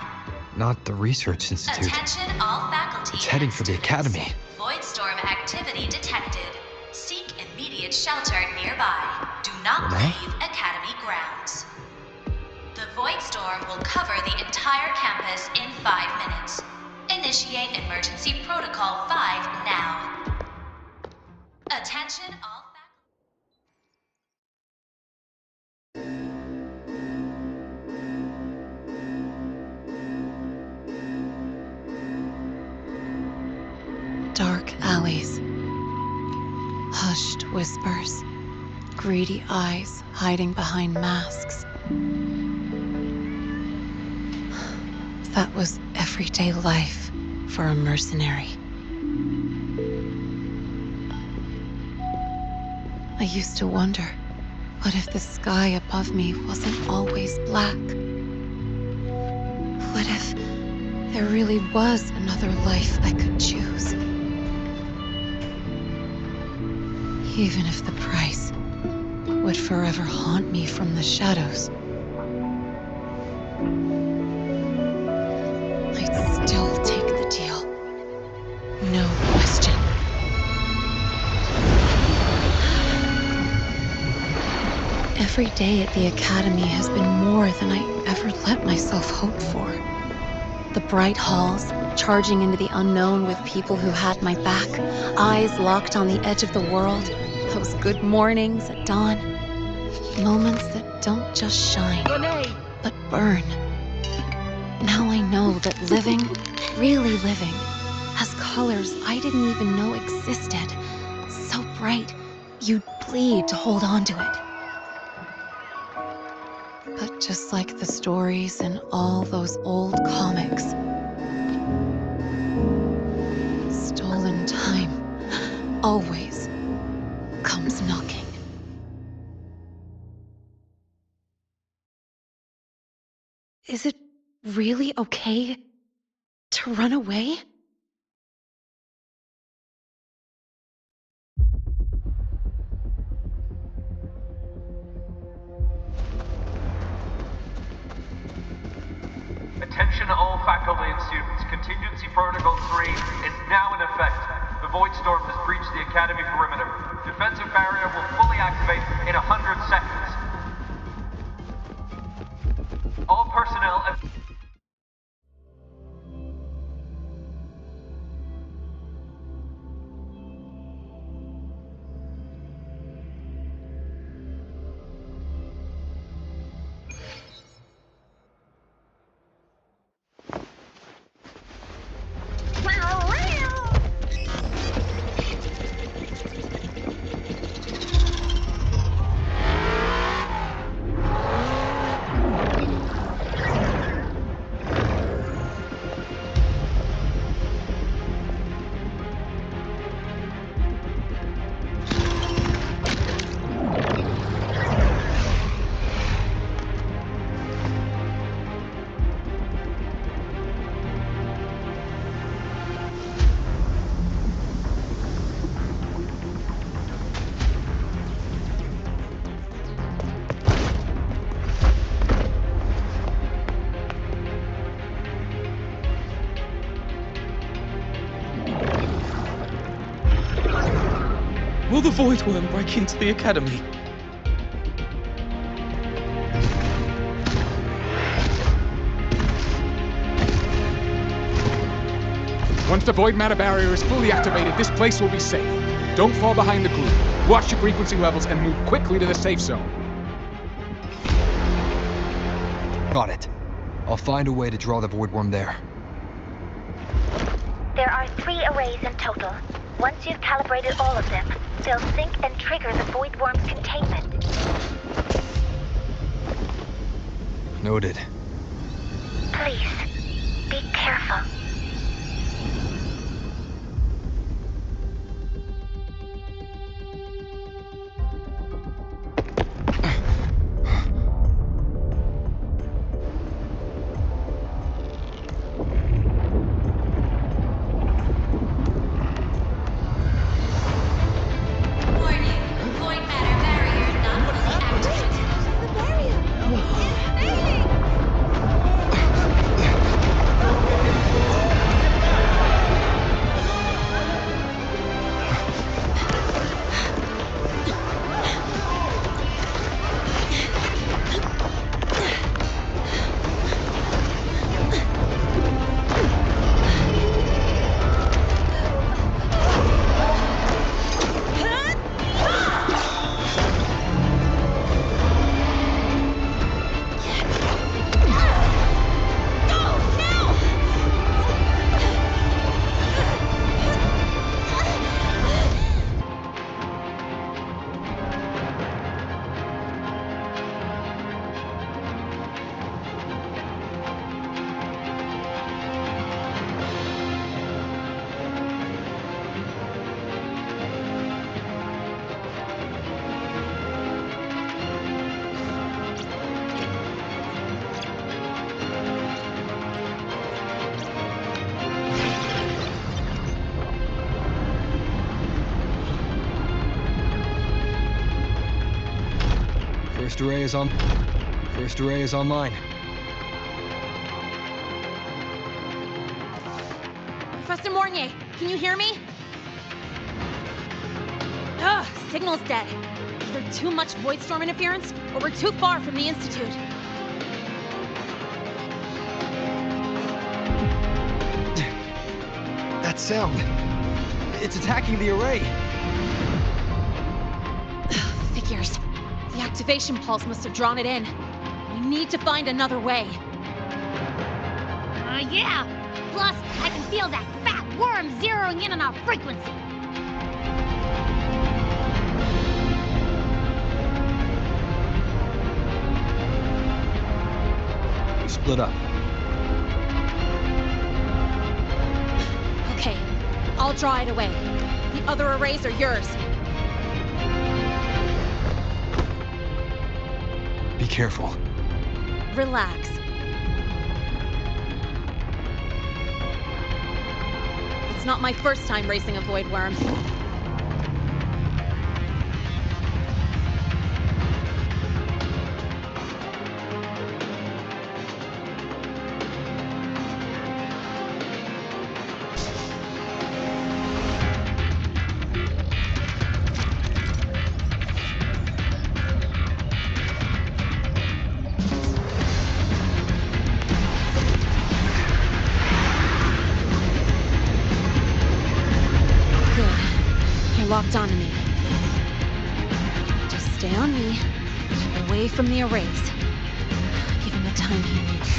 Not the Research Institute. Attention all faculty It's heading and for the students. Academy. Voidstorm activity detected. Seek immediate shelter nearby. Do not Renee? leave Academy grounds. The Voidstorm will cover the entire campus in 5 minutes. Initiate emergency protocol 5 now. Attention all Dark alleys. Hushed whispers. Greedy eyes hiding behind masks. That was everyday life for a mercenary. I used to wonder, what if the sky above me wasn't always black? What if there really was another life I could choose? Even if the price would forever haunt me from the shadows, I'd still take the deal. No question. Every day at the Academy has been more than I ever let myself hope for. The bright halls, charging into the unknown with people who had my back, eyes locked on the edge of the world, those good mornings at dawn, moments that don't just shine, but burn. Now I know that living, really living, has colors I didn't even know existed. So bright, you'd bleed to hold on to it. But just like the stories in all those old comics, stolen time always comes knocking. Is it really okay to run away? Attention all faculty and students. Contingency Protocol 3 is now in effect. The Voidstorm has breached the Academy perimeter. Defensive barrier will fully activate in 100 seconds. All personnel and... Will the Void Worm break into the Academy? Once the void matter barrier is fully activated, this place will be safe. Don't fall behind the group. Watch your frequency levels and move quickly to the safe zone. Got it. I'll find a way to draw the Void Worm there. There are 3 arrays in total. Once you've calibrated all of them, they'll sync and trigger the Void Worm's containment. Noted. Please, be careful. First array is online. Professor Mornier, can you hear me? Ugh, signal's dead. Either too much void storm interference, or we're too far from the Institute. That sound. It's attacking the array. Figures. The activation pulse must have drawn it in. We need to find another way. Yeah. Plus, I can feel that fat worm zeroing in on our frequency. We split up. Okay, I'll draw it away. The other arrays are yours. Be careful. Relax. It's not my first time racing a void worm. Locked onto me. Just stay on me, away from the arrays. Give him the time he needs.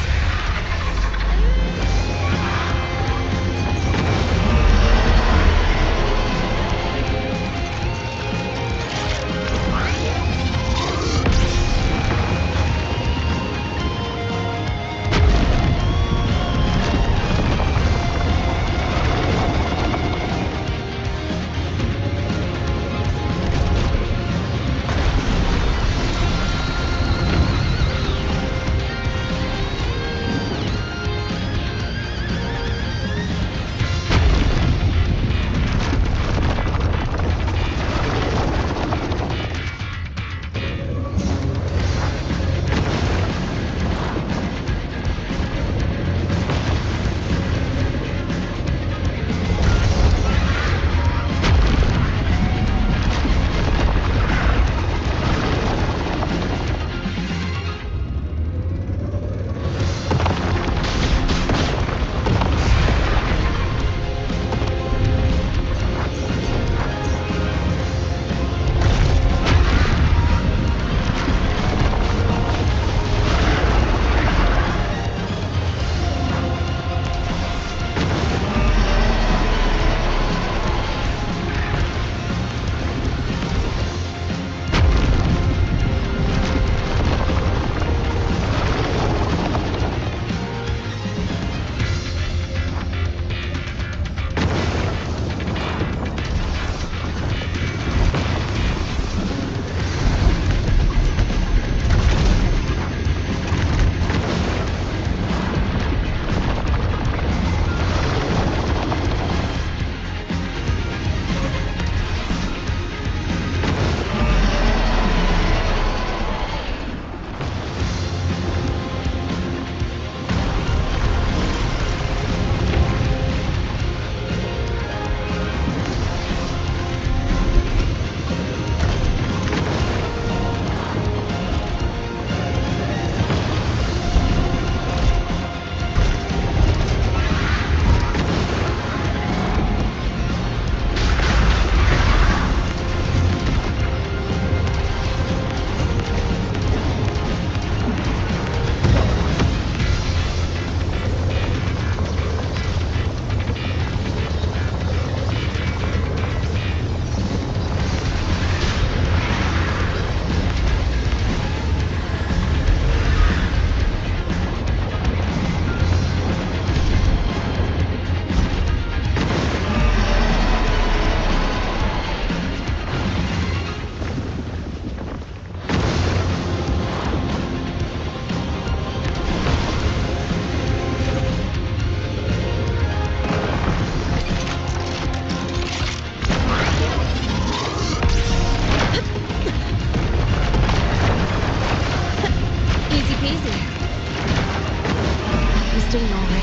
doing all right.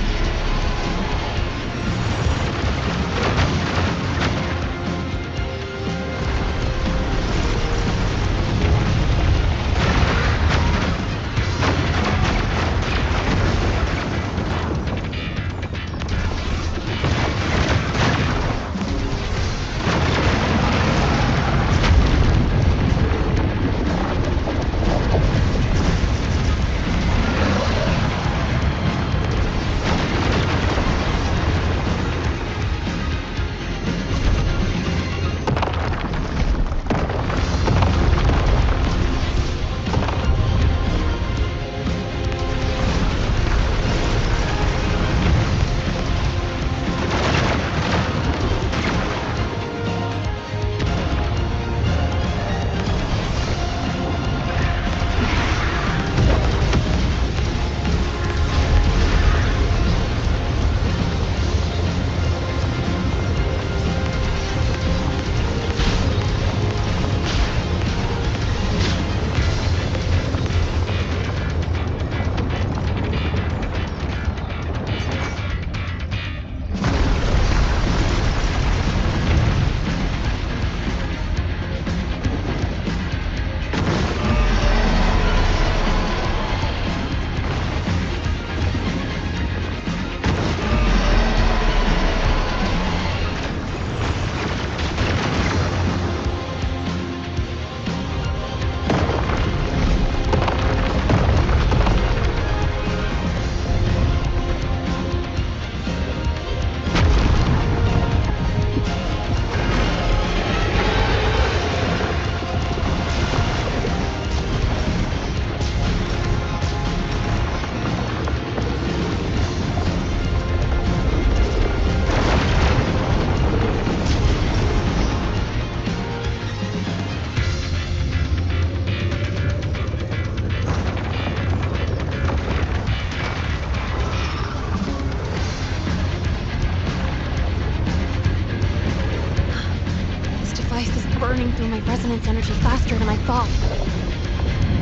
Burning through my resonance energy faster than I thought.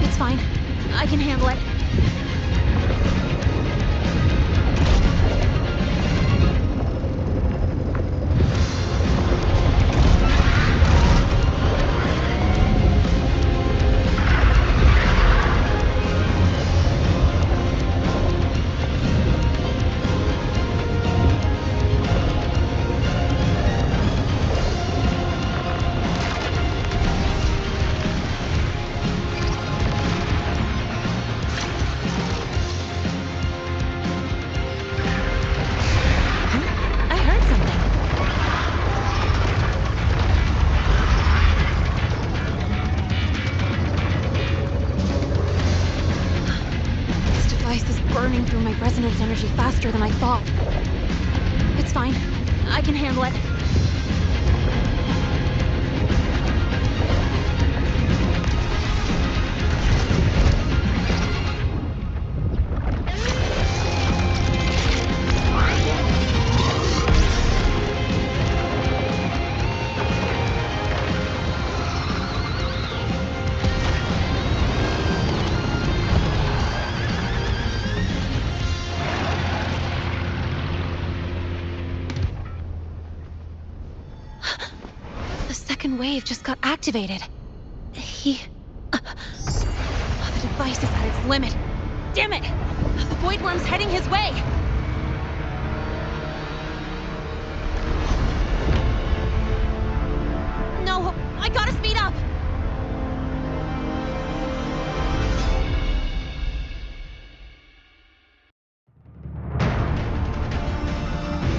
It's fine. I can handle it. Through my resonance energy faster than I thought. It's fine. I can handle it. Wave just got activated. The device is at its limit. Damn it! The Void Worm's heading his way! No! I gotta speed up!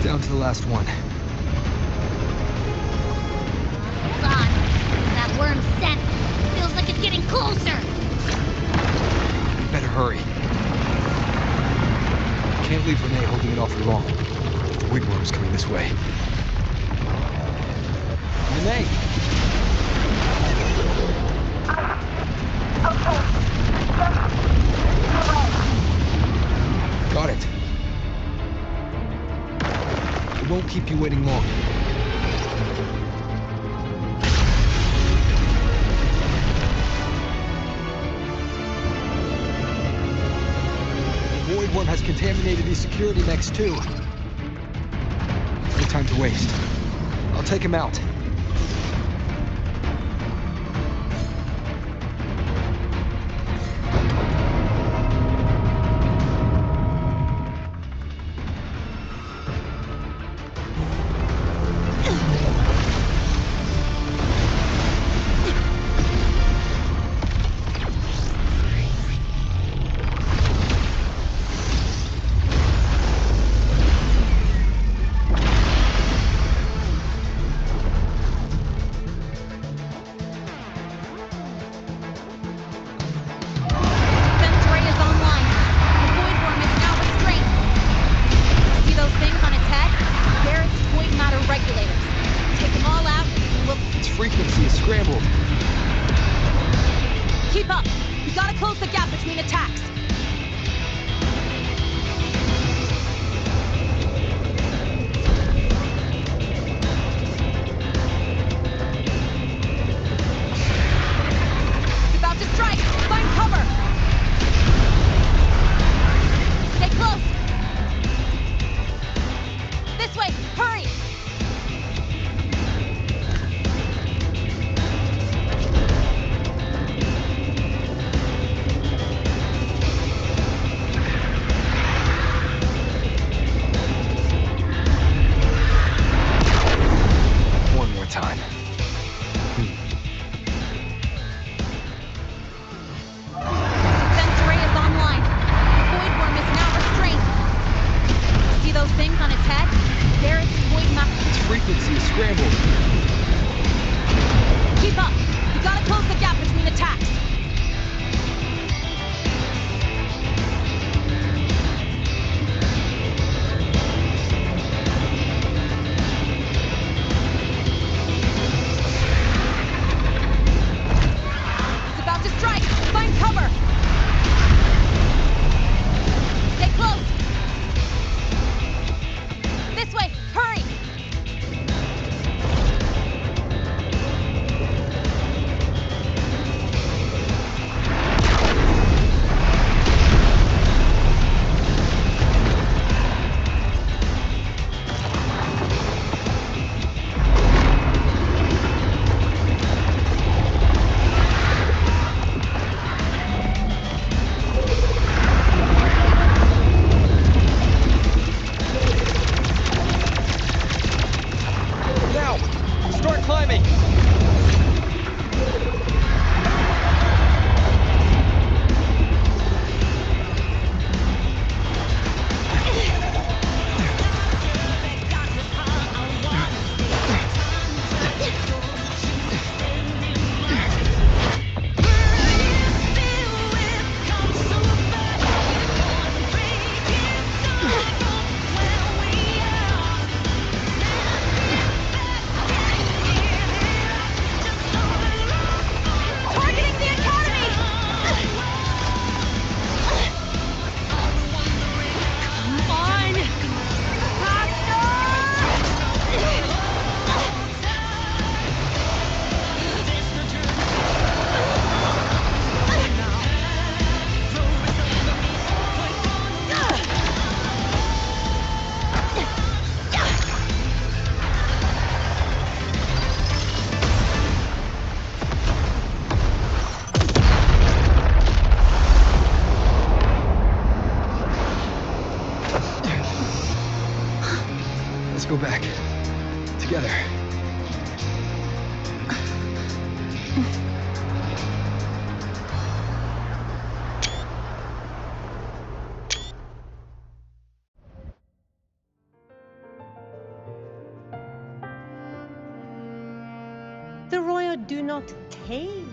Down to the last one. Worm's scent feels like it's getting closer. Better hurry. Can't leave Renee holding it off for long. The Void Worm's coming this way. Renee! Got it. It won't keep you waiting long. The Void Worm has has contaminated these security mechs too. No time to waste. I'll take him out. Go back. Together. The royal do not taste.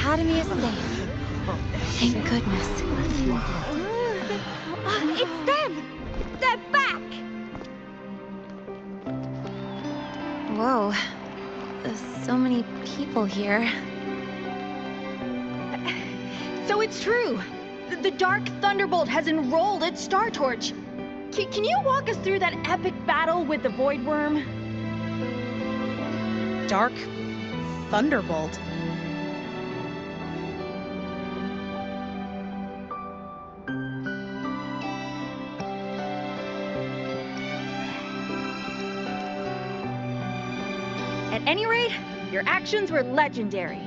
Academy is safe. Thank goodness. It's them! They're back! Whoa. There's so many people here. So it's true. The Dark Thunderbolt has enrolled at Star Torch. Can you walk us through that epic battle with the Void Worm? Dark Thunderbolt? At any rate, your actions were legendary.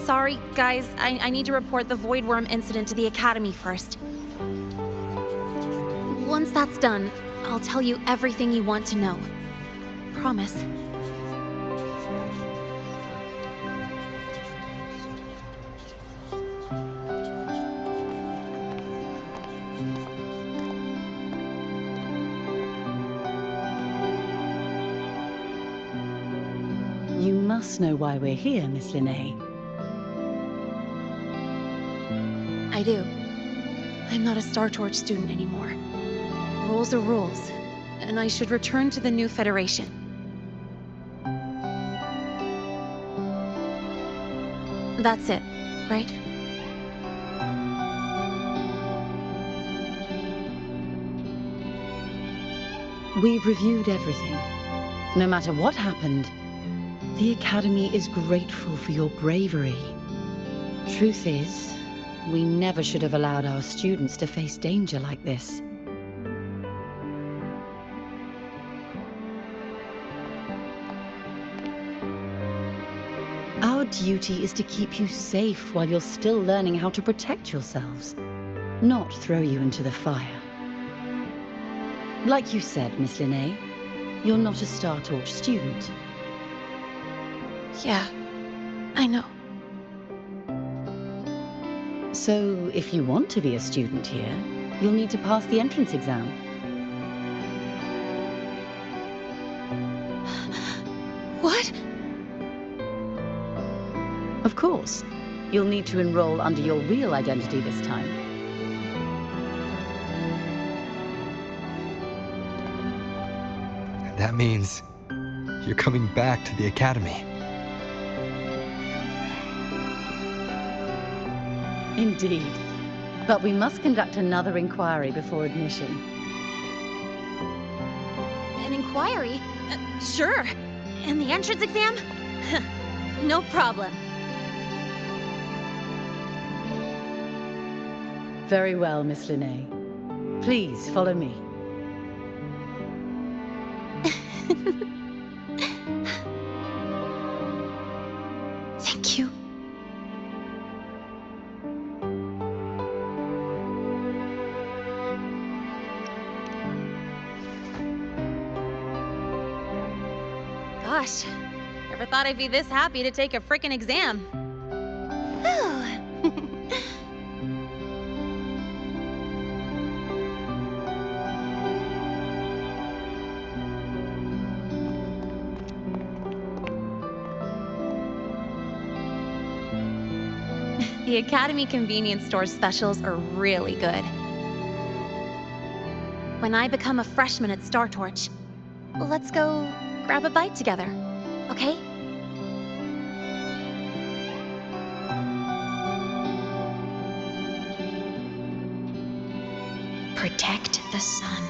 Sorry, guys. I need to report the Void Worm incident to the Academy first. Once that's done, I'll tell you everything you want to know. Promise. You must know why we're here, Miss Linnae. I do. I'm not a Star Torch student anymore. Rules are rules, and I should return to the new Federation. That's it, right? We've reviewed everything. No matter what happened, the Academy is grateful for your bravery. Truth is, we never should have allowed our students to face danger like this. Our duty is to keep you safe while you're still learning how to protect yourselves, not throw you into the fire. Like you said, Miss Linnae, you're not a Star Torch student. Yeah, I know. So, if you want to be a student here, you'll need to pass the entrance exam. What? Of course. You'll need to enroll under your real identity this time. That means you're coming back to the Academy. Indeed. But we must conduct another inquiry before admission. An inquiry? Sure. And the entrance exam? No problem. Very well, Miss Linnae. Please follow me. Thank you. Gosh, never thought I'd be this happy to take a frickin' exam. The Academy convenience store specials are really good. When I become a freshman at Star Torch, let's go grab a bite together, okay? Protect the sun.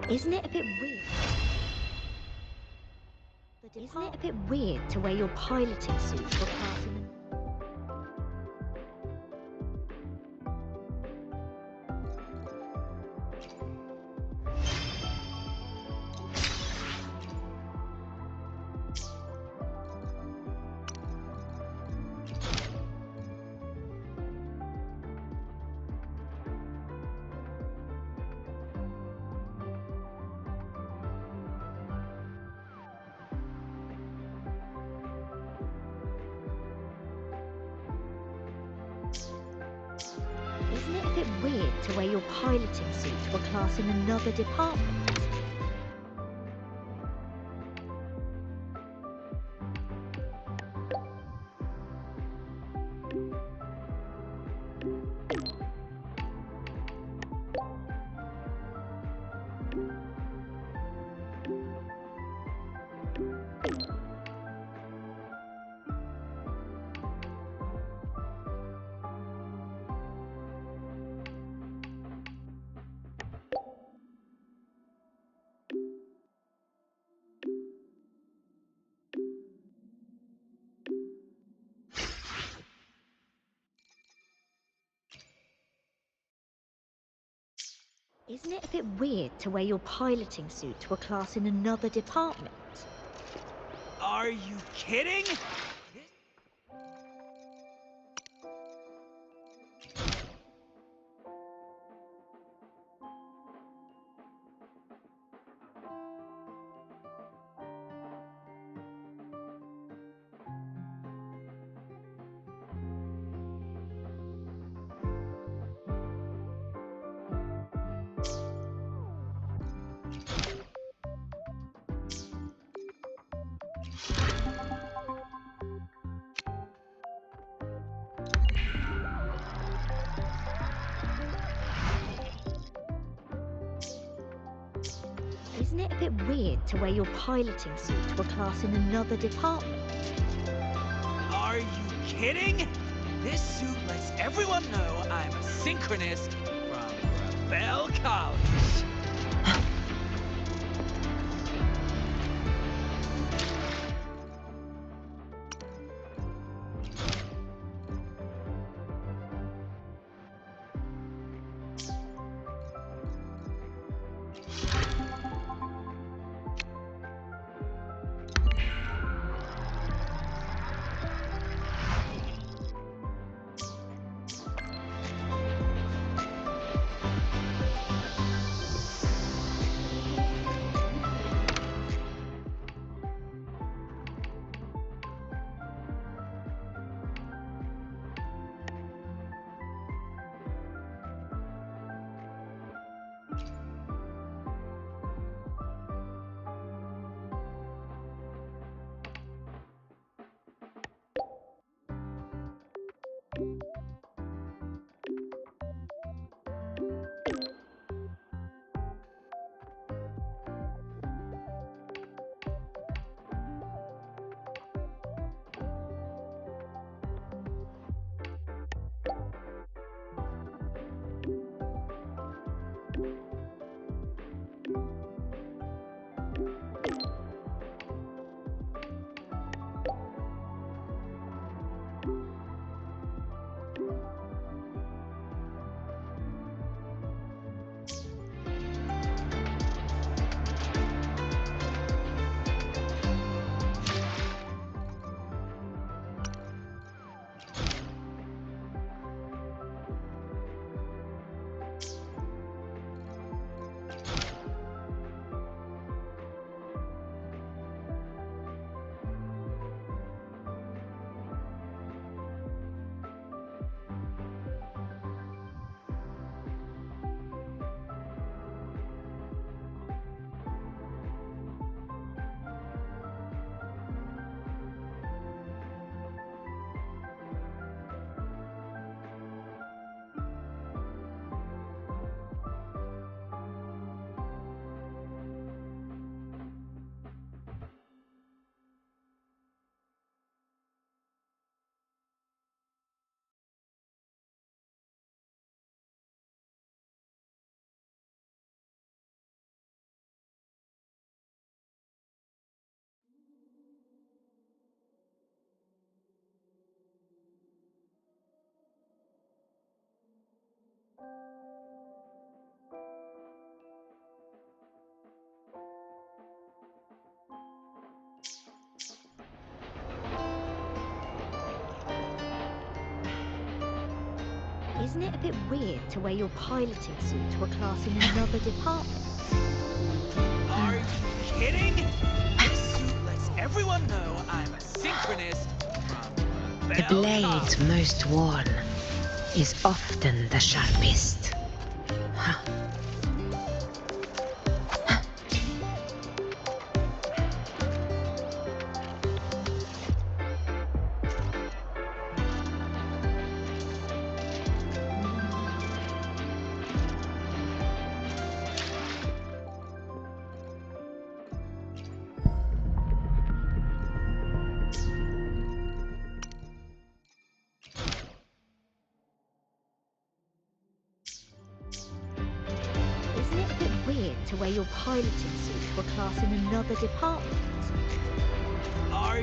Isn't it a bit weird? Isn't it a bit weird to wear your piloting suit for class in the... Isn't it a bit weird to wear your piloting suit to a class in another department? Isn't it a bit weird to wear your piloting suit to a class in another department? Are you kidding? Isn't it a bit weird to wear your piloting suit to a class in another department? Are you kidding? This suit lets everyone know I'm a synchronist from Rebel College. Isn't it a bit weird to wear your piloting suit to a class in another department? Are you kidding? This suit lets everyone know I'm a synchronist from The Rebel blade College. most worn. is often the sharpest. Huh. Isn't it a bit weird to wear your piloting suit to a class in another department? Are